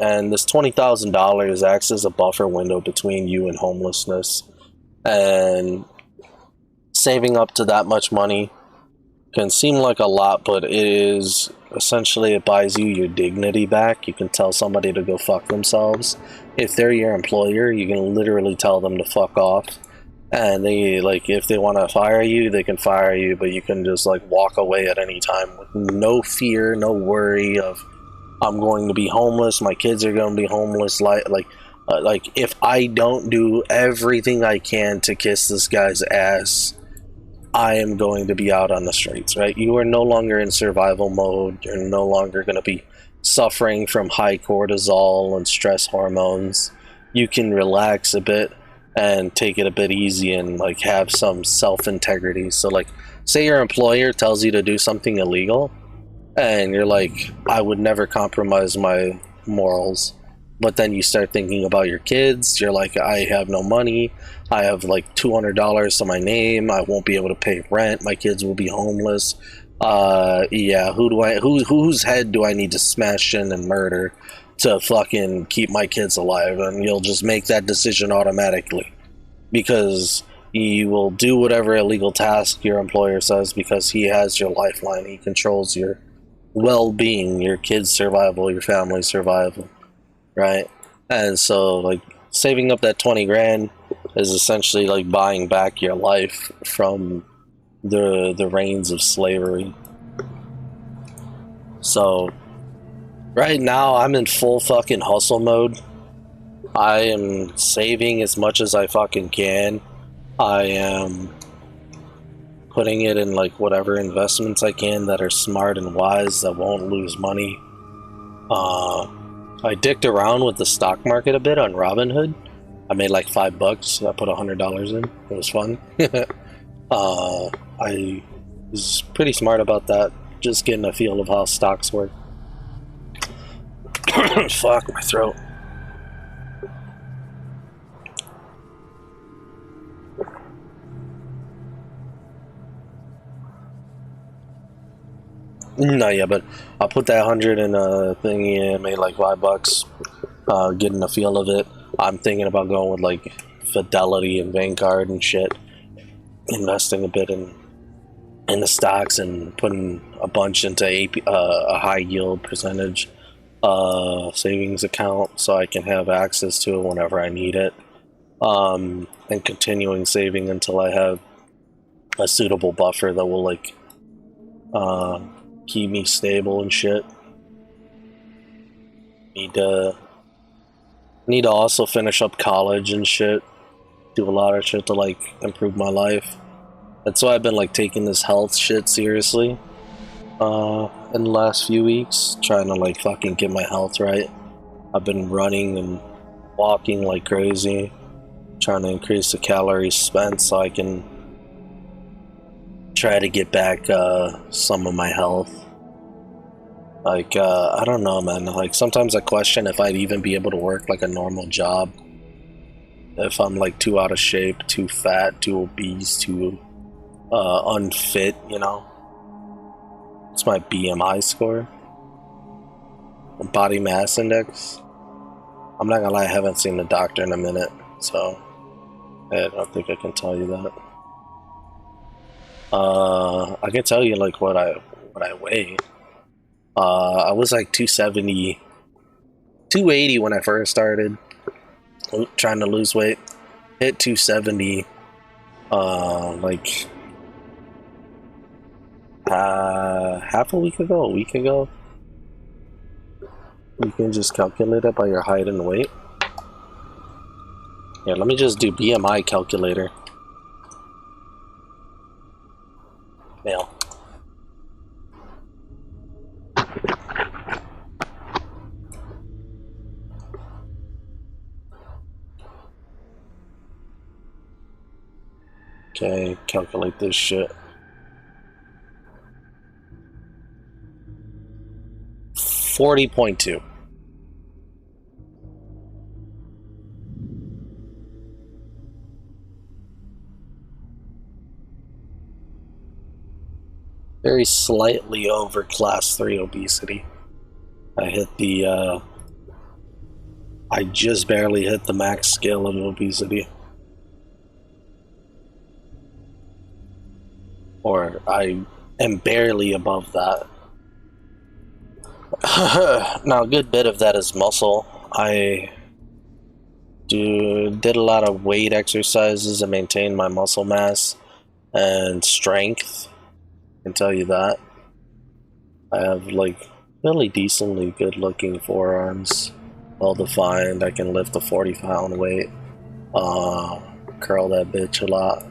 and this $20,000 acts as a buffer window between you and homelessness. And saving up to that much money can seem like a lot, but it buys you your dignity back. You can tell somebody to go fuck themselves. If they're your employer, you can literally tell them to fuck off. And if they want to fire you, they can fire you, but you can just walk away at any time with no fear, no worry of, I'm going to be homeless, my kids are going to be homeless. If I don't do everything I can to kiss this guy's ass, I am going to be out on the streets, right? You are no longer in survival mode. You're no longer going to be suffering from high cortisol and stress hormones. You can relax a bit and take it a bit easy and have some self-integrity. So say your employer tells you to do something illegal, and you're like, I would never compromise my morals. But then you start thinking about your kids. You're like, I have no money. I have $200 to my name. I won't be able to pay rent. My kids will be homeless. Whose head do I need to smash in and murder to fucking keep my kids alive? And you'll just make that decision automatically, because you will do whatever illegal task your employer says, because he has your lifeline. He controls your well-being, your kids' survival, your family's survival, right? And so saving up that 20 grand is essentially buying back your life from the reins of slavery. So right now I'm in full fucking hustle mode. I am saving as much as I fucking can. I am putting it in whatever investments I can that are smart and wise, that won't lose money. I dicked around with the stock market a bit on Robinhood. I made $5. I put $100 in. It was fun. I was pretty smart about that, just getting a feel of how stocks work. Fuck, my throat. No, yeah, but I put that 100 in a thingy and made $5, getting a feel of it. I'm thinking about going with Fidelity and Vanguard and shit, investing a bit in the stocks and putting a bunch into a high yield percentage savings account, so I can have access to it whenever I need it, and continuing saving until I have a suitable buffer that will keep me stable and shit. Need to also finish up college and shit. Do a lot of shit to improve my life. That's why I've been taking this health shit seriously in the last few weeks, trying to fucking get my health right. I've been running and walking like crazy, trying to increase the calories spent so I can try to get back some of my health. I don't know, man. Sometimes I question if I'd even be able to work a normal job if I'm too out of shape, too fat, too obese, too unfit, It's my BMI score, body mass index. I'm not gonna lie, I haven't seen the doctor in a minute, so I don't think I can tell you that. I can tell you what I weigh. I was 270, 280 when I first started trying to lose weight. Hit 270 Like half a week ago, a week ago. You can just calculate it by your height and weight. Yeah, let me just do BMI calculator. Male. Okay, calculate this shit. 40.2. Very slightly over class 3 obesity. I just barely hit the max scale of obesity. Or I am barely above that. Now, a good bit of that is muscle. I did a lot of weight exercises to maintain my muscle mass and strength. I can tell you that. I have like really decently good looking forearms, well defined. I can lift a 40-pound weight, curl that bitch a lot.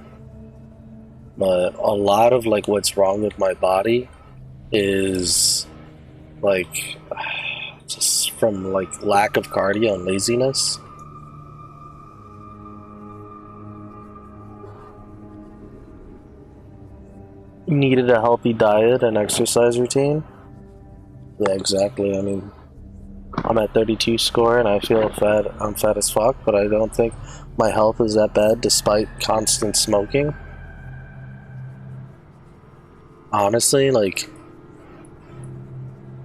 But a lot of like what's wrong with my body is like just from like lack of cardio and laziness. Needed a healthy diet and exercise routine. Yeah, exactly. I mean, I'm at 32 score and I feel fat. I'm fat as fuck, but I don't think my health is that bad despite constant smoking. Honestly, like,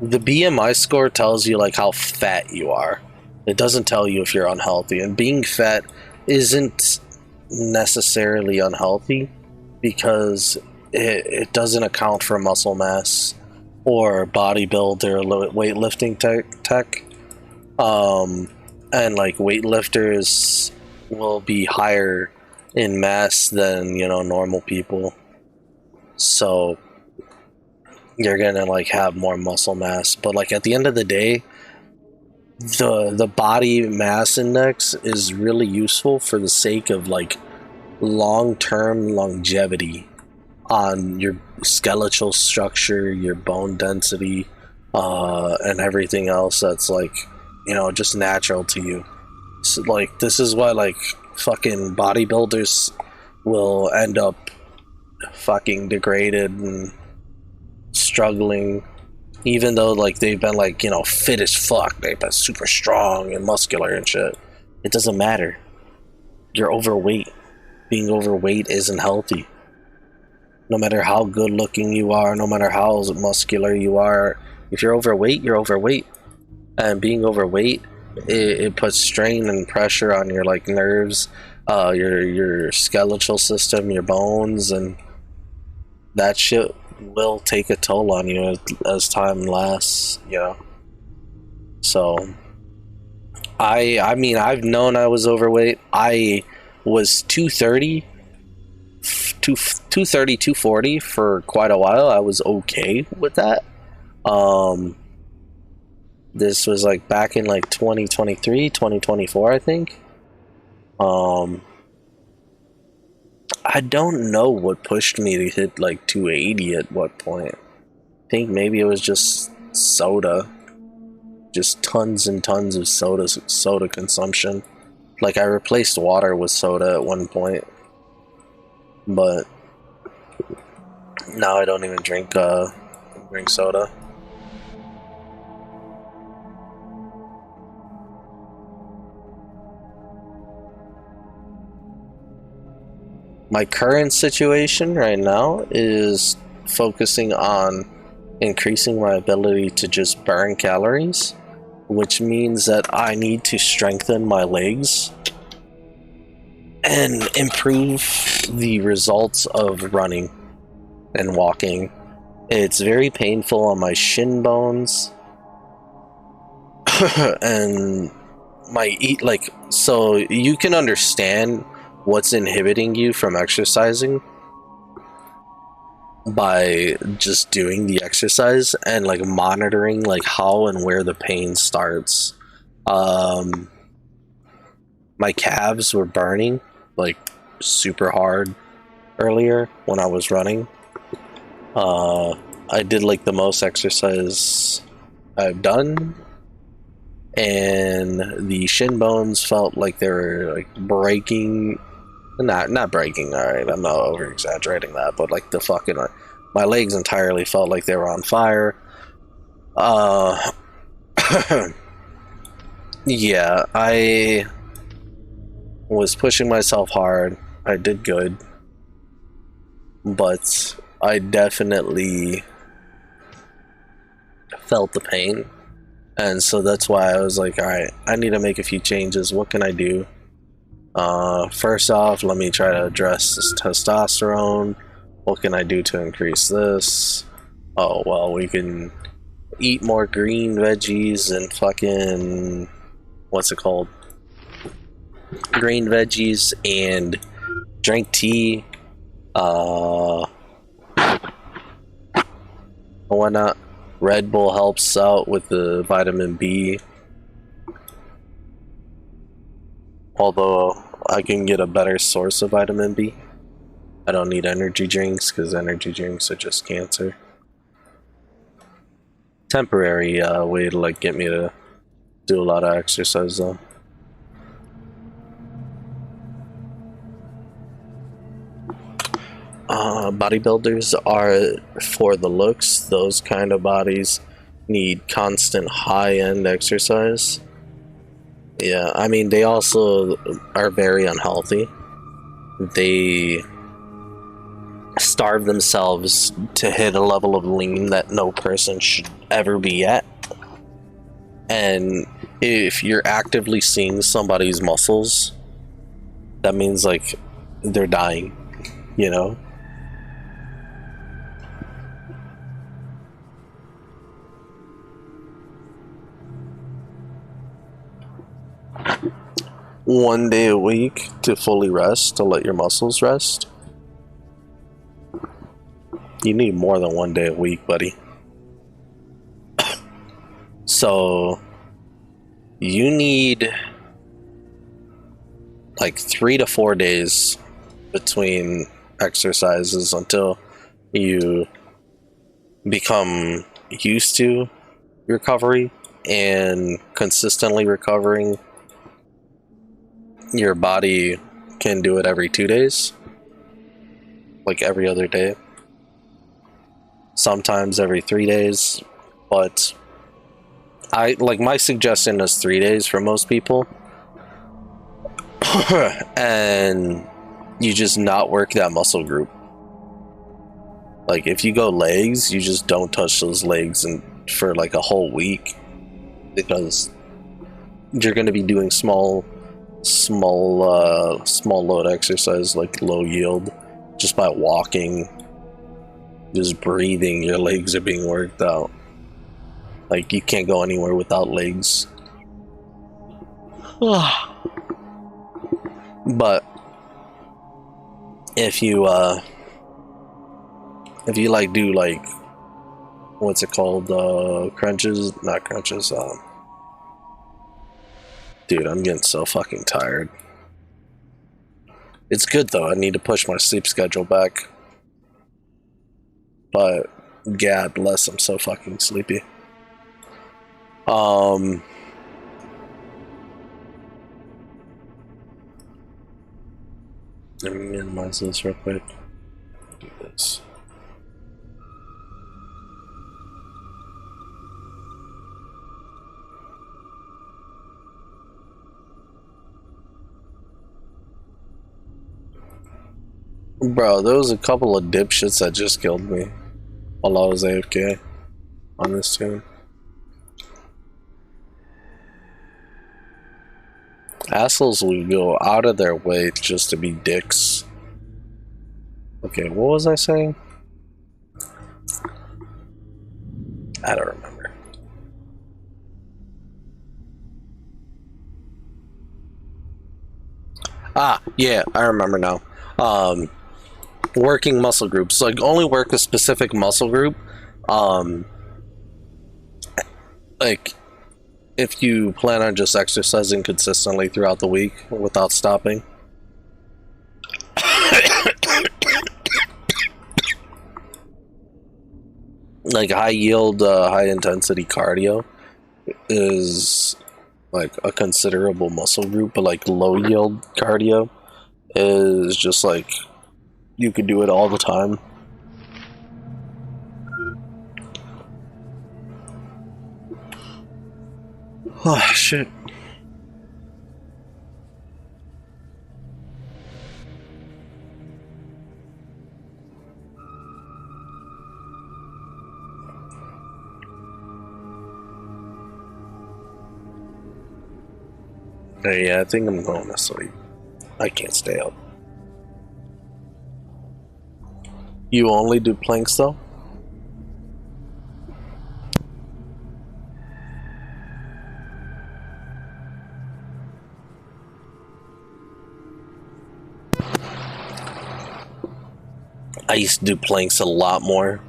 the BMI score tells you like how fat you are. It doesn't tell you if you're unhealthy, and being fat isn't necessarily unhealthy because it doesn't account for muscle mass or bodybuilder weightlifting tech. And like weightlifters will be higher in mass than, you know, normal people, so you're gonna like have more muscle mass. But like at the end of the day, the body mass index is really useful for the sake of like long-term longevity on your skeletal structure, your bone density, and everything else that's like, you know, just natural to you. So like this is why like fucking bodybuilders will end up fucking degraded and struggling, even though like they've been like, you know, fit as fuck, they've been super strong and muscular and shit. It doesn't matter. You're overweight. Being overweight isn't healthy. No matter how good looking you are, no matter how muscular you are, if you're overweight, you're overweight. And being overweight, it puts strain and pressure on your like nerves, your skeletal system, your bones, and that shit will take a toll on you as time lasts, you know. So I mean, I've known I was overweight. I was 230 240 for quite a while. I was okay with that. This was like back in like 2023 2024, I think. I don't know what pushed me to hit like 280 at what point. I think maybe it was just soda. Just tons and tons of soda consumption. Like I replaced water with soda at one point. But now I don't even drink soda. My current situation right now is focusing on increasing my ability to just burn calories, which means that I need to strengthen my legs and improve the results of running and walking. It's very painful on my shin bones and my so you can understand what's inhibiting you from exercising by just doing the exercise and like monitoring like how and where the pain starts. My calves were burning like super hard earlier when I was running. I did like the most exercise I've done, and the shin bones felt like they were like breaking. Not breaking, alright, I'm not over exaggerating that, but like the fucking my legs entirely felt like they were on fire. Yeah, I was pushing myself hard. I did good, but I definitely felt the pain, and so that's why I was like, alright, I need to make a few changes. What can I do? First off, let me try to address this testosterone. What can I do to increase this? Oh, well, we can eat more green veggies and fucking, what's it called? Green veggies and drink tea. Why not? Red Bull helps out with the vitamin B. Although I can get a better source of vitamin B. I don't need energy drinks because energy drinks are just cancer. Temporary way to like get me to do a lot of exercise though. Bodybuilders are for the looks. Those kind of bodies need constant high-end exercise. Yeah, I mean, they also are very unhealthy. They starve themselves to hit a level of lean that no person should ever be at. And if you're actively seeing somebody's muscles, that means like they're dying, you know? One day a week to fully rest, to let your muscles rest. You need more than one day a week, buddy. So you need like 3 to 4 days between exercises until you become used to recovery and consistently recovering. Your body can do it every 2 days, like every other day, sometimes every 3 days, but I like my suggestion is 3 days for most people. And you just not work that muscle group. Like if you go legs, you just don't touch those legs and for like a whole week, because you're going to be doing small load exercise, like low yield, just by walking, just breathing. Your legs are being worked out. Like you can't go anywhere without legs. But if you like do like, what's it called, crunches, not crunches, dude, I'm getting so fucking tired. It's good though, I need to push my sleep schedule back, but God bless, I'm so fucking sleepy. Let me minimize this real quick. Do this. Bro, there was a couple of dipshits that just killed me while I was AFK on this team. Assholes will go out of their way just to be dicks. Okay, what was I saying? I don't remember. Yeah, I remember now. Working muscle groups, like only work a specific muscle group. Um, like if you plan on just exercising consistently throughout the week without stopping. Like high yield, high intensity cardio is like a considerable muscle group, but like low yield cardio is just like you could do it all the time. Oh shit. Yeah, I think I'm going to sleep. I can't stay up. You only do planks though? I used to do planks a lot more.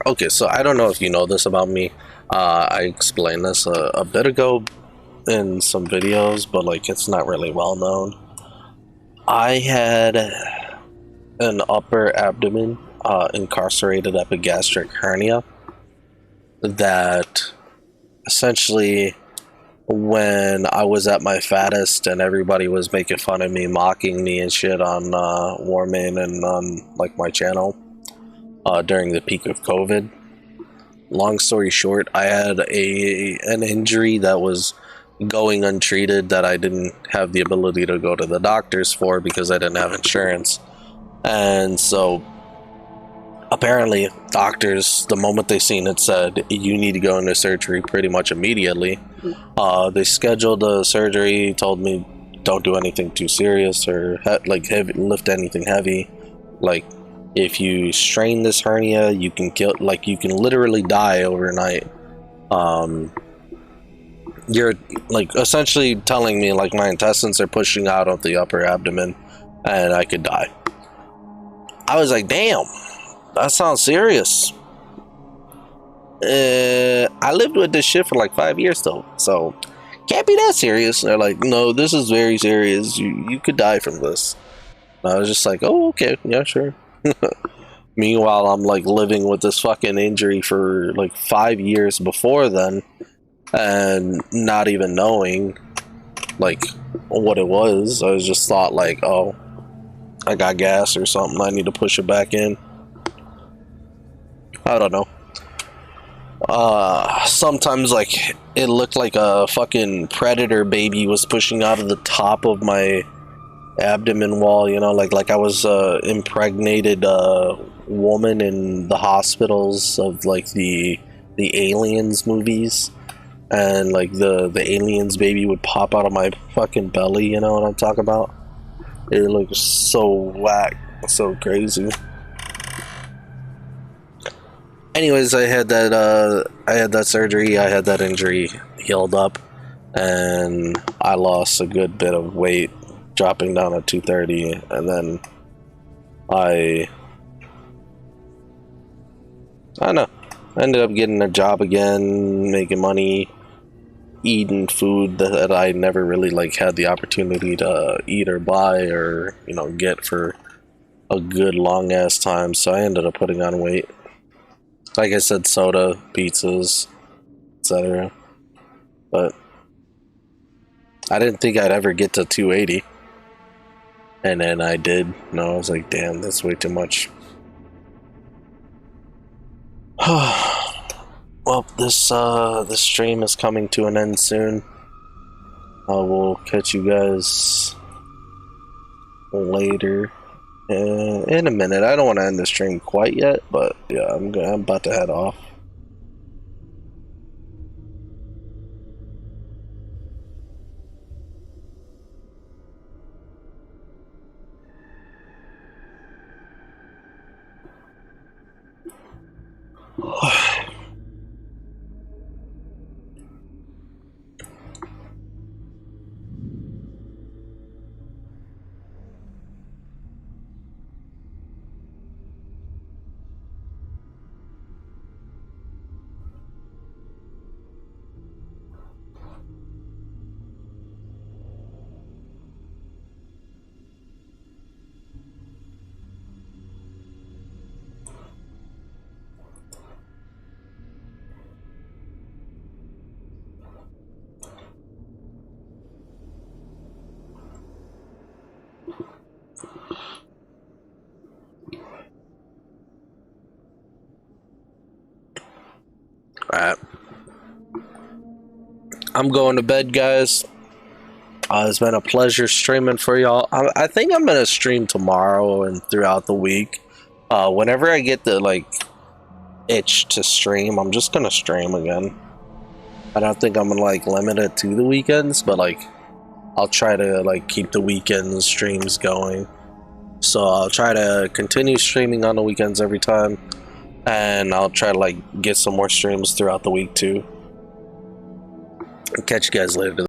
Okay, so I don't know if you know this about me. I explained this a bit ago in some videos, but like it's not really well known. I had an upper abdomen incarcerated epigastric hernia that essentially, when I was at my fattest and everybody was making fun of me, mocking me and shit on Warmane and on like my channel during the peak of COVID. Long story short, I had an injury that was going untreated that I didn't have the ability to go to the doctors for because I didn't have insurance. And so apparently doctors, the moment they seen it, said you need to go into surgery pretty much immediately. They scheduled a surgery, told me don't do anything too serious or lift anything heavy. Like if you strain this hernia, you can you can literally die overnight. You're like essentially telling me like my intestines are pushing out of the upper abdomen and I could die. I was like, damn, that sounds serious. I lived with this shit for like 5 years though, so can't be that serious. And they're like, no, this is very serious. You could die from this. And I was just like, oh, okay, yeah, sure. Meanwhile, I'm like living with this fucking injury for like 5 years before then, and not even knowing like what it was. I was just thought like, oh, I got gas or something. I need to push it back in. I don't know. Sometimes like it looked like a fucking predator baby was pushing out of the top of my abdomen wall, you know, like I was impregnated woman in the hospitals of like the Aliens movies, and like the Aliens baby would pop out of my fucking belly, you know what I'm talking about? It looks so whack, so crazy. Anyways, I had that surgery, I had that injury healed up, and I lost a good bit of weight, dropping down at 230, and then I don't know, I ended up getting a job again, making money, eating food that I never really like had the opportunity to eat or buy or, you know, get for a good long ass time, so I ended up putting on weight. Like I said, soda, pizzas, etc. But I didn't think I'd ever get to 280. And then I did. No, I was like, damn, that's way too much. Well, this stream is coming to an end soon. I will catch you guys later. In a minute. I don't want to end the stream quite yet, but yeah, I'm about to head off. Alright. I'm going to bed, guys. It's been a pleasure streaming for y'all. I think I'm gonna stream tomorrow and throughout the week. Whenever I get the like itch to stream, I'm just gonna stream again. I don't think I'm gonna like limit it to the weekends, but like I'll try to like keep the weekend streams going. So I'll try to continue streaming on the weekends every time, and I'll try to like get some more streams throughout the week too. Catch you guys later.